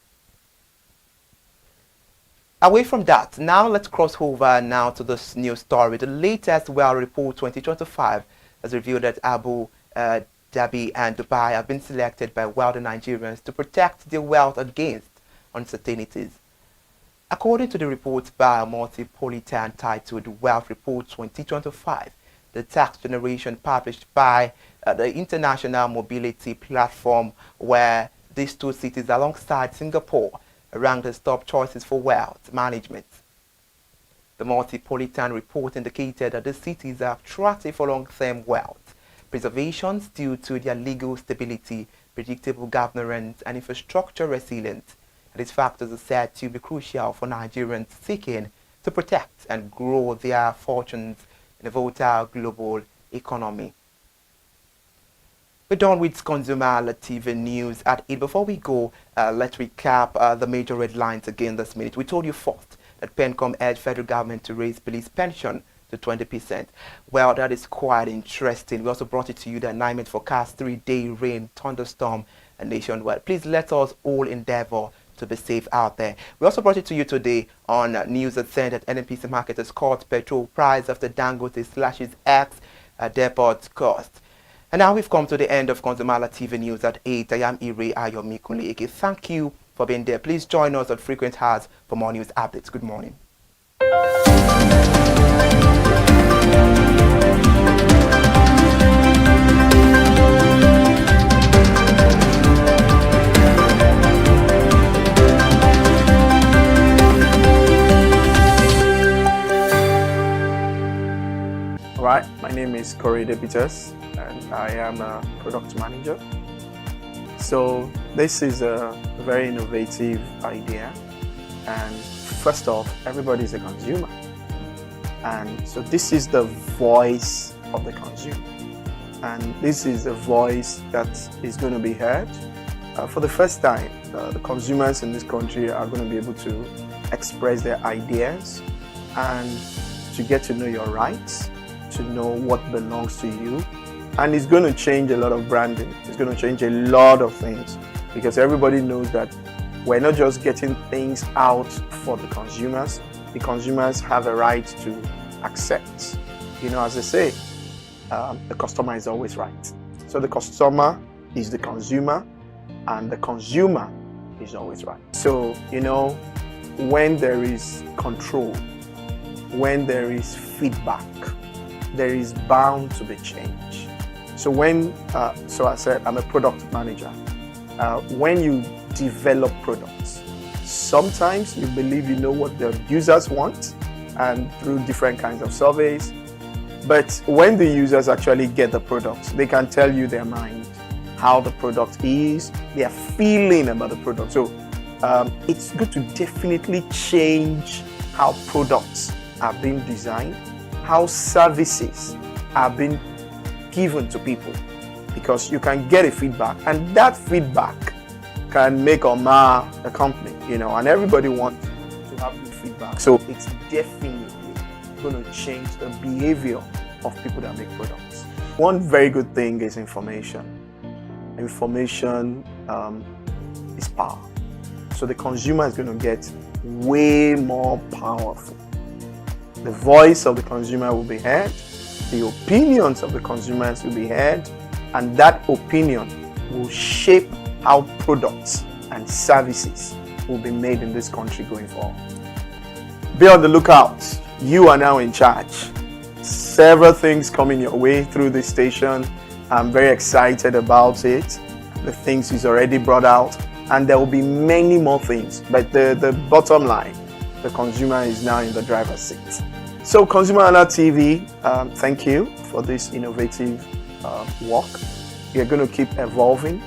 Away from that, now let's cross over now to this news story. The latest Well Report 2025 has revealed that Abu Dhabi and Dubai have been selected by wealthy Nigerians to protect their wealth against uncertainties. According to the report by a Multipolitan titled Wealth Report 2025, the tax generation published by the International Mobility Platform, where these two cities alongside Singapore ranked as top choices for wealth management. The Multipolitan report indicated that the cities are attractive for long-term wealth preservation due to their legal stability, predictable governance, and infrastructure resilience. These factors are said to be crucial for Nigerians seeking to protect and grow their fortunes in a volatile global economy. We're done with ConsumerHallaTV News at 8. Before we go, let's recap the major headlines again this minute. We told you first that PENCOM urged federal government to raise police pension to 20%. Well, that is quite interesting. We also brought it to you the alignment forecast 3-day rain, thunderstorm, and nationwide. Please let us all endeavor to be safe out there. We also brought it to you today on news that said that NNPC market has caught petrol price after Dangote slashes X depot cost. And now we've come to the end of ConsumerHallaTV News at 8. I am Ire Ayomikunle. Thank you for being there. Please join us at frequent hours for more news updates. Good morning. Right, my name is Corey Peters and I am a product manager. So this is a very innovative idea, and first off, everybody is a consumer, and so this is the voice of the consumer, and this is the voice that is going to be heard. For the first time, the consumers in this country are going to be able to express their ideas and to get to know your rights, to know what belongs to you. And it's going to change a lot of branding. It's going to change a lot of things, because everybody knows that we're not just getting things out for the consumers. The consumers have a right to accept. You know, as they say, the customer is always right. So the customer is the consumer, and the consumer is always right. So, you know, when there is control, when there is feedback, there is bound to be change. So so I said, I'm a product manager. When you develop products, sometimes you believe you know what the users want, and through different kinds of surveys. But when the users actually get the product, they can tell you their mind, how the product is, their feeling about the product. So it's good to definitely change how products are being designed, how services are being given to people, because you can get a feedback, and that feedback can make or mar a company, you know, and everybody wants to have good feedback. So it's definitely going to change the behavior of people that make products. One very good thing is information. Information is power. So the consumer is going to get way more powerful. The voice of the consumer will be heard, the opinions of the consumers will be heard, and that opinion will shape how products and services will be made in this country going forward. Be on the lookout. You are now in charge. Several things coming your way through this station. I'm very excited about it. The things he's already brought out, and there will be many more things. But the bottom line, the consumer is now in the driver's seat. So ConsumerHallaTV, thank you for this innovative work. You're going to keep evolving,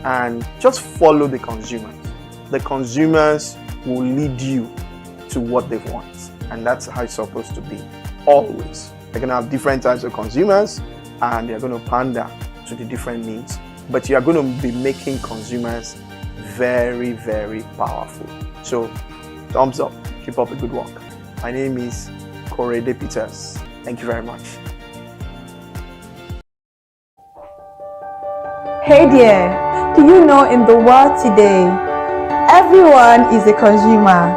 and just follow the consumers. The consumers will lead you to what they want, and that's how it's supposed to be, always. They're going to have different types of consumers, and they're going to pander to the different needs, but you're going to be making consumers very, very powerful. So thumbs up, keep up the good work. My name is Corey Peters. Thank you very much. Hey there, do you know in the world today, everyone is a consumer,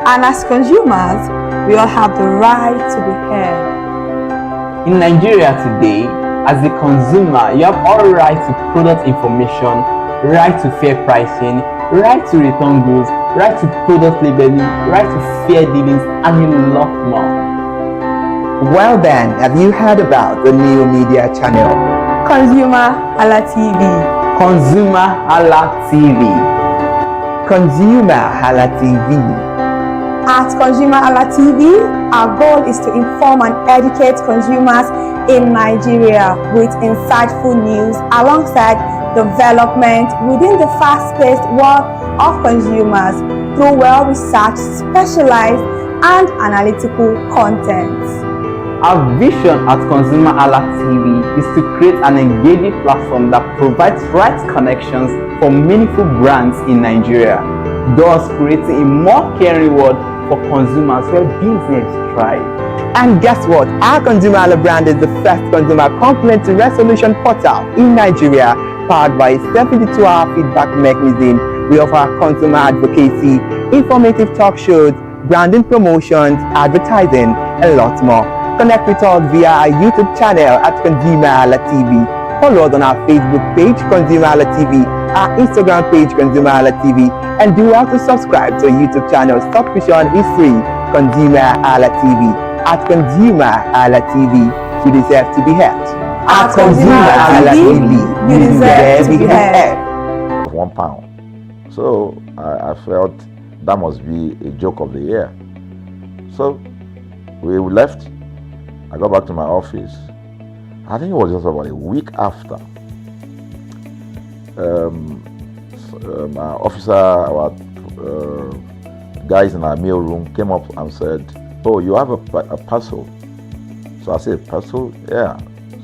and as consumers, we all have the right to be heard. In Nigeria today, as a consumer, you have all right to product information, right to fair pricing, right to return goods, right to product labeling, right to fair dealings, and a lot more. Well then, have you heard about the new media channel? ConsumerHallaTV. ConsumerHallaTV. ConsumerHallaTV. At ConsumerHallaTV, our goal is to inform and educate consumers in Nigeria with insightful news alongside development within the fast-paced world of consumers through well-researched, specialized, and analytical content. Our vision at ConsumerHallaTV is to create an engaging platform that provides right connections for meaningful brands in Nigeria, thus creating a more caring world for consumers where business thrive. And guess what? Our ConsumerHalla brand is the first consumer complaint resolution portal in Nigeria, powered by a 72-hour feedback mechanism. We offer consumer advocacy, informative talk shows, branding promotions, advertising, and lots more. Connect with us via our YouTube channel at ConsumerHallaTV. Follow us on our Facebook page, ConsumerHallaTV, our Instagram page, ConsumerHallaTV, and do well to subscribe to our YouTube channel. Subscription is free. ConsumerHallaTV. At ConsumerHallaTV, you deserve to be heard. At ConsumerHallaTV, you deserve to be heard. £1. So I felt that must be a joke of the year. So we left. I got back to my office. I think it was just about a week after. Our officer, our guys in our mail room came up and said, "Oh, you have a parcel." So I said, "Parcel? Yeah."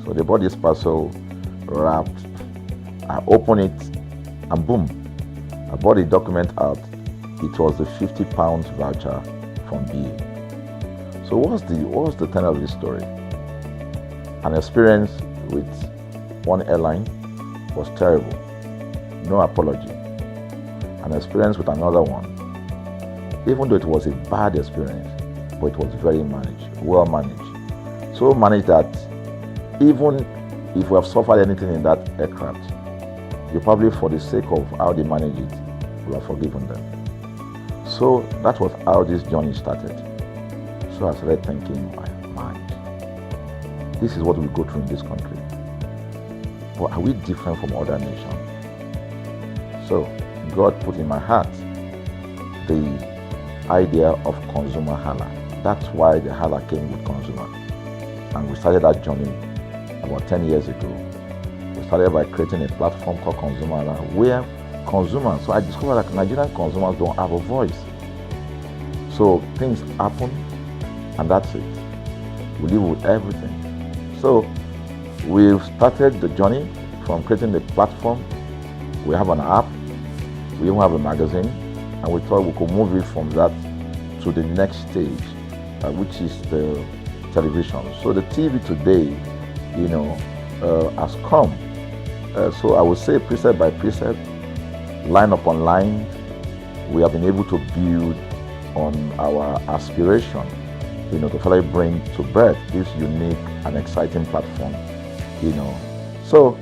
So they bought this parcel wrapped. I opened it and boom, I bought the document out. It was the £50 voucher from BA. So what's the tenor of this story? An experience with one airline was terrible. No apology. An experience with another one, even though it was a bad experience, but it was very well managed. So managed that even if we have suffered anything in that aircraft, you probably, for the sake of how they manage it, will have forgiven them. So that was how this journey started. So I started thinking in my mind, this is what we go through in this country. But are we different from other nations? So God put in my heart the idea of ConsumerHalla. That's why the Hala came with consumer. And we started that journey about 10 years ago. We started by creating a platform called ConsumerHalla, where consumers, so I discovered that Nigerian consumers don't have a voice. So things happen, and that's it. We live with everything. So we've started the journey from creating the platform. We have an app, we even have a magazine, and we thought we could move it from that to the next stage, which is the television. So the TV today, has come. So I would say precept by precept, line upon line, we have been able to build on our aspiration, to finally bring to birth this unique and exciting platform, So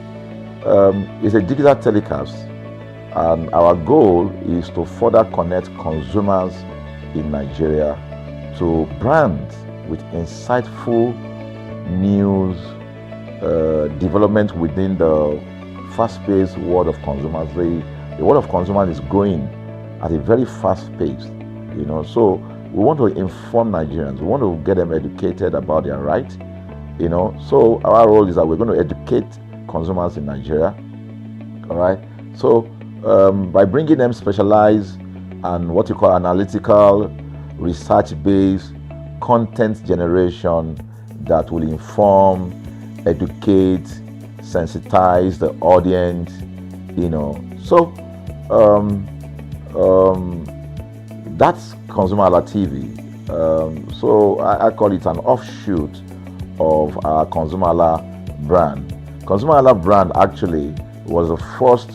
it's a digital telecast, and our goal is to further connect consumers in Nigeria to brands with insightful news, development within the fast-paced world of consumers. The world of consumers is growing at a very fast pace, So we want to inform Nigerians. We want to get them educated about their rights, So our role is that we're going to educate consumers in Nigeria, all right? So by bringing them specialized and what you call analytical, research-based content generation that will inform, educate, sensitize the audience, So that's ConsumerHallaTV. So I call it an offshoot of our ConsumerHalla brand. ConsumerHalla brand actually was the first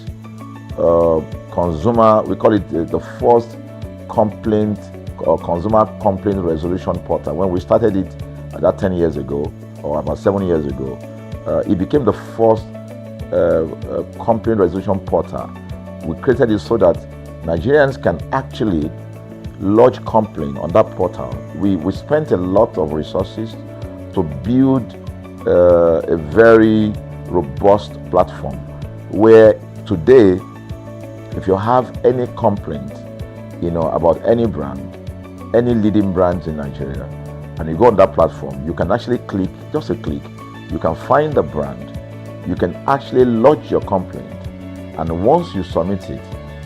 we call it the first complaint or consumer complaint resolution portal. When we started it about 10 years ago, or about 7 years ago, it became the first complaint resolution portal. We created it so that Nigerians can actually lodge complaint on that portal. We spent a lot of resources to build a very robust platform where today, if you have any complaint, about any brand, any leading brands in Nigeria, and you go on that platform, you can actually click, just a click, you can find the brand, you can actually lodge your complaint, and once you submit it,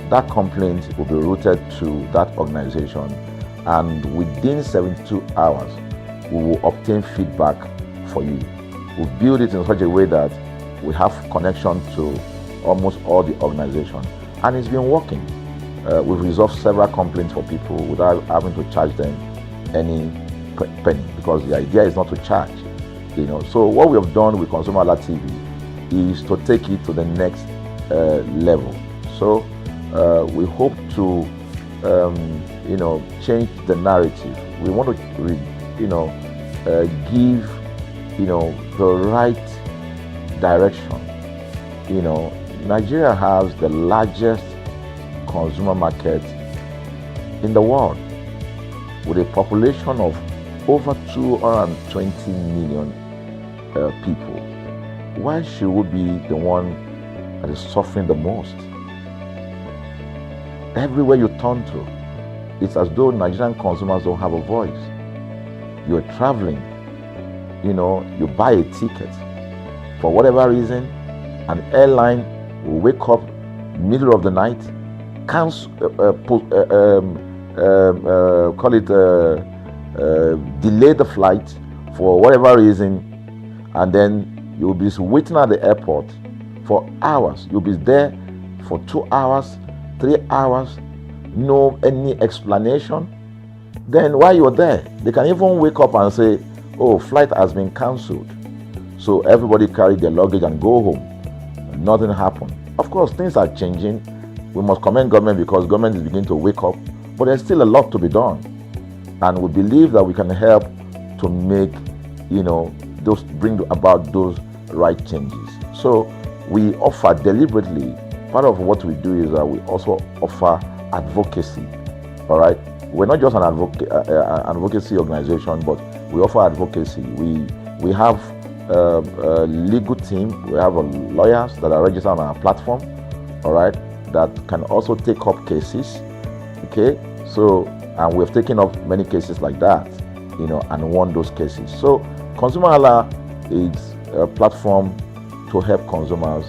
that complaint will be routed to that organization, and within 72 hours, we will obtain feedback for you. We build it in such a way that we have connection to almost all the organizations, and it's been working. We've resolved several complaints for people without having to charge them any penny, because the idea is not to charge. So what we have done with ConsumerHallaTV is to take it to the next level. So we hope to change the narrative. We want to give the right direction. Nigeria has the largest consumer market in the world, with a population of over 220 million people. Why should we be the one that is suffering the most? Everywhere you turn to, it's as though Nigerian consumers don't have a voice. You're traveling, you buy a ticket. For whatever reason, an airline will wake up middle of the night, delay the flight for whatever reason, and then you'll be waiting at the airport for hours. You'll be there for 2 hours, 3 hours, no any explanation. Then while you're there, they can even wake up and say, oh, flight has been cancelled. So everybody carry their luggage and go home. Nothing happened. Of course, things are changing. We must commend government because government is beginning to wake up, but there's still a lot to be done. And we believe that we can help to make, bring about those right changes. So we offer deliberately, part of what we do is that we also offer advocacy, all right? We're not just an advocacy organization, but we offer advocacy. We have a legal team, we have lawyers that are registered on our platform, all right, that can also take up cases, okay? So, and we've taken up many cases like that, and won those cases. So, ConsumerHalla is a platform to help consumers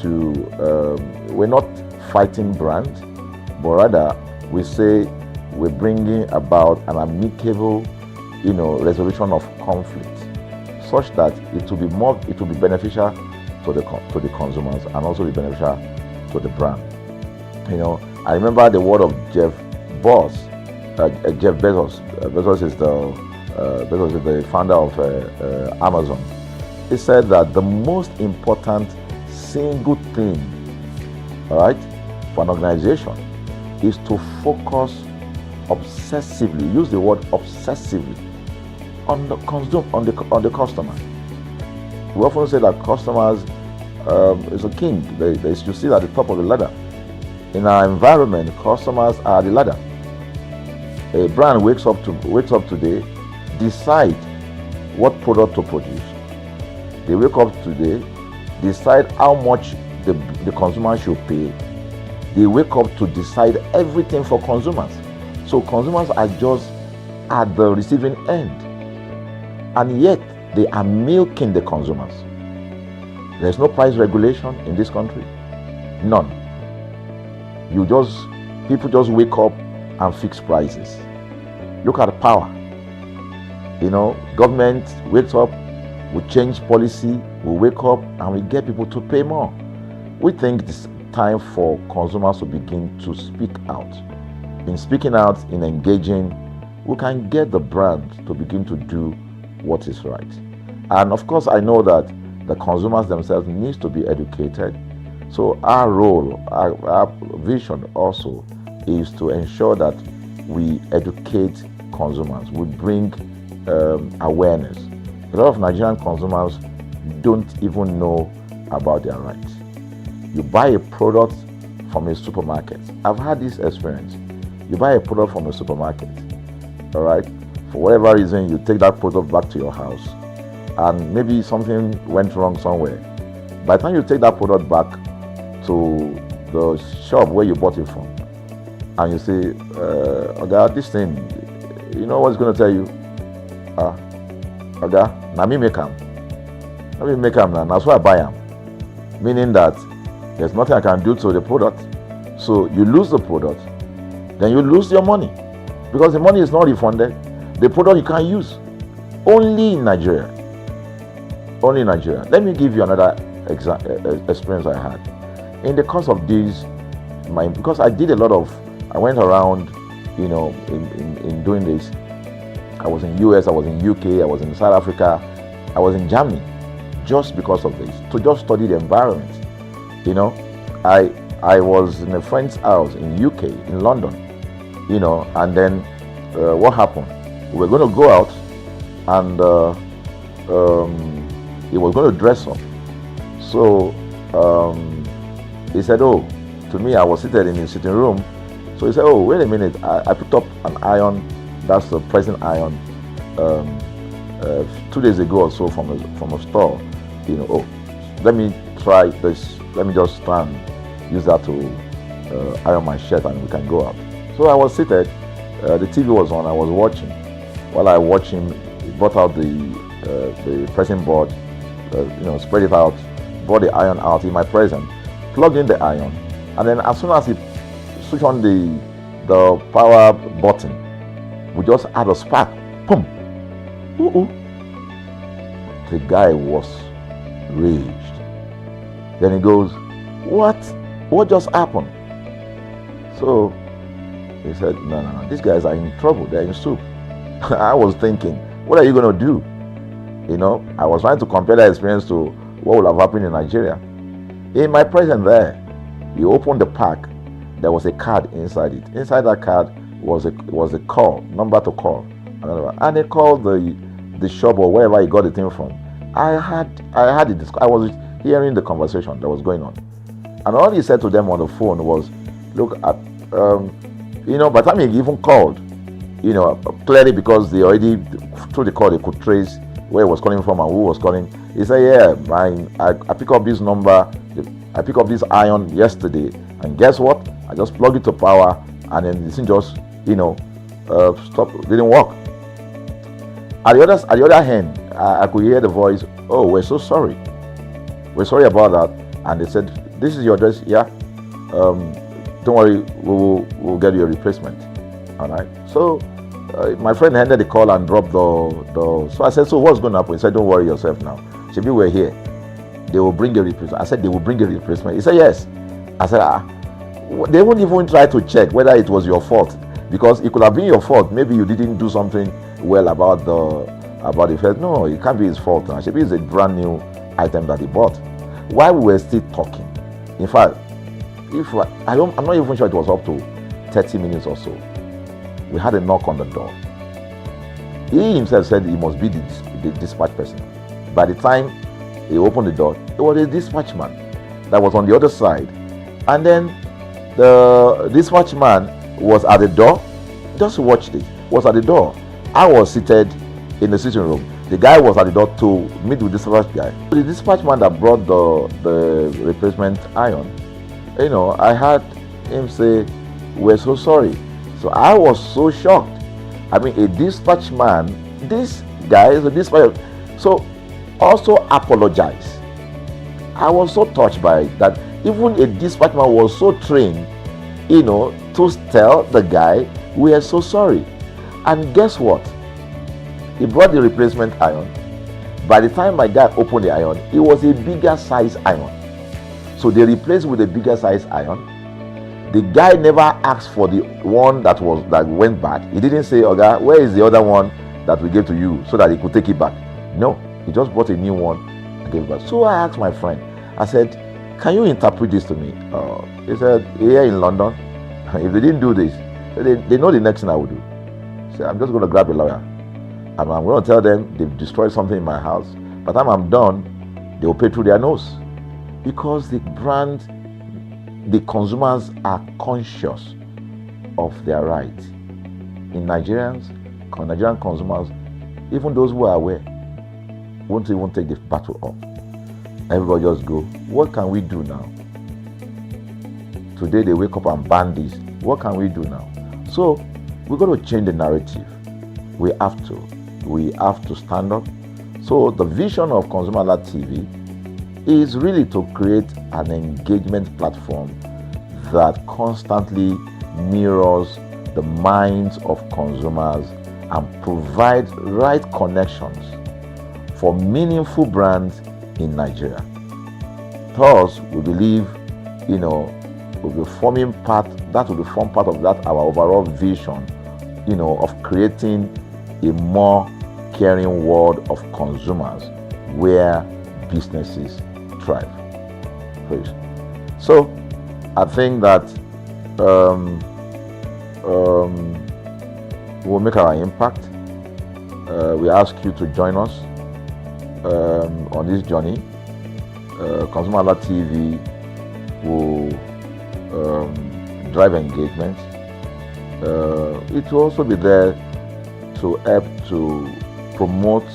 we're not fighting brands, but rather we say we're bringing about an amicable, resolution of conflict, such that it will be beneficial to the consumers and also be beneficial to the brand. I remember the word of Jeff Bezos. Bezos is the founder of Amazon. He said that the most important single thing, all right, for an organization is to focus obsessively, use the word obsessively, on the customer. We often say that customers is a king. They should sit at the top of the ladder. In our environment, customers are the ladder. A brand wakes up today, decide what product to produce. They wake up today, decide how much the consumer should pay. They wake up to decide everything for consumers. So consumers are just at the receiving end, and yet they are milking the consumers. There's no price regulation in this country, none. People just wake up and fix prices. Look at the power. Government wakes up, we change policy, we wake up and we get people to pay more. We think it's time for consumers to begin to speak out. In speaking out, in engaging, we can get the brand to begin to do what is right. And of course, I know that the consumers themselves need to be educated. So our role, our vision also is to ensure that we educate consumers, we bring awareness. A lot of Nigerian consumers don't even know about their rights. You buy a product from a supermarket. I've had this experience. You buy a product from a supermarket, all right? For whatever reason, you take that product back to your house, and maybe something went wrong somewhere. By the time you take that product back to the shop where you bought it from, and you say, Oga, this thing, you know what's going to tell you? Oga, na me make am. Na me make am, that's why I buy am. Meaning that there's nothing I can do to the product. So you lose the product, then you lose your money, because the money is not refunded. The product you can't use. Only in Nigeria. Only in Nigeria. Let me give you another experience I had. In the course of this, because I went around, in doing this, I was in US, I was in UK, I was in South Africa, I was in Germany, just because of this, to just study the environment. You know, I was in a friend's house in UK, in London, you know, and then what happened? We were going to go out, and he was going to dress up. So he said, oh, to me, I was seated in his sitting room. So he said, oh, wait a minute, I picked up an iron, that's the pressing iron, 2 days ago or so from a store. You know, oh, let me try this, let me just try and use that to iron my shirt and we can go out. So I was seated, the TV was on, I was watching. While I watched him, he brought out the pressing board, you know, spread it out, brought the iron out in my presence, plugged in the iron, and then as soon as he switched on the power button, we just had a spark. Boom! Ooh. The guy was raged. Then he goes, what just happened? So he said, no, these guys are in trouble, they're in soup. I was thinking, what are you going to do? You know, I was trying to compare that experience to what would have happened in Nigeria. In my presence there, he opened the pack, there was a card inside it. Inside that card was a call, number to call. And they called the shop or wherever he got the thing from. I was hearing the conversation that was going on. And all he said to them on the phone was, look, you know, by the time he even called, you know, clearly because they already, through the call, they could trace where he was calling from and who was calling. He said, yeah, I picked up this number, I picked up this iron yesterday, and guess what? I just plugged it to power, and then this thing just, you know, stopped, didn't work. At the other hand, I could hear the voice, oh, we're so sorry. We're sorry about that. And they said, this is your address, yeah? Don't worry, we'll get you a replacement. All right. So my friend handed the call and dropped the. So I said, so what's going to happen? He said, don't worry yourself now. Shebi, we're here. They will bring a replacement. I said, they will bring a replacement. He said, yes. I said, they won't even try to check whether it was your fault, because it could have been your fault. Maybe you didn't do something well about the first. No, it can't be his fault now. Shebi, it's a brand new item that he bought. While we were still talking, in fact, I'm not even sure it was up to 30 minutes or so, we had a knock on the door. He himself said he must be the dispatch person. By the time he opened the door, it was a dispatch man that was on the other side. And then the dispatch man was at the door. Just watch this. Was at the door. I was seated in the sitting room. The guy was at the door to meet with the dispatch guy. The dispatch man that brought the replacement iron, you know, I heard him say, we're so sorry. So I was so shocked. I mean, a dispatch man, this guy is a dispatch, so also apologize. I was so touched by that. Even a dispatch man was so trained, you know, to tell the guy, we are so sorry. And guess what? He brought the replacement iron. By the time my guy opened the iron, it was a bigger size iron. So they replaced with a bigger size iron. The guy never asked for the one that went bad. He didn't say, okay, where is the other one that we gave to you, so that he could take it back. No, he just bought a new one and gave it back. So I asked my friend, I said, can you interpret this to me? He said, here in London, if they didn't do this, they know the next thing I would do. So I'm just going to grab a lawyer, and I'm going to tell them they've destroyed something in my house. By the time I'm done, they will pay through their nose. Because the consumers are conscious of their rights. In Nigerian consumers, even those who are aware, won't even take the battle up. Everybody just go, what can we do now? Today they wake up and ban this. What can we do now? So we're going to change the narrative. We have to stand up. So the vision of ConsumerHallaTV is really to create an engagement platform that constantly mirrors the minds of consumers and provides right connections for meaningful brands in Nigeria. Thus, we believe, you know, will form part of that, our overall vision, you know, of creating a more caring world of consumers where businesses thrive. Please. So I think that we'll make our impact. We ask you to join us on this journey. ConsumerHallaTV will drive engagement. It will also be there to help to promote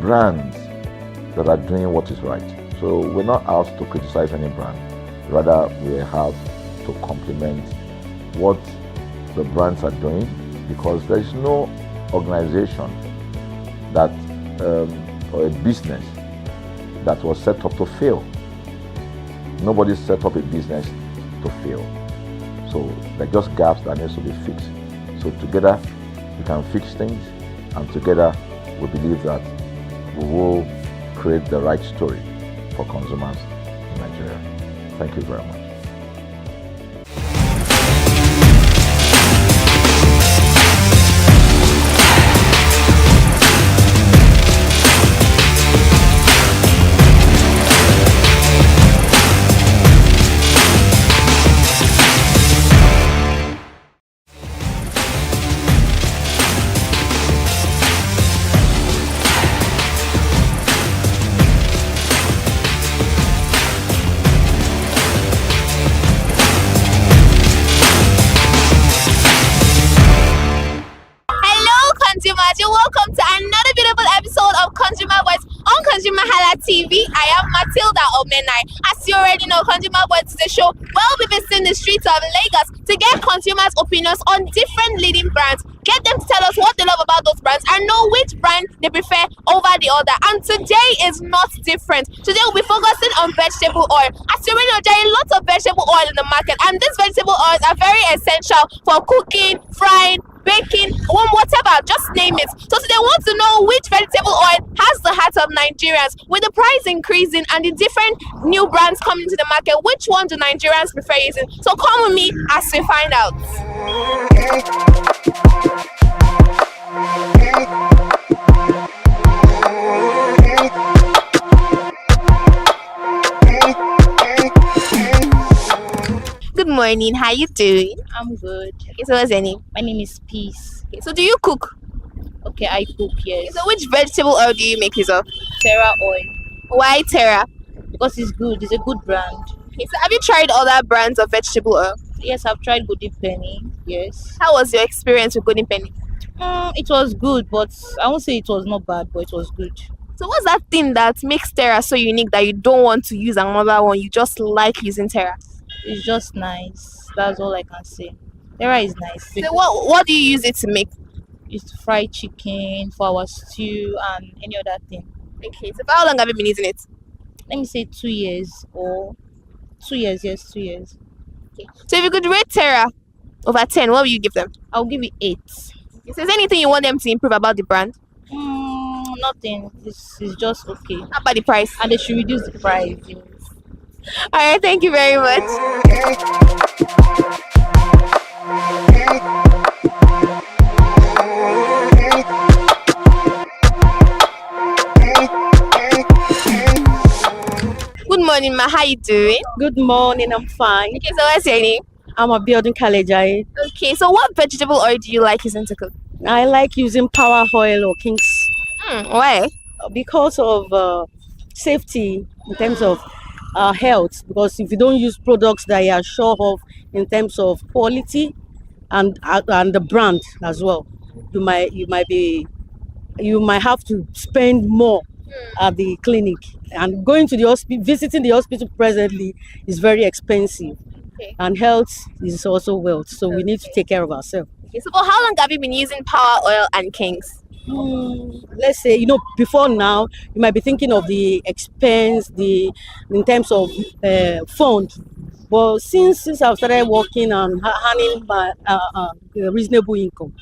brands that are doing what is right. So we're not out to criticize any brand, rather we have to complement what the brands are doing, because there is no organization that or a business that was set up to fail. Nobody set up a business to fail. So there are just gaps that needs to be fixed. So together we can fix things, and together we believe that we will create the right story for consumers in Nigeria. Thank you very much. Consumers, you're welcome to another beautiful episode of Consumer Voice on ConsumerHallaTV. I am Matilda Omenai. As you already know, Consumer Voice is a show where we'll be visiting the streets of Lagos to get consumers' opinions on different leading brands, get them to tell us what they love about those brands and know which brand they prefer over the other. And today is not different. Today we'll be focusing on vegetable oil. As you already know, there are lots of vegetable oil in the market, and these vegetable oils are very essential for cooking, frying, baking, whatever, just name it. So today I want to know which vegetable oil has the heart of Nigerians. With the price increasing and the different new brands coming to the market, which one do Nigerians prefer using? So come with me as we find out. Good morning, how you doing? I'm good. Okay, so what's your name? My name is Peace. Okay, so do you cook? Okay, I cook, yes. So which vegetable oil do you make use of? Terra oil. Why Terra? Because it's good. It's a good brand. Okay, so have you tried other brands of vegetable oil? Yes, I've tried Golden Penny. Yes. How was your experience with Golden Penny? It was good, but I won't say it was not bad, but it was good. So what's that thing that makes Terra so unique that you don't want to use another one? You just like using Terra? It's just nice. That's all I can say. Terra is nice. So what do you use it to make? It's to fry chicken, for our stew, and any other thing. Okay, so for how long have you been using it? Let me say 2 years or 2 years. Yes, 2 years. Okay. So if you could rate Terra over 10, what will you give them? I'll give it 8. Okay, so is there anything you want them to improve about the brand? Nothing. It's just okay. How about the price? And they should reduce the price. Yes. All right, thank you very much. Good morning, ma. How you doing? Good morning. I'm fine. Okay, so what's your name? I'm a building Kalejai. Okay, so what vegetable oil do you like using to cook? I like using power oil or King's. Why? Because of safety in terms of health. Because if you don't use products that you are sure of in terms of quality and the brand as well, you might have to spend more at the clinic, and going to the hospital, visiting the hospital presently is very expensive. Okay. And health is also wealth, so we need to take care of ourselves. Okay, so for how long have you been using power oil and King's? Let's say, before now, you might be thinking of the expense, in terms of fund. But since I've started working and earning my reasonable income,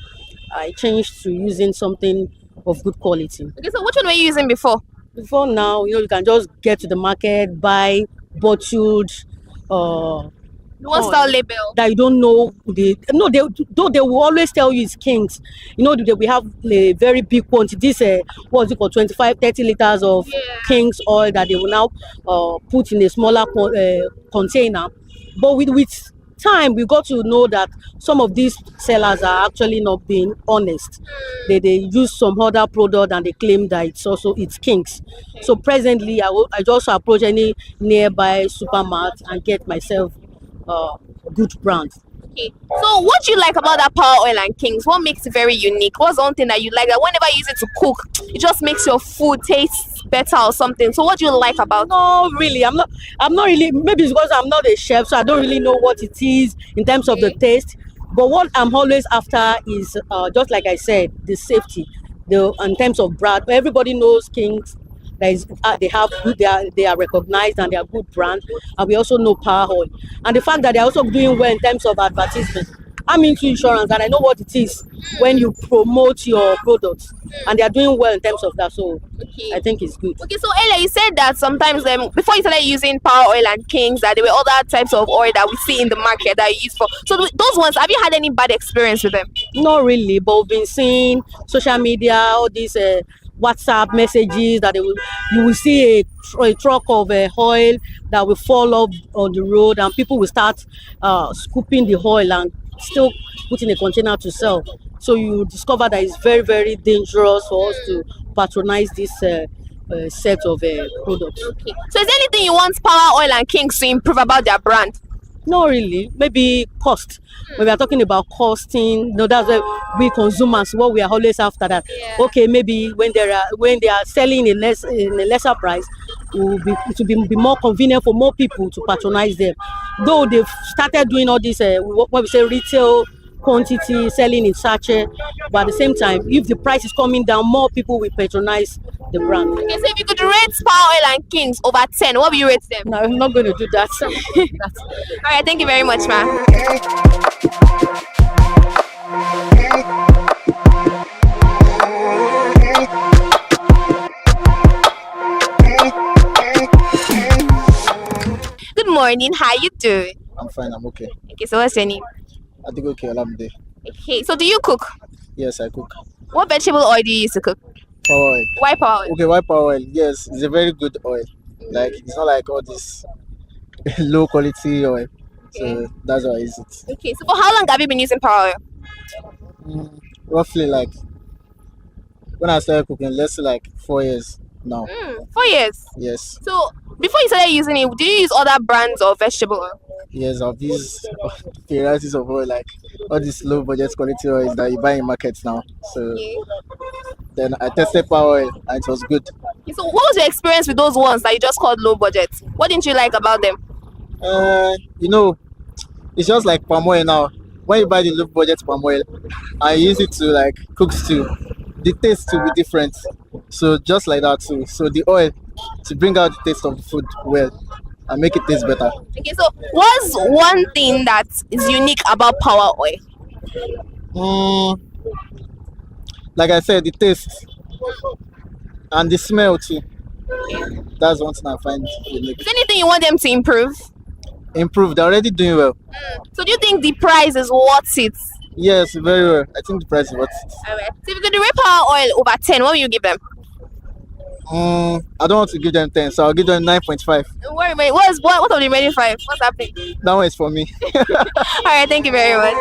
I changed to using something of good quality. Okay, so which one were you using before? Before now, you can just get to the market, buy bottled The ones without label. That you don't know they will always tell you it's Kings. We have a very big quantity. This what's it called, 25-30 liters of King's oil that they will now put in a smaller container. But with time, we got to know that some of these sellers are actually not being honest. They use some other product and they claim that it's King's. So presently, I just approach any nearby supermarket and get myself good brand. Okay. So what do you like about that Power Oil and Kings? What makes it very unique? What's the one thing that you like that whenever you use it to cook, it just makes your food taste better or something? So what do you like about it? No, really, I'm not really, maybe it's because I'm not a chef, so I don't really know what it is in terms of the taste. But what I'm always after is just like I said, the safety. In terms of brand, everybody knows Kings. They are recognized and they are good brand, and we also know Power Oil, and the fact that they're also doing well in terms of advertisement. I'm into insurance and I know what it is when you promote your products, and they are doing well in terms of that. So I think it's good. Okay, so earlier you said that sometimes before you started using Power Oil and Kings, that there were other types of oil that we see in the market that you use for. So those ones, have you had any bad experience with them? Not really, but we've been seeing social media, all these WhatsApp messages that you will see a truck of oil that will fall off on the road, and people will start scooping the oil and still put in a container to sell. So you discover that it's very, very dangerous for us to patronize this set of products. Okay. So is there anything you want Power Oil and Kings to improve about their brand? Not really. Maybe cost. When we are talking about costing, that's why we consumers, what we are always after that. Okay, maybe when they are selling in a lesser price, it will be more convenient for more people to patronize them. Though they've started doing all this, what we say retail quantity, selling in sachet, but at the same time, if the price is coming down, more people will patronize the brand. Okay, so if you could rate Power Oil and Kings over 10, what would you rate them? No, I'm not going to do that. All right, thank you very much, ma'am. Good morning, how you doing? I'm fine, I'm okay. Okay, so what's your name? I think okay, Olamide. Okay, so do you cook? Yes, I cook. What vegetable oil do you use to cook? Power oil. Why Power Oil? Okay, why Power oil? Yes, it's a very good oil. Like, it's not like all this low quality oil. So that's why I use it. Okay, so for how long have you been using Power Oil? Roughly like, when I started cooking, let's say like 4 years now. 4 years? Yes. So before you started using it, do you use other brands of vegetable oil? Yes, of these varieties of oil, like all these low budget quality oils that you buy in markets now. So then I tested Power oil and it was good. Okay, so what was your experience with those ones that you just called low budget? What didn't you like about them? It's just like palm oil now. When you buy the low budget palm oil and you use it to like cook stew, the taste will be different. So just like that too. So the oil to bring out the taste of the food well and make it taste better. Okay, so what's one thing that is unique about Power Oil? Like I said, the taste and the smell too. That's one thing I find unique. Is there anything you want them to improve? Improve, they're already doing well. So do you think the price is worth it? Yes, very well. I think the price is worth it. Alright. So if you could rate Power Oil over 10, what will you give them? I don't want to give them 10, so I'll give them 9.5. What are the remaining 5? What's happening? That one is for me. Alright, thank you very much.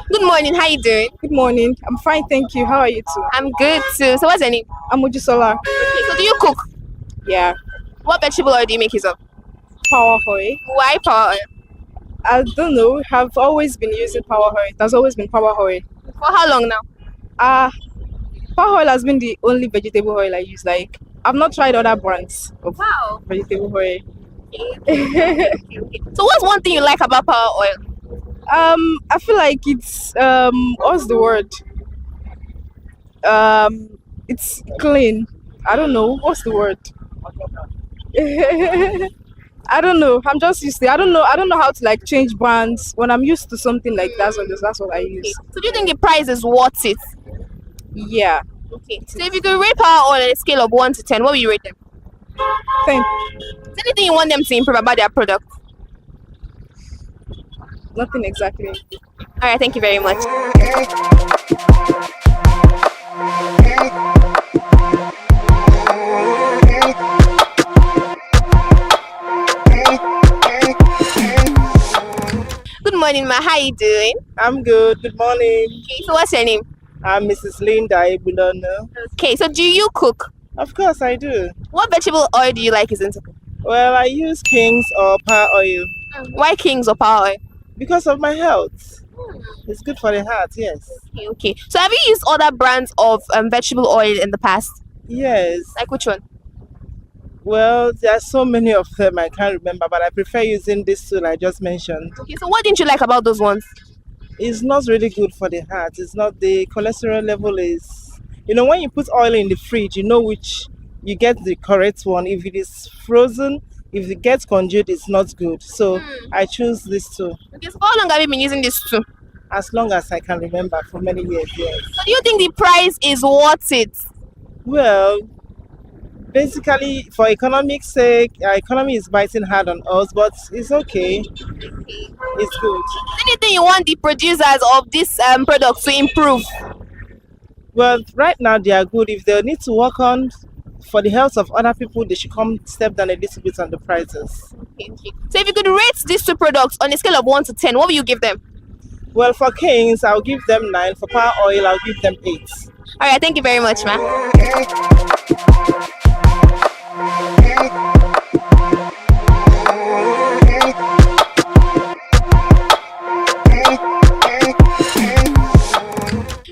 Good morning, how you doing? Good morning. I'm fine, thank you. How are you too? I'm good too. So what's your name? I'm Mojisola. Okay, so do you cook? Yeah. What vegetable oil do you make use of? Power oil. Why Power Oil? I don't know. I've always been using Power oil. It has always been Power oil. For how long now? Power oil has been the only vegetable oil I use. Like, I've not tried other brands of vegetable oil. Okay. So what's one thing you like about Power Oil? I feel like it's what's the word? It's clean. I don't know what's the word. I don't know. I'm just used to it. I don't know how to like change brands. When I'm used to something like that's what I use. So do you think the price is worth it? Yeah. Okay. So if you could rate Power Oil on a scale of 1 to 10, what would you rate them? 10. Is there anything you want them to improve about their product? Nothing exactly. All right, thank you very much. Good morning, ma. How you doing? I'm good. Good morning. Okay, so what's your name? I'm Mrs. Linda Ibulano. Okay, so do you cook? Of course I do. What vegetable oil do you like using to cook? Well, I use King's or Power Oil. Why King's or Power Oil? Because of my health. It's good for the heart, yes. Okay. So have you used other brands of vegetable oil in the past? Yes. Like which one? Well, there are so many of them I can't remember, but I prefer using this two I just mentioned. Okay, so what didn't you like about those ones? It's not really good for the heart. It's not, the cholesterol level is, when you put oil in the fridge, you know which, you get the correct one. If it is frozen, if it gets congealed, it's not good. So I choose this two. Okay, so how long have you been using this two? As long as I can remember, for many years, yes. So do you think the price is worth it? Well, basically, for economic sake, economy is biting hard on us, but it's okay. It's good. Anything you want the producers of this product to improve? Well, right now they are good. If they need to work on for the health of other people, they should come step down a little bit on the prices. Okay. So if you could rate these two products on a scale of 1 to 10, what will you give them? Well, for Kings, I'll give them 9. For Power Oil, I'll give them 8. All right, thank you very much, ma'am.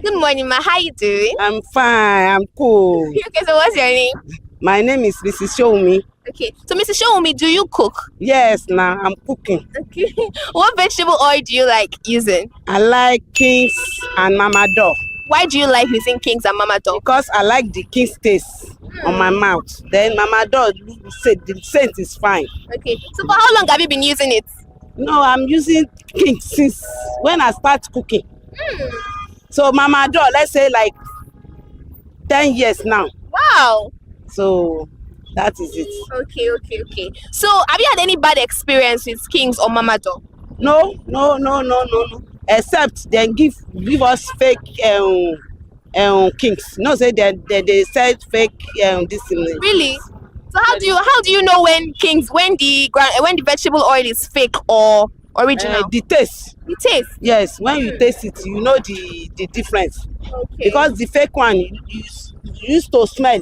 Good morning, ma. How you doing? I'm fine. I'm cool. Okay, so what's your name? My name is Mrs. Showmi. Okay, so Mrs. Showmi, do you cook? Yes, now I'm cooking. Okay. What vegetable oil do you like using? I like King's and Mama Dog. Why do you like using King's and Mama Dog? Because I like the King's taste on my mouth. Then Mama Dog, the scent is fine. Okay, so for how long have you been using it? No, I'm using King's since when I start cooking. So Mama Dog, let's say like 10 years now. Wow. So that is it. Okay. So have you had any bad experience with King's or Mama Dog? No. Except they give us fake Kings. No, say they said fake this thing. Really? So how do you know when the vegetable oil is fake or original? The taste. The taste. Yes, when you taste it, you know the difference. Okay. Because the fake one you used to smell,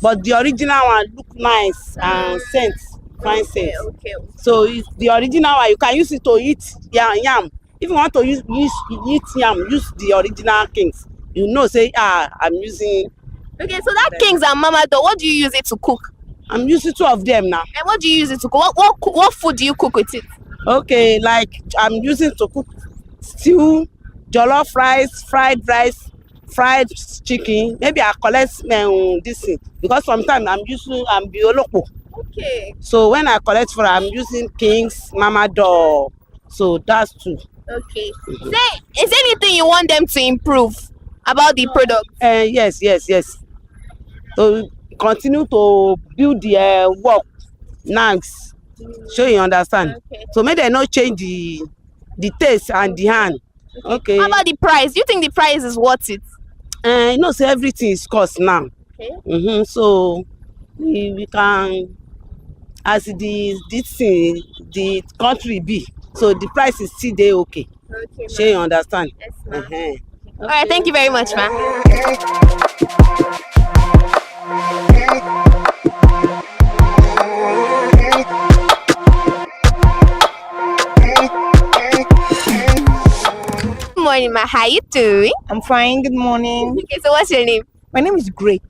but the original one look nice and scent, fine scent. Okay. So it's the original one. You can use it to eat yam. If you want to eat yam, use the original Kings. You know, say I'm using. Okay, so that Kings and Mama Dog, what do you use it to cook? I'm using 2 of them now. And what do you use it to cook? What food do you cook with it? Okay, like I'm using to cook stew, jollof rice, fried chicken. Maybe I collect this thing because sometimes I'm bioloco. Okay. So when I collect for, I'm using King's, Mama Dog. So that's 2. Okay. Is there anything you want them to improve about the product? Yes. So continue to build the work nags. So you understand. Okay. So maybe they not change the taste and the hand. Okay. How about the price? Do you think the price is worth it? You know, so everything is cost now. Okay. So we can, as the country be, so the price is still there. Okay. Okay. So you understand. Yes, ma'am. All right. Thank you very much, ma'am. Good morning, ma. How you doing? I'm fine. Good morning. Okay, so what's your name? My name is Great.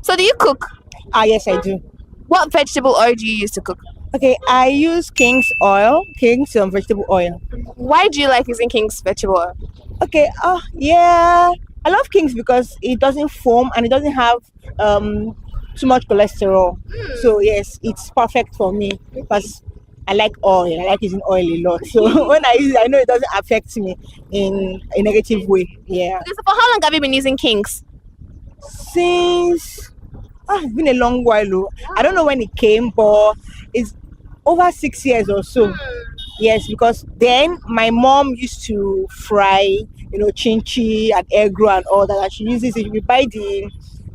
So do you cook? Yes, I do. What vegetable oil do you use to cook? Okay, I use King's vegetable oil. Why do you like using King's vegetable oil? Okay, yeah. I love King's because it doesn't foam and it doesn't have too much cholesterol. So yes, it's perfect for me because I like oil. I like using oil a lot. So when I use it, I know it doesn't affect me in a negative way. Yeah. Okay, so for how long have you been using Kings? Since it's been a long while. Oh. I don't know when it came, but it's over 6 years or so. Yes, because then my mom used to fry, chinchi and egg roll and all that. And she uses it. We buy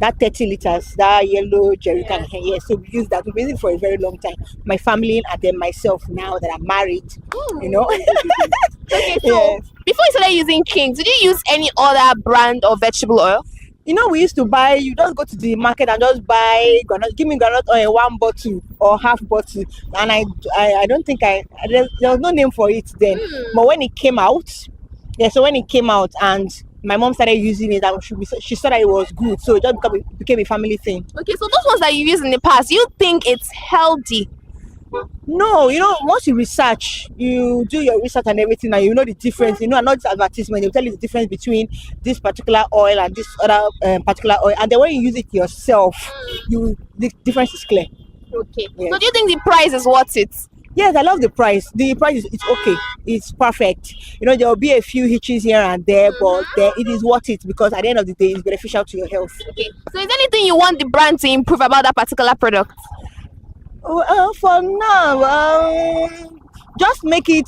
that 30 liters, that yellow jerry can. Yes, so we use that. We've been using it for a very long time. My family and then myself now that I'm married. Okay, so before you started using Kings, did you use any other brand of vegetable oil? We used to buy, you just go to the market and just buy groundnut, give me groundnut oil, 1 bottle or half bottle. And I don't think there was no name for it then. But when it came out, so when it came out and my mom started using it, and she saw that it was good. So it just became a family thing. Okay, so those ones that you used in the past, you think it's healthy? No, once you research, you do your research and everything, and you know the difference. And not just advertisement, they'll tell you the difference between this particular oil and this other particular oil. And then when you use it yourself, the difference is clear. Okay. Yes. So do you think the price is worth it? Yes, I love the price. The price it's okay. It's perfect. There will be a few hitches here and there, but it is worth it because at the end of the day, it's beneficial to your health. Okay. So is there anything you want the brand to improve about that particular product? For now, just make it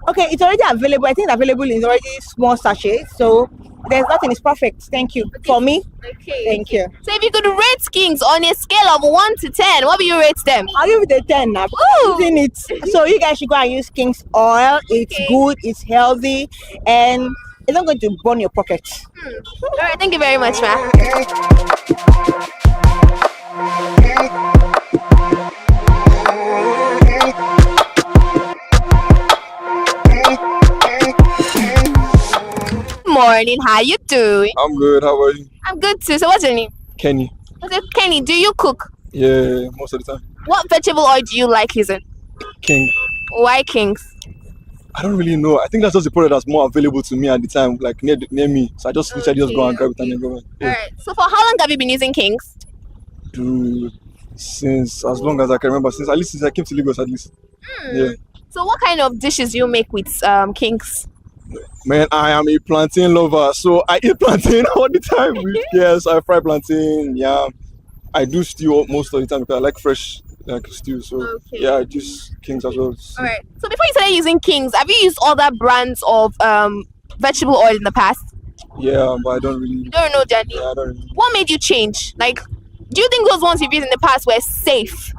okay. It's already available. I think available is already small sachet, so there's nothing. It's perfect. Thank you. Okay. For me. Okay. Thank you. So if you could rate Kings on a scale of 1 to 10, what will you rate them? I'll give it a 10 now. Using it, so you guys should go and use King's oil. It's good. It's healthy, and it's not going to burn your pocket. All right. Thank you very much, ma. Morning, how you doing? I'm good, how are you? I'm good too. So what's your name? Kenny. Kenny, do you cook? Yeah, most of the time. What vegetable oil do you like using? King. Why Kings? I don't really know. I think that's just the product that's more available to me at the time, like near me. So I just literally just go and grab it and then go. Yeah. Alright. So for how long have you been using Kings? Dude, since as long as I can remember, since I came to Lagos at least. Yeah. So what kind of dishes do you make with Kings? Man, I am a plantain lover, so I eat plantain all the time. Yes, I fry plantain. Yeah, I do stew most of the time because I like fresh stew. So yeah, I use Kings as well. All right. So before you started using Kings, have you used other brands of vegetable oil in the past? Yeah, but I don't really. You don't know, Danny. Yeah, I don't really. What made you change? Like, do you think those ones you've used in the past were safe?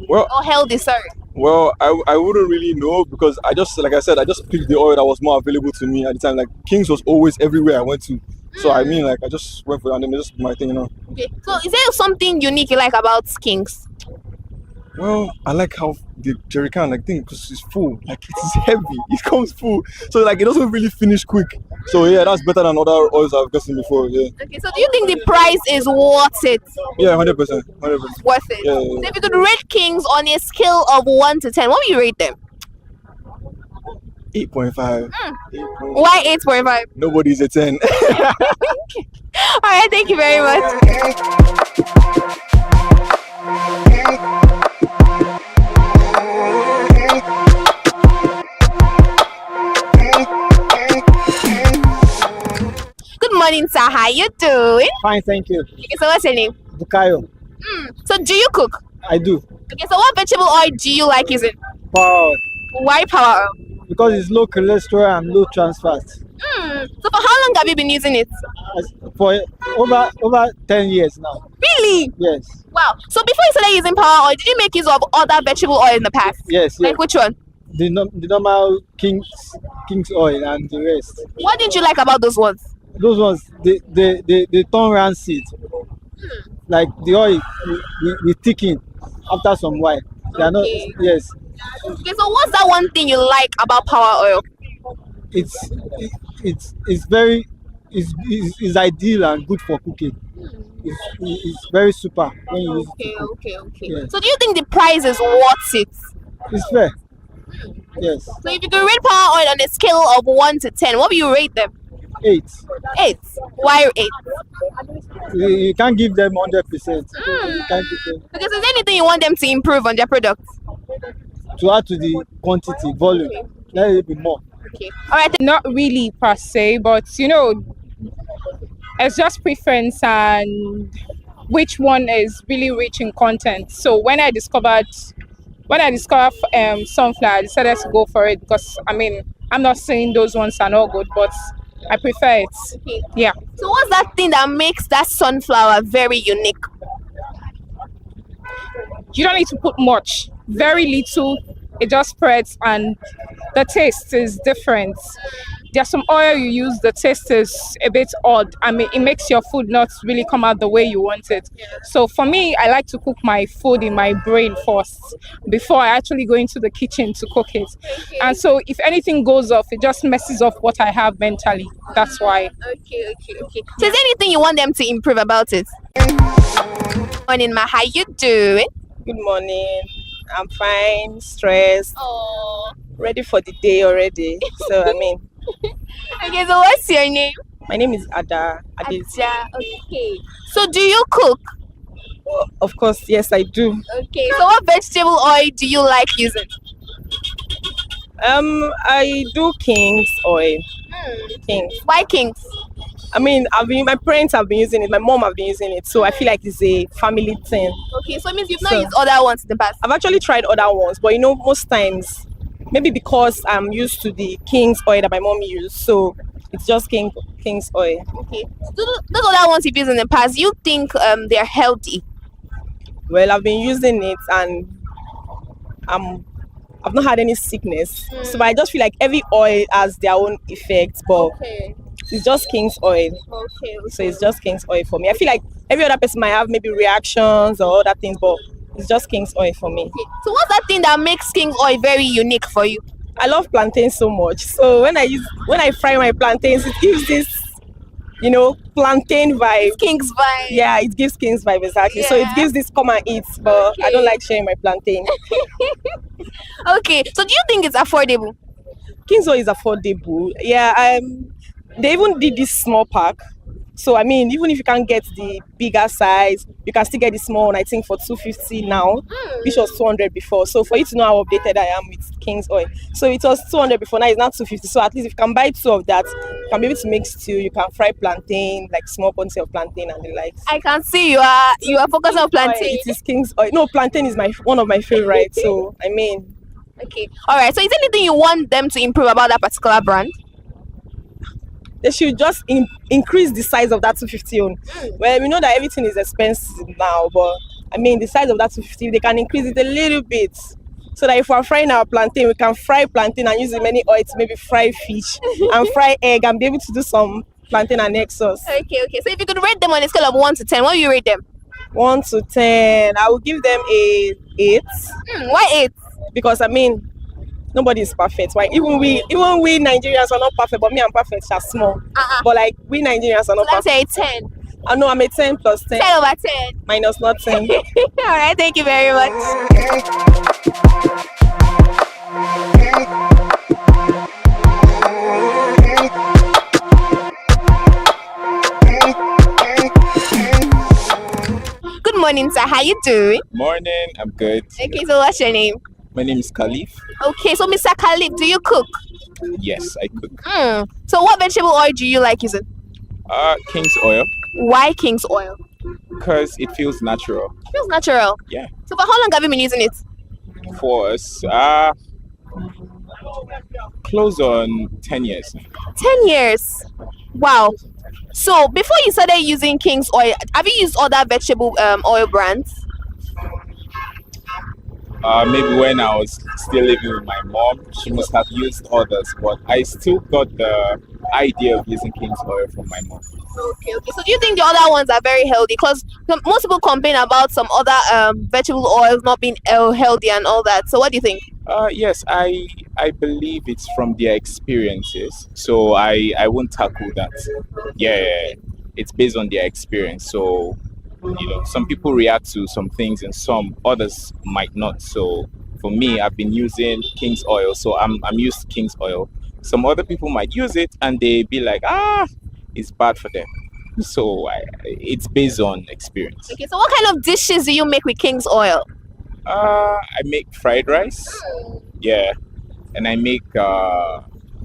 Well, or healthy? Sorry. Well, I wouldn't really know because I just picked the oil that was more available to me at the time. Like Kings was always everywhere I went to. So I mean, like I just went for it and then it's just my thing, Okay. So is there something unique you like about Kings? Well, I like how the jerry can thing because it's full. Like it's heavy. It comes full. So like it doesn't really finish quick. So yeah, that's better than other oils I've gotten before. Yeah. Okay. So do you think the price is worth it? Yeah, 100%. 100%. Worth it. Yeah. So if you could rate Kings on a scale of 1 to 10, what would you rate them? 8.5. Why 8.5? Nobody's a 10. All right. Thank you very much. Good morning, sir. How you doing? Fine, thank you. Okay, so what's your name? Bukayo. So do you cook? I do. Okay, so what vegetable oil do you like using? Power oil. Why power oil? Because it's low cholesterol and low trans fat. So for how long have you been using it? For over 10 years now. Really? Yes. Wow. So before you started using power oil, did you make use of other vegetable oil in the past? Yes. Like which one? The normal King's oil and the rest. What didn't you like about those ones? Those ones, they turn rancid. Like the oil, we thicken after some while. They are not. Yes. Okay, so what's that one thing you like about power oil? It's very it's ideal and good for cooking. It's very super when you use it. Okay. Yes. So do you think the price is worth it? It's fair. Yes. So if you could rate power oil on a scale of 1 to 10, what would you rate them? 8. 8. Why 8? You can't give them 100%. You can't give them Because is there anything you want them to improve on their product? to add to the quantity, volume. Let it be more. Okay. All right. Not really per se, but it's just preference and which one is really rich in content. So when I discovered sunflower, I decided to go for it because I'm not saying those ones are not good, but I prefer it. Okay. Yeah. So what's that thing that makes that sunflower very unique? You don't need to put much, very little. It just spreads, and the taste is different. There's some oil you use, the taste is a bit odd. It makes your food not really come out the way you want it. So for me, I like to cook my food in my brain first before I actually go into the kitchen to cook it. And so if anything goes off, it just messes up what I have mentally. That's why. Okay. So is there anything you want them to improve about it? Morning, Ma. How you doing? Good morning. I'm fine, stressed, ready for the day already. So Okay, so what's your name? My name is Ada. Ada. Okay. So do you cook? Of course, yes, I do. Okay. So what vegetable oil do you like using? I do King's oil. King's. Why King's? My parents have been using it. My mom have been using it, so I feel like it's a family thing. Okay, so it means you've not used other ones in the past. I've actually tried other ones, but most times, maybe because I'm used to the King's oil that my mom used, so it's just King's oil. Okay. So those other ones you've used in the past, you think they're healthy? Well, I've been using it and I've not had any sickness. So I just feel like every oil has their own effects, but it's just King's oil. Okay. So it's just King's oil for me. I feel like every other person might have maybe reactions or other things, but it's just King's oil for me. Okay. So what's that thing that makes King's oil very unique for you? I love plantains so much. So when I fry my plantains, it gives this plantain vibe. King's vibe. Yeah, it gives King's vibe, exactly. Yeah. So it gives this come and eat, but I don't like sharing my plantain. Okay, so do you think it's affordable? King's oil is affordable. Yeah, they even did this small pack. So even if you can't get the bigger size, you can still get the small one, I think for 250 now, which was 200 before. So for you to know how updated I am with King's oil. So it was 200 before, now it's not 250. So at least if you can buy 2 of that, you can be able to make stew, you can fry plantain, like small quantity of plantain and the likes. I can see you are focused on plantain. It is King's oil. No, plantain is one of my favorites. So Okay. Alright, so is there anything you want them to improve about that particular brand? They should just increase the size of that 250 on. Well, we know that everything is expensive now, but the size of that 250, they can increase it a little bit. So that if we're frying our plantain, we can fry plantain and use the many oil to maybe fry fish and fry egg and be able to do some plantain and egg sauce. Okay. So if you could rate them on a scale of 1 to 10, what do you rate them? 1 to 10, I will give them a 8. Why 8? Because nobody is perfect. Right? Even we Nigerians are not perfect, but me, I'm perfect. Just small. But we Nigerians are not perfect. Let's say 10. I know I'm a 10 plus 10. 10 over 10. Minus not 10. All right, thank you very much. Good morning, sir. How you doing? Morning, I'm good. Okay, so what's your name? My name is Khalif. Okay, so Mr. Khalif, do you cook? Yes, I cook. So what vegetable oil do you like using? King's oil. Why King's oil? Because it feels natural. Feels natural? Yeah. So for how long have you been using it? For us, close on 10 years. 10 years? Wow. So before you started using King's oil, have you used other vegetable oil brands? Maybe when I was still living with my mom, she must have used others, but I still got the idea of using King's oil from my mom. Okay. So do you think the other ones are very healthy? Because most people complain about some other vegetable oils not being healthy and all that. So what do you think? Yes, I believe it's from their experiences. So I won't tackle that. Yeah, it's based on their experience. So some people react to some things and some others might not. So for me, I've been using King's oil, so I'm used to King's oil. Some other people might use it and they be like, it's bad for them. So it's based on experience. Okay, so what kind of dishes do you make with King's oil? I make fried rice. Yeah. And I make,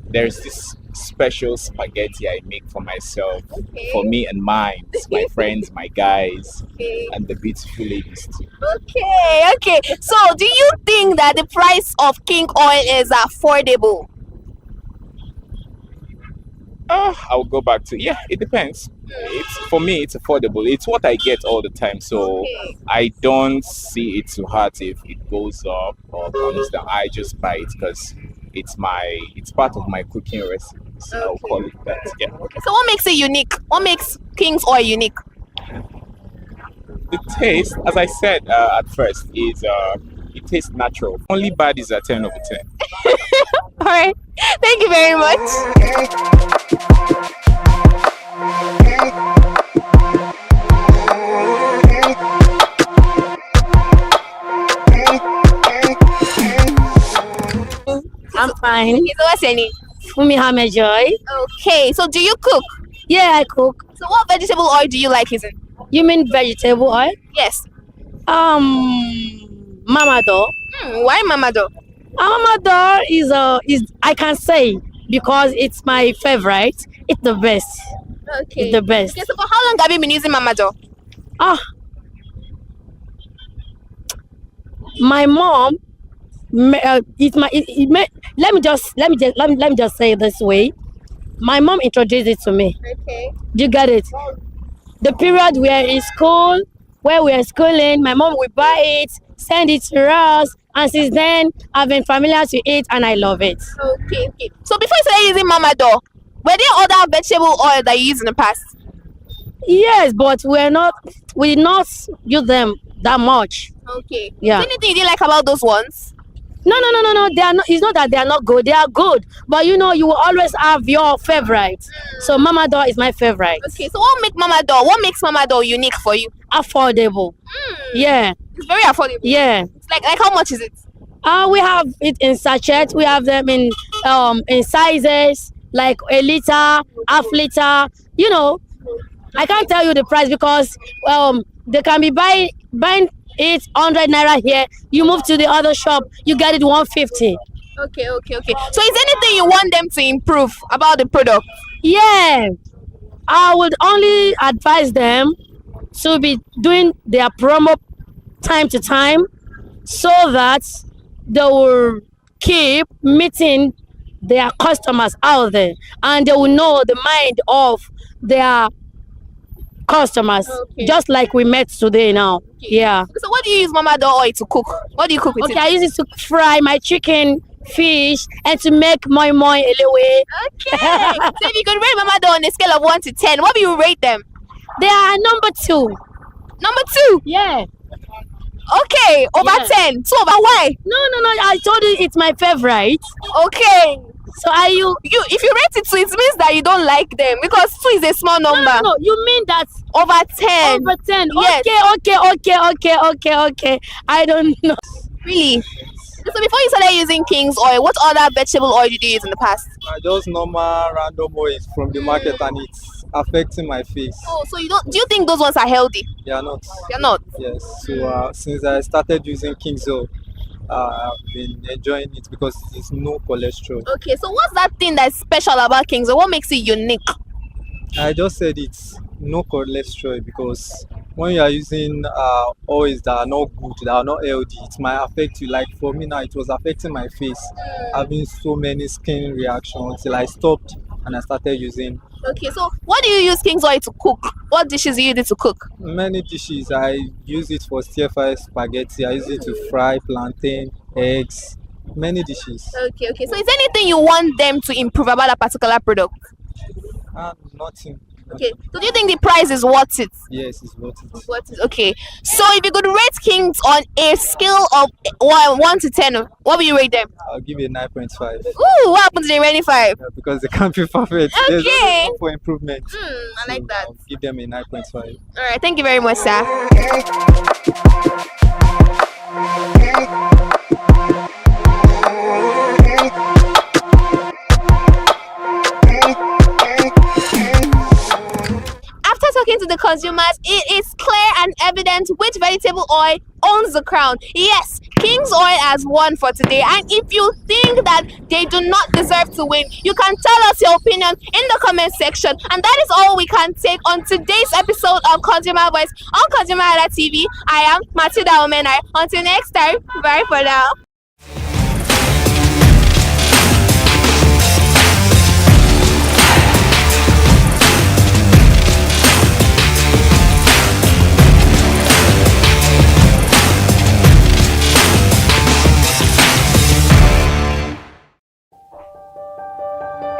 there's this special spaghetti I make for myself, for me and mine, my friends, my guys, and the beautiful ladies too. Okay. So do you think that the price of King oil is affordable? I'll go back to, it depends. For me, it's affordable. It's what I get all the time, so I don't see it too hard if it goes up or comes down. I just buy it because it's part of my cooking recipes. I'll call it that. Yeah. So what makes it unique? What makes King's oil unique? The taste, as I said at first, is it tastes natural. Only bad is a 10 over 10. All right. Thank you very much. I'm fine. Okay, so what's your name? Fumi Hamejoy. Okay, so do you cook? Yeah, I cook. So what vegetable oil do you like using? You mean vegetable oil? Yes. Mamado. Why Mamado? Mamado is I can say because it's my favorite. It's the best. Okay. It's the best. Okay, so for how long have you been using Mamado? My mom. Let me just say it this way. My mom introduced it to me. Okay. You got it. The period we are in school, where we are schooling, my mom will buy it, send it to us, and since then I've been familiar to it and I love it. Okay. So before you started using Mamado, were there other vegetable oil that you used in the past? Yes, but we did not use them that much. Okay. Yeah. Is there anything you didn't like about those ones? No. They are not. It's not that they are not good. They are good, but you will always have your favorite. So Mamado is my favorite. Okay. So what makes Mamado unique for you? Affordable. Yeah. It's very affordable. Yeah. It's like how much is it? We have it in sachet. We have them in sizes like a liter, half liter. I can't tell you the price because they can be buying it 100 naira here. You move to the other shop, you get it 150. Okay. So is there anything you want them to improve about the product? Yeah, I would only advise them to be doing their promo time to time so that they will keep meeting their customers out there and they will know the mind of their customers, just like we met today now. Yeah. So what do you use Mamado oil to cook? What do you cook with it? I use it to fry my chicken, fish, and to make moi elewe. Okay. So if you could rate Mamado on a scale of 1 to 10, what do you rate them? They are number 2. Number 2? Yeah. Okay, over 10. So over why? No. I told you it's my favorite. Okay. So are you if you rate it 2, it means that you don't like them because 2 is a small number. No. You mean that over 10? Over 10. Yes. Okay. I don't know. Really? So before you started using King's oil, what other vegetable oil did you use in the past? Just normal random oils from the market and it's affecting my face. Oh, so do you think those ones are healthy? They are not. They are not? Yes. So since I started using King's oil, I've been enjoying it because there's no cholesterol. Okay, so what's that thing that's special about King's oil? What makes it unique? I just said it's no cholesterol because when you are using oils that are not good, that are not healthy, it might affect you. Like for me now, it was affecting my face, having so many skin reactions till I stopped and I started using. Okay, so what do you use King's oil to cook? What dishes do you use it to cook? Many dishes. I use it for stir-fry spaghetti. I use it to fry plantain, eggs, many dishes. Okay. So is there anything you want them to improve about a particular product? Nothing. Okay, so do you think the price is worth it? Yes, it's worth it. Worth it. Okay, so if you could rate King's on a scale of 1 to 10, what will you rate them? I'll give it 9.5. Ooh, what happened to the remaining 5? Because they can't be perfect. Okay. There's always room for improvement. I like that. I'll give them a 9.5. All right, thank you very much, sir. to the consumers, it is clear and evident which vegetable oil owns the crown. Yes, King's Oil has won for today, and if you think that they do not deserve to win, you can tell us your opinion in the comment section. And that is all we can take on today's episode of Consumer Voice on ConsumerHallaTV. I am Matilda Omenai. Until next time, bye for now.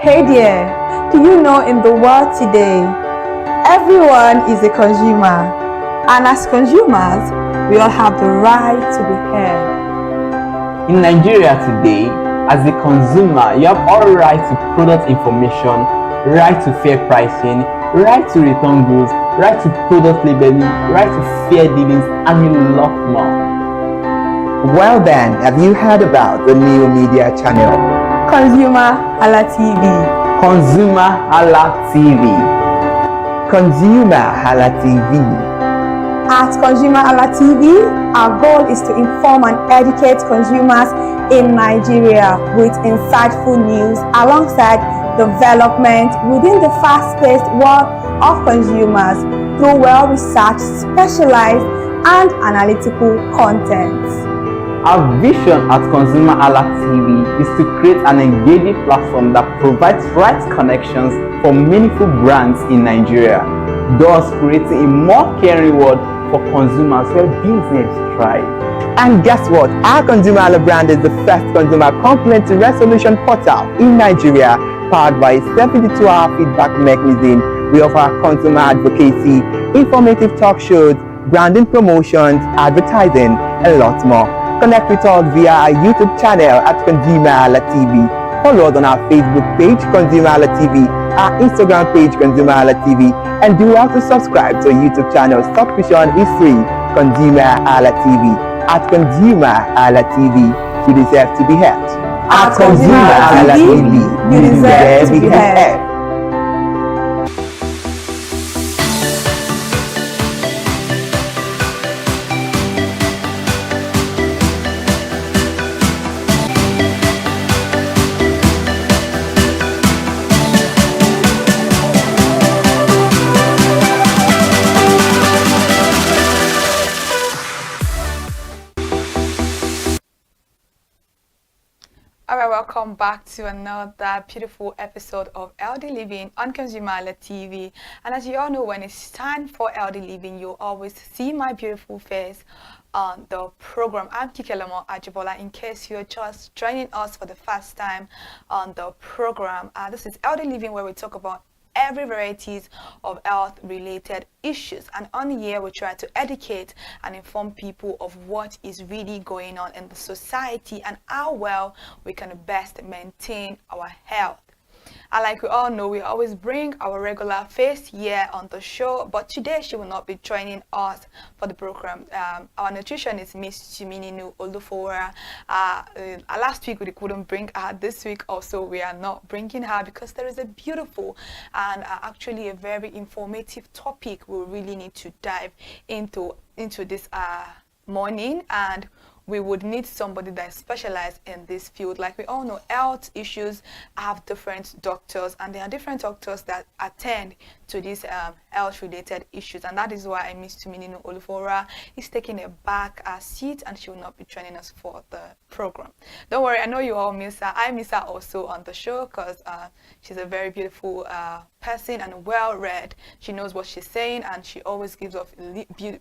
Hey there, do you know in the world today, everyone is a consumer, and as consumers, we all have the right to be heard. In Nigeria today, as a consumer, you have all right to product information, right to fair pricing, right to return goods, right to product labeling, right to fair dealings, and a lot more. Well then, have you heard about the new media channel? ConsumerHallaTV. ConsumerHallaTV. ConsumerHallaTV. At ConsumerHallaTV, our goal is to inform and educate consumers in Nigeria with insightful news alongside development within the fast-paced world of consumers through well-researched, specialized, and analytical content. Our vision at ConsumerHallaTV is to create an engaging platform that provides right connections for meaningful brands in Nigeria, thus creating a more caring world for consumers where business thrive. And guess what? Our Consumer Hala brand is the first consumer complaint resolution portal in Nigeria, powered by a 72-hour feedback mechanism. We offer consumer advocacy, informative talk shows, branding promotions, advertising, and lots more. Connect with us via our YouTube channel at ConsumerHallaTV. Follow us on our Facebook page, ConsumerHallaTV, our Instagram page, ConsumerHallaTV, and do well to subscribe to our YouTube channel. Subscription is free. ConsumerHallaTV. At ConsumerHallaTV, you deserve to be heard. At ConsumerHallaTV, you deserve to be heard. Alright, welcome back to another beautiful episode of Healthy Living on Consumer Hala TV. And as you all know, when it's time for Healthy Living, you always see my beautiful face on the program. I'm Kikelemo Ajibola. In case you're just joining us for the first time on the program, this is Healthy Living, where we talk about every varieties of health related issues, and on here we try to educate and inform people of what is really going on in the society and how well we can best maintain our health. And like we all know, we always bring our regular face here on the show, but today she will not be joining us for the program. Our nutritionist, Miss Chimininu Olufora. Last week we couldn't bring her. This week also we are not bringing her because there is a beautiful and actually a very informative topic we really need to dive into this morning, and we would need somebody that is specialized in this field. Like we all know, health issues have different doctors, and there are different doctors that attend to these health related issues, and that is why Miss Tuminino Olufora is taking a back seat, and she will not be joining us for the program. Don't worry, I know you all miss her. I miss her also on the show because she's a very beautiful person and well read. She knows what she's saying, and she always gives off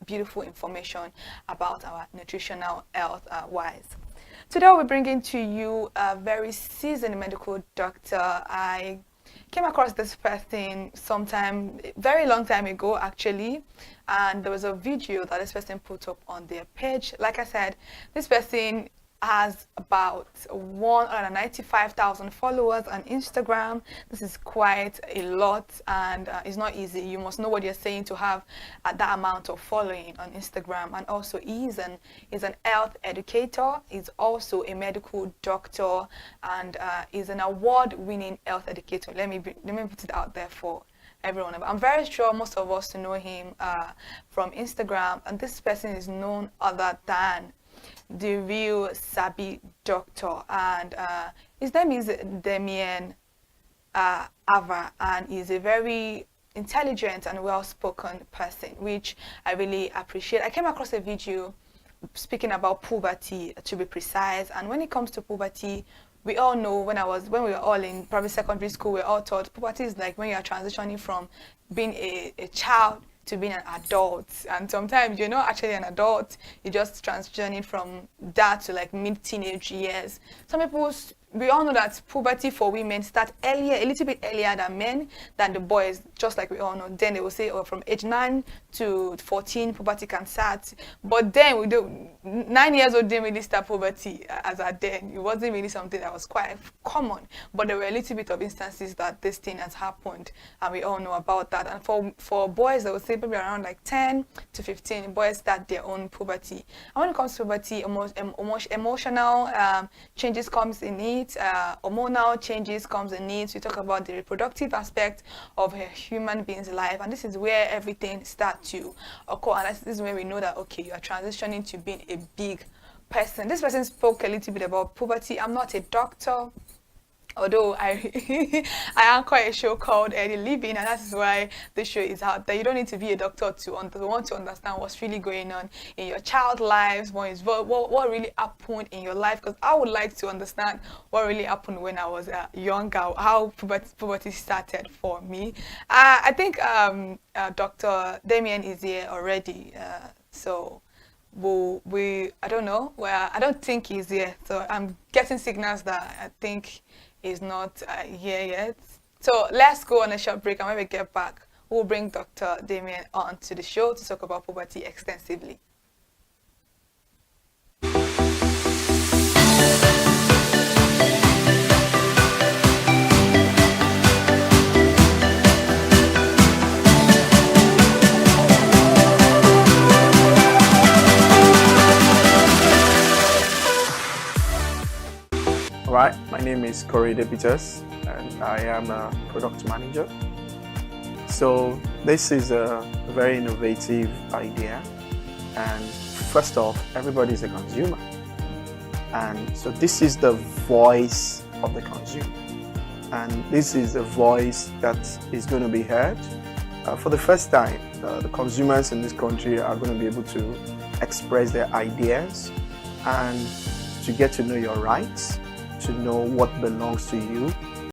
beautiful information about our nutritional health wise. Today we're bringing to you a very seasoned medical doctor. I came across this person sometime, very long time ago actually, and there was a video that this person put up on their page. Like I said, this person has about 195,000 followers on Instagram. This is quite a lot, and it's not easy. You must know what you're saying to have that amount of following on Instagram. And also he's an health educator. He's also a medical doctor, and is an award-winning health educator. Let me put it out there for everyone. But I'm very sure most of us know him from Instagram, and this person is none other than the real Sabi doctor, and his name is Damien Ava, and he's a very intelligent and well-spoken person, which I really appreciate. I came across a video speaking about puberty, to be precise, and when it comes to puberty, we all know when we were all in probably secondary school, we all taught puberty is like when you are transitioning from being a child to being an adult, and sometimes you're not actually an adult, you're just transitioning from that to like mid-teenage years. Some people, we all know that puberty for women starts earlier, a little bit earlier than men, than the boys, just like we all know. Then they will say, oh, from age 9 to 14, puberty can start. But then, 9 years old didn't really start puberty as at then. It wasn't really something that was quite common. But there were a little bit of instances that this thing has happened, and we all know about that. And for boys, they would say maybe around like 10 to 15, boys start their own puberty. And when it comes to puberty, emotional changes comes in it. Hormonal changes comes in it. We talk about the reproductive aspect of a human being's life, and this is where everything starts to occur, and this is where we know that, okay, you are transitioning to being a big person. This person spoke a little bit about puberty. I'm not a doctor, although I anchor a show called Early Living, and that's why the show is out there. You don't need to be a doctor to want to understand what's really going on in your child lives, what really happened in your life, because I would like to understand what really happened when I was younger, how puberty started for me. I think Dr. Damien is here already, so I don't know, I don't think he's here, so I'm getting signals that I think is not here yet. So let's go on a short break, and when we get back, we'll bring Dr. Damien on to the show to talk about puberty extensively. Right, my name is ConsumerHallaTV, and I am a product manager. So this is a very innovative idea, and first off, everybody is a consumer, and so this is the voice of the consumer, and this is a voice that is going to be heard. For the first time, the consumers in this country are going to be able to express their ideas and to get to know your rights, to know what belongs to you,